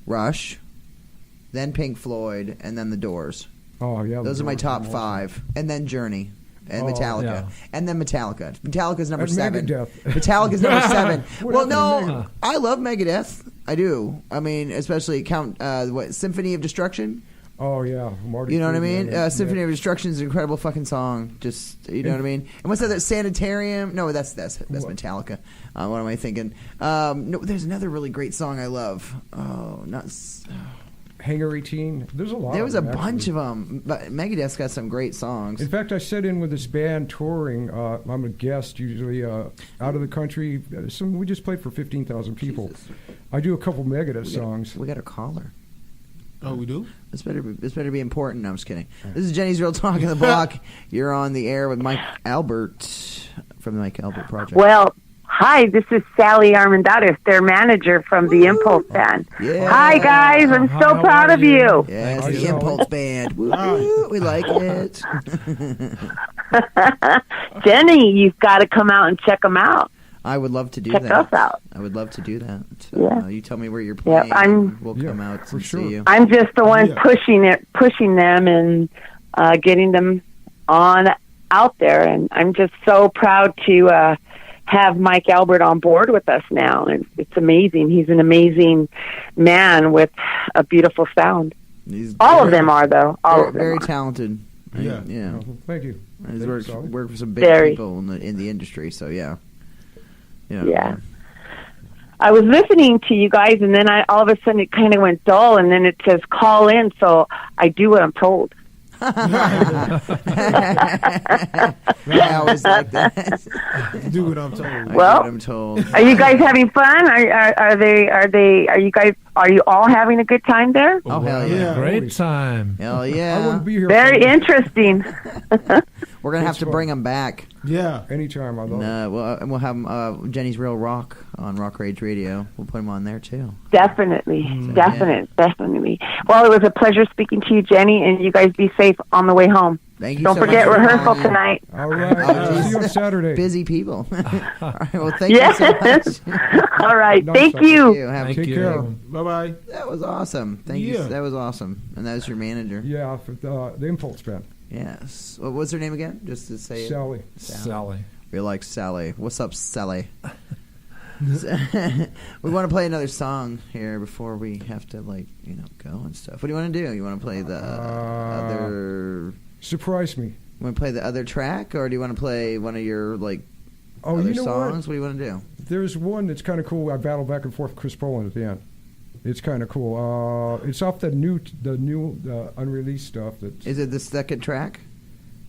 [SPEAKER 3] Rush, then Pink Floyd, and then The Doors.
[SPEAKER 10] Oh yeah.
[SPEAKER 3] Those are my top 5. And then Journey. And Metallica.
[SPEAKER 11] Yeah.
[SPEAKER 3] And then Metallica. Metallica's number
[SPEAKER 10] And
[SPEAKER 3] 7.
[SPEAKER 10] Megadeth.
[SPEAKER 3] Metallica's number 7. Well, no,
[SPEAKER 10] Megadeth?
[SPEAKER 3] I love Megadeth. I do. I mean, especially Symphony of Destruction.
[SPEAKER 10] Oh yeah, Marty.
[SPEAKER 3] You know what I mean?
[SPEAKER 10] Friedman,
[SPEAKER 3] Symphony of Destruction is an incredible fucking song. Just you know what I mean? And what's that? Sanitarium? No, that's Metallica. What am I thinking? No, there's another really great song I love. Oh, not.
[SPEAKER 10] Hangar 18. There's a lot.
[SPEAKER 3] There was a
[SPEAKER 10] of them,
[SPEAKER 3] bunch
[SPEAKER 10] actually.
[SPEAKER 3] of them, but Megadeth's got some great songs.
[SPEAKER 10] In fact, I sit in with this band touring. I'm a guest usually out of the country. We just played for 15,000 people.
[SPEAKER 3] Jesus.
[SPEAKER 10] I do a couple Megadeth songs.
[SPEAKER 3] We got a caller.
[SPEAKER 4] Oh, we do?
[SPEAKER 3] This better be important. No, I'm just kidding. This is Jenny's Real Talk in the Block. You're on the air with Mike Albert from the Mike Albert Project.
[SPEAKER 13] Well, hi, this is Sally Armandaris, their manager from the Impulse Band.
[SPEAKER 3] Yeah.
[SPEAKER 13] Hi, guys. I'm so proud of you.
[SPEAKER 3] Yes, the Impulse Band. Woo, we like it.
[SPEAKER 13] Jenny, you've got to come out and check them out.
[SPEAKER 3] I would love to do
[SPEAKER 13] Check
[SPEAKER 3] that.
[SPEAKER 13] us out.
[SPEAKER 3] I would love to do that. So,
[SPEAKER 13] Yeah.
[SPEAKER 3] you tell me where you're playing. We'll come out and see you.
[SPEAKER 13] I'm just the one pushing them and getting them on out there. And I'm just so proud to have Mike Albert on board with us now. And it's amazing. He's an amazing man with a beautiful sound. All of them are, though. All of them
[SPEAKER 3] very
[SPEAKER 13] are.
[SPEAKER 3] talented.
[SPEAKER 10] Yeah.
[SPEAKER 3] Yeah.
[SPEAKER 10] Thank you.
[SPEAKER 3] He's worked for some big
[SPEAKER 13] Very.
[SPEAKER 3] people in the industry. So yeah.
[SPEAKER 13] Yeah. I was listening to you guys, and then all of a sudden it kind of went dull, and then it says call in, so I do what I'm told.
[SPEAKER 3] I always like that.
[SPEAKER 4] Do what I'm told.
[SPEAKER 13] Well,
[SPEAKER 3] what I'm told.
[SPEAKER 13] Are you guys having fun? Are you all having a good time there?
[SPEAKER 3] Oh hell yeah!
[SPEAKER 11] Great time.
[SPEAKER 3] Hell yeah!
[SPEAKER 10] I wouldn't be here.
[SPEAKER 13] Very interesting.
[SPEAKER 3] We're gonna have to bring them back.
[SPEAKER 4] Yeah.
[SPEAKER 10] Anytime. I love it.
[SPEAKER 3] And we'll have Jenny's Real Rock on Rock Rage Radio. We'll put them on there too.
[SPEAKER 13] Definitely. Definitely. Well, it was a pleasure speaking to you, Jenny, and you guys be safe on the way home.
[SPEAKER 3] Thank you.
[SPEAKER 13] Don't
[SPEAKER 3] so
[SPEAKER 13] forget
[SPEAKER 3] much for
[SPEAKER 13] rehearsal
[SPEAKER 3] calling.
[SPEAKER 13] tonight.
[SPEAKER 10] All right. See you on Saturday.
[SPEAKER 3] Busy people. All right. Well, thank you so much.
[SPEAKER 13] All right.
[SPEAKER 10] No,
[SPEAKER 13] Thank
[SPEAKER 10] sorry.
[SPEAKER 13] you.
[SPEAKER 10] Take care.
[SPEAKER 4] Bye-bye.
[SPEAKER 3] That was awesome. Thank you.
[SPEAKER 4] Yeah.
[SPEAKER 3] That was awesome. And that was your manager.
[SPEAKER 10] Yeah, for the Impulse Band.
[SPEAKER 3] Yes. What was her name again? Just to say
[SPEAKER 10] Sally.
[SPEAKER 3] it. We like Sally. What's up, Sally? We want to play another song here before we have to, like, go and stuff. What do you want to do? You want to play the other...
[SPEAKER 10] Surprise me.
[SPEAKER 3] You want to play the other track, or do you want to play one of your, like,
[SPEAKER 10] other
[SPEAKER 3] songs? What do you want to do?
[SPEAKER 10] There's one that's kind of cool. I battle back and forth with Chris Poland at the end. It's kind of cool. It's off the new unreleased stuff.
[SPEAKER 3] Is it the second track?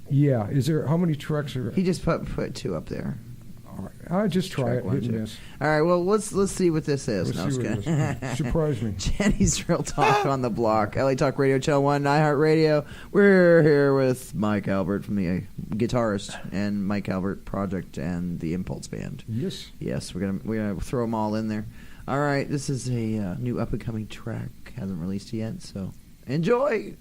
[SPEAKER 10] Yeah. Is there? How many tracks are?
[SPEAKER 3] He just put 2 up there.
[SPEAKER 10] All right. I'll just try it. Hit and miss.
[SPEAKER 3] All right. Well, let's see what this is.
[SPEAKER 10] Let's see what it is. Surprise me.
[SPEAKER 3] Jenny's Real Talk on the Block. LA Talk Radio, Channel 1, iHeartRadio. We're here with Mike Albert from the Guitarist and Mike Albert Project and the Impulse Band.
[SPEAKER 10] Yes.
[SPEAKER 3] Yes. We're gonna throw them all in there. All right. This is a new up and coming track. Hasn't released yet, so enjoy.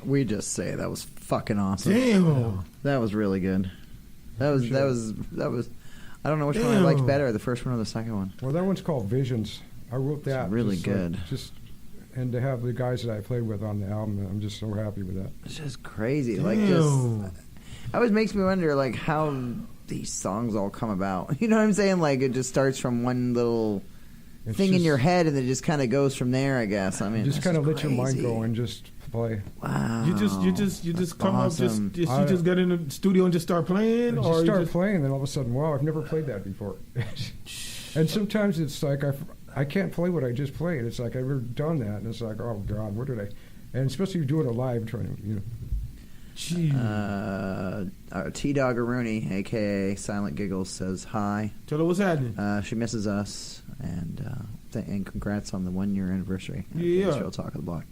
[SPEAKER 3] we just say that was fucking awesome.
[SPEAKER 4] Damn.
[SPEAKER 3] That was really good. That was. I don't know which one I liked better, the first one or the second one.
[SPEAKER 10] Well, that one's called Visions. I wrote that.
[SPEAKER 3] It's really
[SPEAKER 10] just,
[SPEAKER 3] good.
[SPEAKER 10] And to have the guys that I played with on the album, I'm just so happy with that.
[SPEAKER 3] It's just crazy.
[SPEAKER 4] Damn.
[SPEAKER 3] Like, just. It always makes me wonder, like, how these songs all come about. You know what I'm saying? Like, it just starts from one little thing in your head, and it just kind of goes from there, I guess. I mean,
[SPEAKER 10] just kind of let your mind
[SPEAKER 3] crazy.
[SPEAKER 10] go and just play.
[SPEAKER 3] Wow.
[SPEAKER 4] You just come
[SPEAKER 3] awesome.
[SPEAKER 4] up, you just get in the studio and just start playing,
[SPEAKER 10] I
[SPEAKER 4] or
[SPEAKER 10] just start playing, then all of a sudden, wow, I've never played that before. And sometimes it's like I can't play what I just played. It's like I've never done that, and it's like, oh God, what did I? And especially doing it live, trying to, you know.
[SPEAKER 3] T-Dog Rooney, a.k.a. Silent Giggles, says hi.
[SPEAKER 4] Tell her what's happening.
[SPEAKER 3] She misses us, and congrats on the 1-year anniversary.
[SPEAKER 4] Yeah.
[SPEAKER 3] Real Talk of the Block.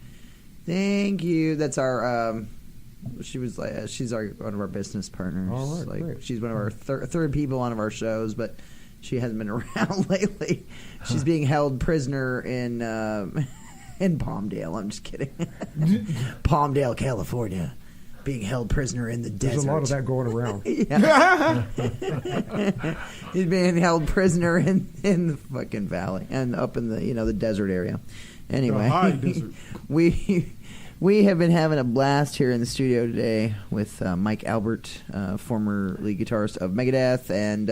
[SPEAKER 3] Thank you. That's our. She's one of our business partners.
[SPEAKER 10] All right,
[SPEAKER 3] like
[SPEAKER 10] great.
[SPEAKER 3] she's one of our third people on one of our shows, but she hasn't been around lately. She's being held prisoner in Palmdale. I'm just kidding.
[SPEAKER 12] Palmdale, California. Being held prisoner in the desert.
[SPEAKER 10] There's a lot of that going around.
[SPEAKER 3] He's being held prisoner in the fucking valley and up in the desert area. Anyway,
[SPEAKER 4] high desert.
[SPEAKER 3] we have been having a blast here in the studio today with Mike Albert, former lead guitarist of Megadeth, and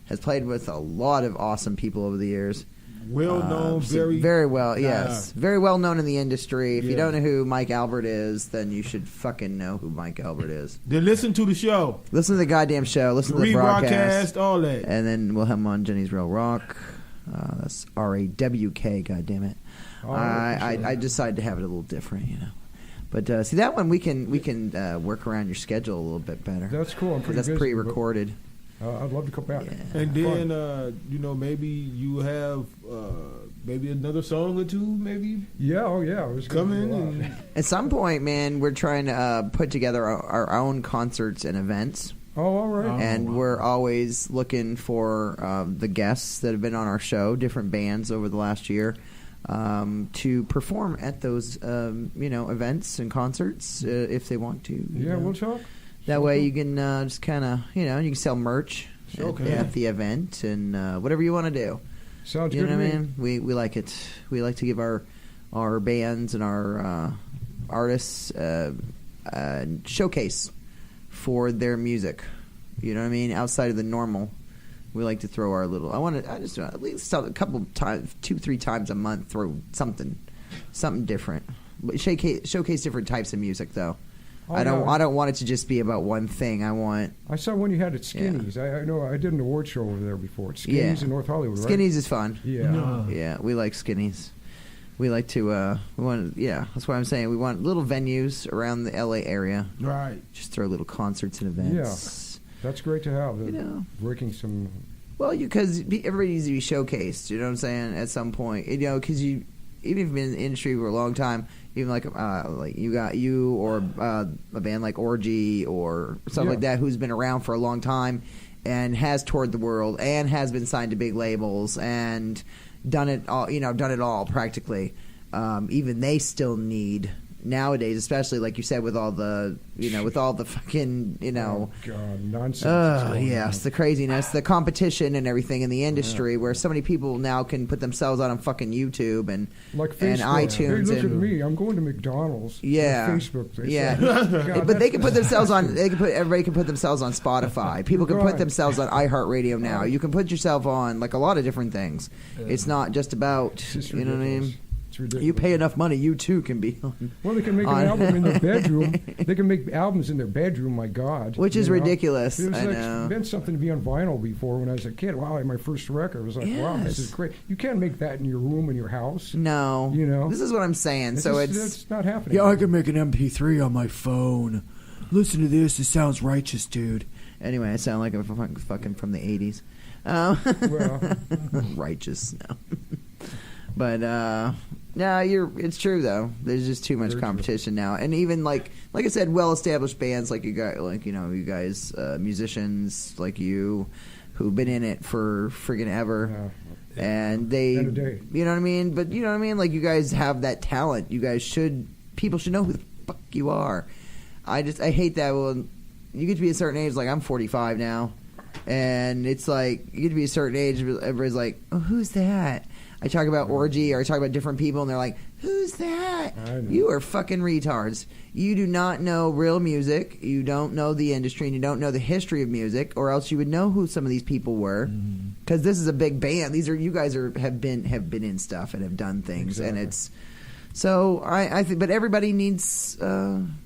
[SPEAKER 3] has played with a lot of awesome people over the years.
[SPEAKER 4] Well known,
[SPEAKER 3] very well, yes, very well known in the industry. If you
[SPEAKER 4] Yeah.
[SPEAKER 3] don't know who Mike Albert is, then you should fucking know who Mike Albert is.
[SPEAKER 4] Then listen to the show.
[SPEAKER 3] Listen to the goddamn show. Listen to the broadcast,
[SPEAKER 4] all that,
[SPEAKER 3] and then we'll have him on Jenny's Real Rock. That's RAWK. Goddammit. I decided to have it a little different, you know. But see, that one we can work around your schedule a little bit better.
[SPEAKER 10] That's cool. I'm pretty
[SPEAKER 3] That's
[SPEAKER 10] busy,
[SPEAKER 3] pre-recorded.
[SPEAKER 10] I'd love to come back.
[SPEAKER 3] Yeah.
[SPEAKER 4] and then maybe you have maybe another song or two, maybe.
[SPEAKER 10] Yeah, oh yeah, I was
[SPEAKER 4] coming. And
[SPEAKER 3] At some point, man, we're trying to put together our own concerts and events.
[SPEAKER 10] Oh, all right.
[SPEAKER 3] And we're always looking for the guests that have been on our show, different bands over the last year, to perform at those events and concerts if they want to.
[SPEAKER 10] Yeah, we'll talk.
[SPEAKER 3] That way you can just kind of, you can sell merch
[SPEAKER 4] Okay.
[SPEAKER 3] at the event and whatever you want to do.
[SPEAKER 10] Sounds
[SPEAKER 3] You
[SPEAKER 10] good
[SPEAKER 3] know
[SPEAKER 10] to
[SPEAKER 3] what I
[SPEAKER 10] me.
[SPEAKER 3] mean? We like it. We like to give our bands and our artists showcase for their music. You know what I mean? Outside of the normal, we like to throw our little. I just at least a couple times, 2-3 times a month, throw something different. But showcase different types of music, though.
[SPEAKER 10] Oh,
[SPEAKER 3] I don't.
[SPEAKER 10] yeah.
[SPEAKER 3] I don't want it to just be about one thing. I
[SPEAKER 10] saw one you had at Skinny's. I know I did an award show over there before. It's Skinny's in North Hollywood, right?
[SPEAKER 3] Skinny's is fun.
[SPEAKER 10] Yeah.
[SPEAKER 3] Yeah, we like Skinny's. We like to. That's why I'm saying we want little venues around the LA area.
[SPEAKER 4] Right.
[SPEAKER 3] Just throw little concerts and events.
[SPEAKER 10] Yeah, that's great to have. Breaking some.
[SPEAKER 3] Well, because everybody needs to be showcased. You know what I'm saying? At some point, because even if you've been in the industry for a long time, even like you or a band like Orgy or something like that, who's been around for a long time and has toured the world and has been signed to big labels and done it all practically. Even they still need nowadays, especially like you said, with all the fucking
[SPEAKER 10] Oh God, nonsense.
[SPEAKER 3] yes, the craziness, the competition, and everything in the industry, where so many people now can put themselves on fucking YouTube and
[SPEAKER 10] Like
[SPEAKER 3] and
[SPEAKER 10] Facebook.
[SPEAKER 3] iTunes.
[SPEAKER 10] Hey, look at
[SPEAKER 3] and,
[SPEAKER 10] me! I'm going to McDonald's.
[SPEAKER 3] Yeah,
[SPEAKER 10] On Facebook. They
[SPEAKER 3] yeah.
[SPEAKER 10] say, God,
[SPEAKER 3] But they can put themselves on. Everybody can put themselves on Spotify. People can put themselves on iHeartRadio now. You can put yourself on like a lot of different things. It's not just about you know what I mean.
[SPEAKER 10] It's ridiculous.
[SPEAKER 3] You pay enough money, you too can be on.
[SPEAKER 10] Well, they can make an album in their bedroom. They can make albums in their bedroom. My God,
[SPEAKER 3] Which is ridiculous.
[SPEAKER 10] It was
[SPEAKER 3] I
[SPEAKER 10] like,
[SPEAKER 3] know.
[SPEAKER 10] meant something to be on vinyl before when I was a kid. Wow, I had my first record. I was like, wow, this is great. You can't make that in your room in your house.
[SPEAKER 3] No,
[SPEAKER 10] This
[SPEAKER 3] is what I'm saying.
[SPEAKER 10] It's not happening.
[SPEAKER 3] Yeah, I can make an MP3 on my phone. Listen to this. It sounds righteous, dude. Anyway, I sound like I'm fucking from the 80s. Righteous, no. But, it's true, though. There's just too much competition now. And even, like I said, well-established bands like you guys, musicians like you, who've been in it for friggin' ever. And they, you know what I mean? But you know what I mean? Like, you guys have that talent. People should know who the fuck you are. I hate that. Well, you get to be a certain age, like I'm 45 now, and it's like you get to be a certain age, everybody's like, oh, who's that? I talk about Orgy or I talk about different people, and they're like, who's that? You are fucking retards. You do not know real music. You don't know the industry, and you don't know the history of music, or else you would know who some of these people were. Because this is a big band. You guys have been in stuff and have done things, and it's so I think. But everybody needs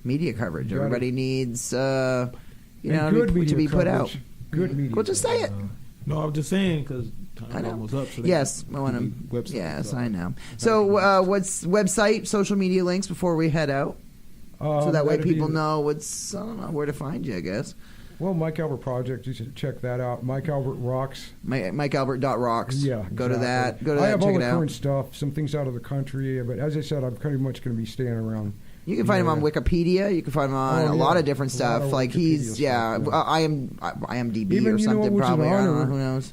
[SPEAKER 3] media coverage. Everybody needs to be put out.
[SPEAKER 10] Good media.
[SPEAKER 3] Well, just say it.
[SPEAKER 4] No, I'm just saying because
[SPEAKER 3] I know.
[SPEAKER 4] almost up. So
[SPEAKER 3] Yes, I want to. Yes, I know. So, what's website, social media links before we head out, so that way people know where to find you, I guess.
[SPEAKER 10] Well, Mike Albert Project, you should check that out. Mike Albert Rocks.
[SPEAKER 3] MikeAlbert.rocks.
[SPEAKER 10] Yeah,
[SPEAKER 3] Go to that. Go to
[SPEAKER 10] I
[SPEAKER 3] that.
[SPEAKER 10] have
[SPEAKER 3] Check
[SPEAKER 10] all
[SPEAKER 3] it
[SPEAKER 10] the
[SPEAKER 3] out.
[SPEAKER 10] current stuff, some things out of the country, but as I said, I'm pretty much going to be staying around.
[SPEAKER 3] You can find him on Wikipedia. You can find him on a lot of different stuff. Like he's IMDb
[SPEAKER 10] Even,
[SPEAKER 3] or something probably. I don't know. Who knows?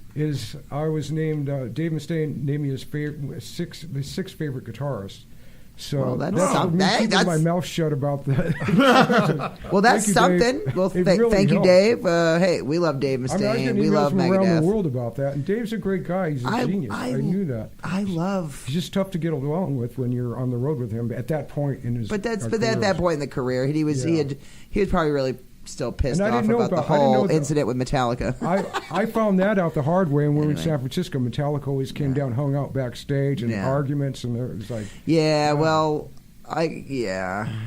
[SPEAKER 10] I was named Dave Mustaine named me his the sixth favorite guitarist. So
[SPEAKER 3] that's
[SPEAKER 10] keeping my mouth shut about that.
[SPEAKER 3] Well, that's something.
[SPEAKER 10] Dave.
[SPEAKER 3] Well,
[SPEAKER 10] Really
[SPEAKER 3] thank you,
[SPEAKER 10] helped.
[SPEAKER 3] Dave. Hey, we love Dave Mustaine. We love
[SPEAKER 10] from around
[SPEAKER 3] Megadeth.
[SPEAKER 10] the world about that, and Dave's a great guy. He's a genius. I knew that. He's just tough to get along with when you're on the road with him. At that point in his,
[SPEAKER 3] at that point in the career, he was probably really still pissed off about the whole incident with Metallica.
[SPEAKER 10] I found that out the hard way, and we were in San Francisco. Metallica always came down, hung out backstage, and arguments, and it was like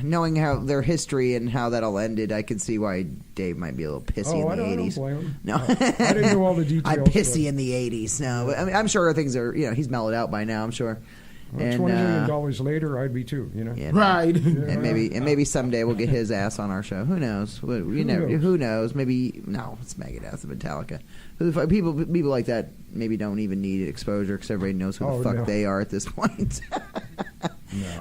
[SPEAKER 3] knowing how their history and how that all ended, I can see why Dave might be a little pissy in the 80s.
[SPEAKER 10] I don't blame him.
[SPEAKER 3] No,
[SPEAKER 10] I didn't know all the details.
[SPEAKER 3] I'm pissy in the 80s. No, but, I mean, I'm sure things are. He's mellowed out by now. I'm sure.
[SPEAKER 10] Well, $20 million later, I'd be too.
[SPEAKER 4] Right.
[SPEAKER 3] And maybe someday we'll get his ass on our show. Who knows? Who knows? Maybe it's Megadeth and Metallica. People like that maybe don't even need exposure because everybody knows who the fuck they are at this point.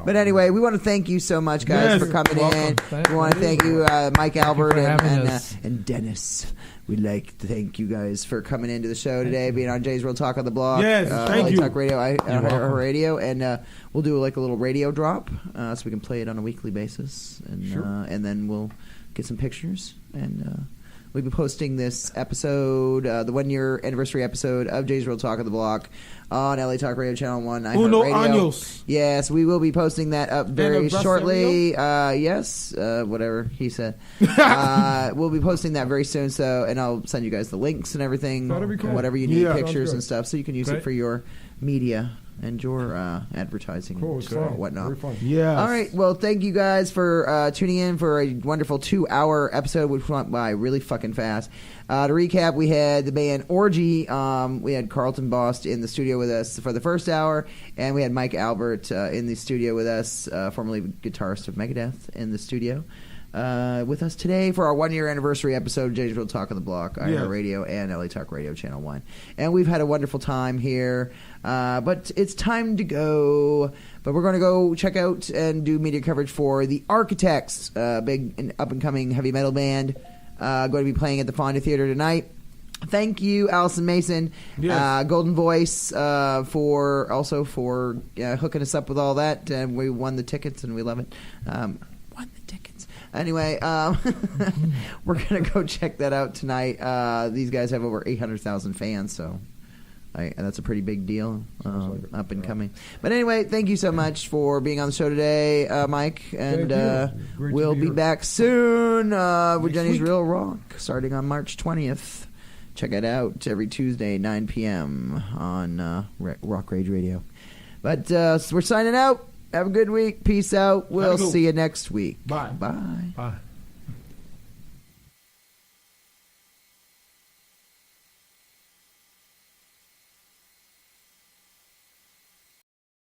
[SPEAKER 3] But anyway, we want to thank you so much, guys, for coming in. We want to thank you, Mike Albert and Dennis. We'd like to thank you guys for coming into the show today, being on Jay's Real Talk on the Blog.
[SPEAKER 4] Yes, thank you.
[SPEAKER 3] Talk Radio, Radio, and we'll do like a little radio drop so we can play it on a weekly basis, and then we'll get some pictures and. We'll be posting this episode, the 1-year anniversary episode of Jay's Real Talk of the Block on LA Talk Radio Channel 1.
[SPEAKER 4] Años.
[SPEAKER 3] Yes, we will be posting that up very shortly. Whatever he said. We'll be posting that very soon, and I'll send you guys the links and everything.
[SPEAKER 10] That'd be cool.
[SPEAKER 3] Whatever you need, pictures and stuff, so you can use it for your media and your advertising and whatnot.
[SPEAKER 10] Very fun.
[SPEAKER 4] Yeah.
[SPEAKER 3] All right. Well, thank you guys for tuning in for a wonderful 2-hour episode, which went by really fucking fast. To recap, we had the band Orgy. We had Carlton Bost in the studio with us for the first hour, and we had Mike Albert in the studio with us, formerly guitarist of Megadeth, in the studio. With us today for our 1-year anniversary episode of Jay's Real Talk on the Block, iHeartRadio and LA Talk Radio Channel 1. And we've had a wonderful time here, but it's time to go. But we're going to go check out and do media coverage for The Architects, big and up-and-coming heavy metal band, going to be playing at the Fonda Theater tonight. Thank you, Allison Mason, Golden Voice, for hooking us up with all that. And we won the tickets, and we love it. Anyway, we're going to go check that out tonight. These guys have over 800,000 fans, so that's a pretty big deal, up and coming. But anyway, thank you so much for being on the show today, Mike. And we'll be back soon with Jenny's Real Rock, starting on March 20th. Check it out every Tuesday, 9 p.m. on Rock Rage Radio. But we're signing out. Have a good week. Peace out. We'll see you next week.
[SPEAKER 4] Bye.
[SPEAKER 3] Bye.
[SPEAKER 11] Bye.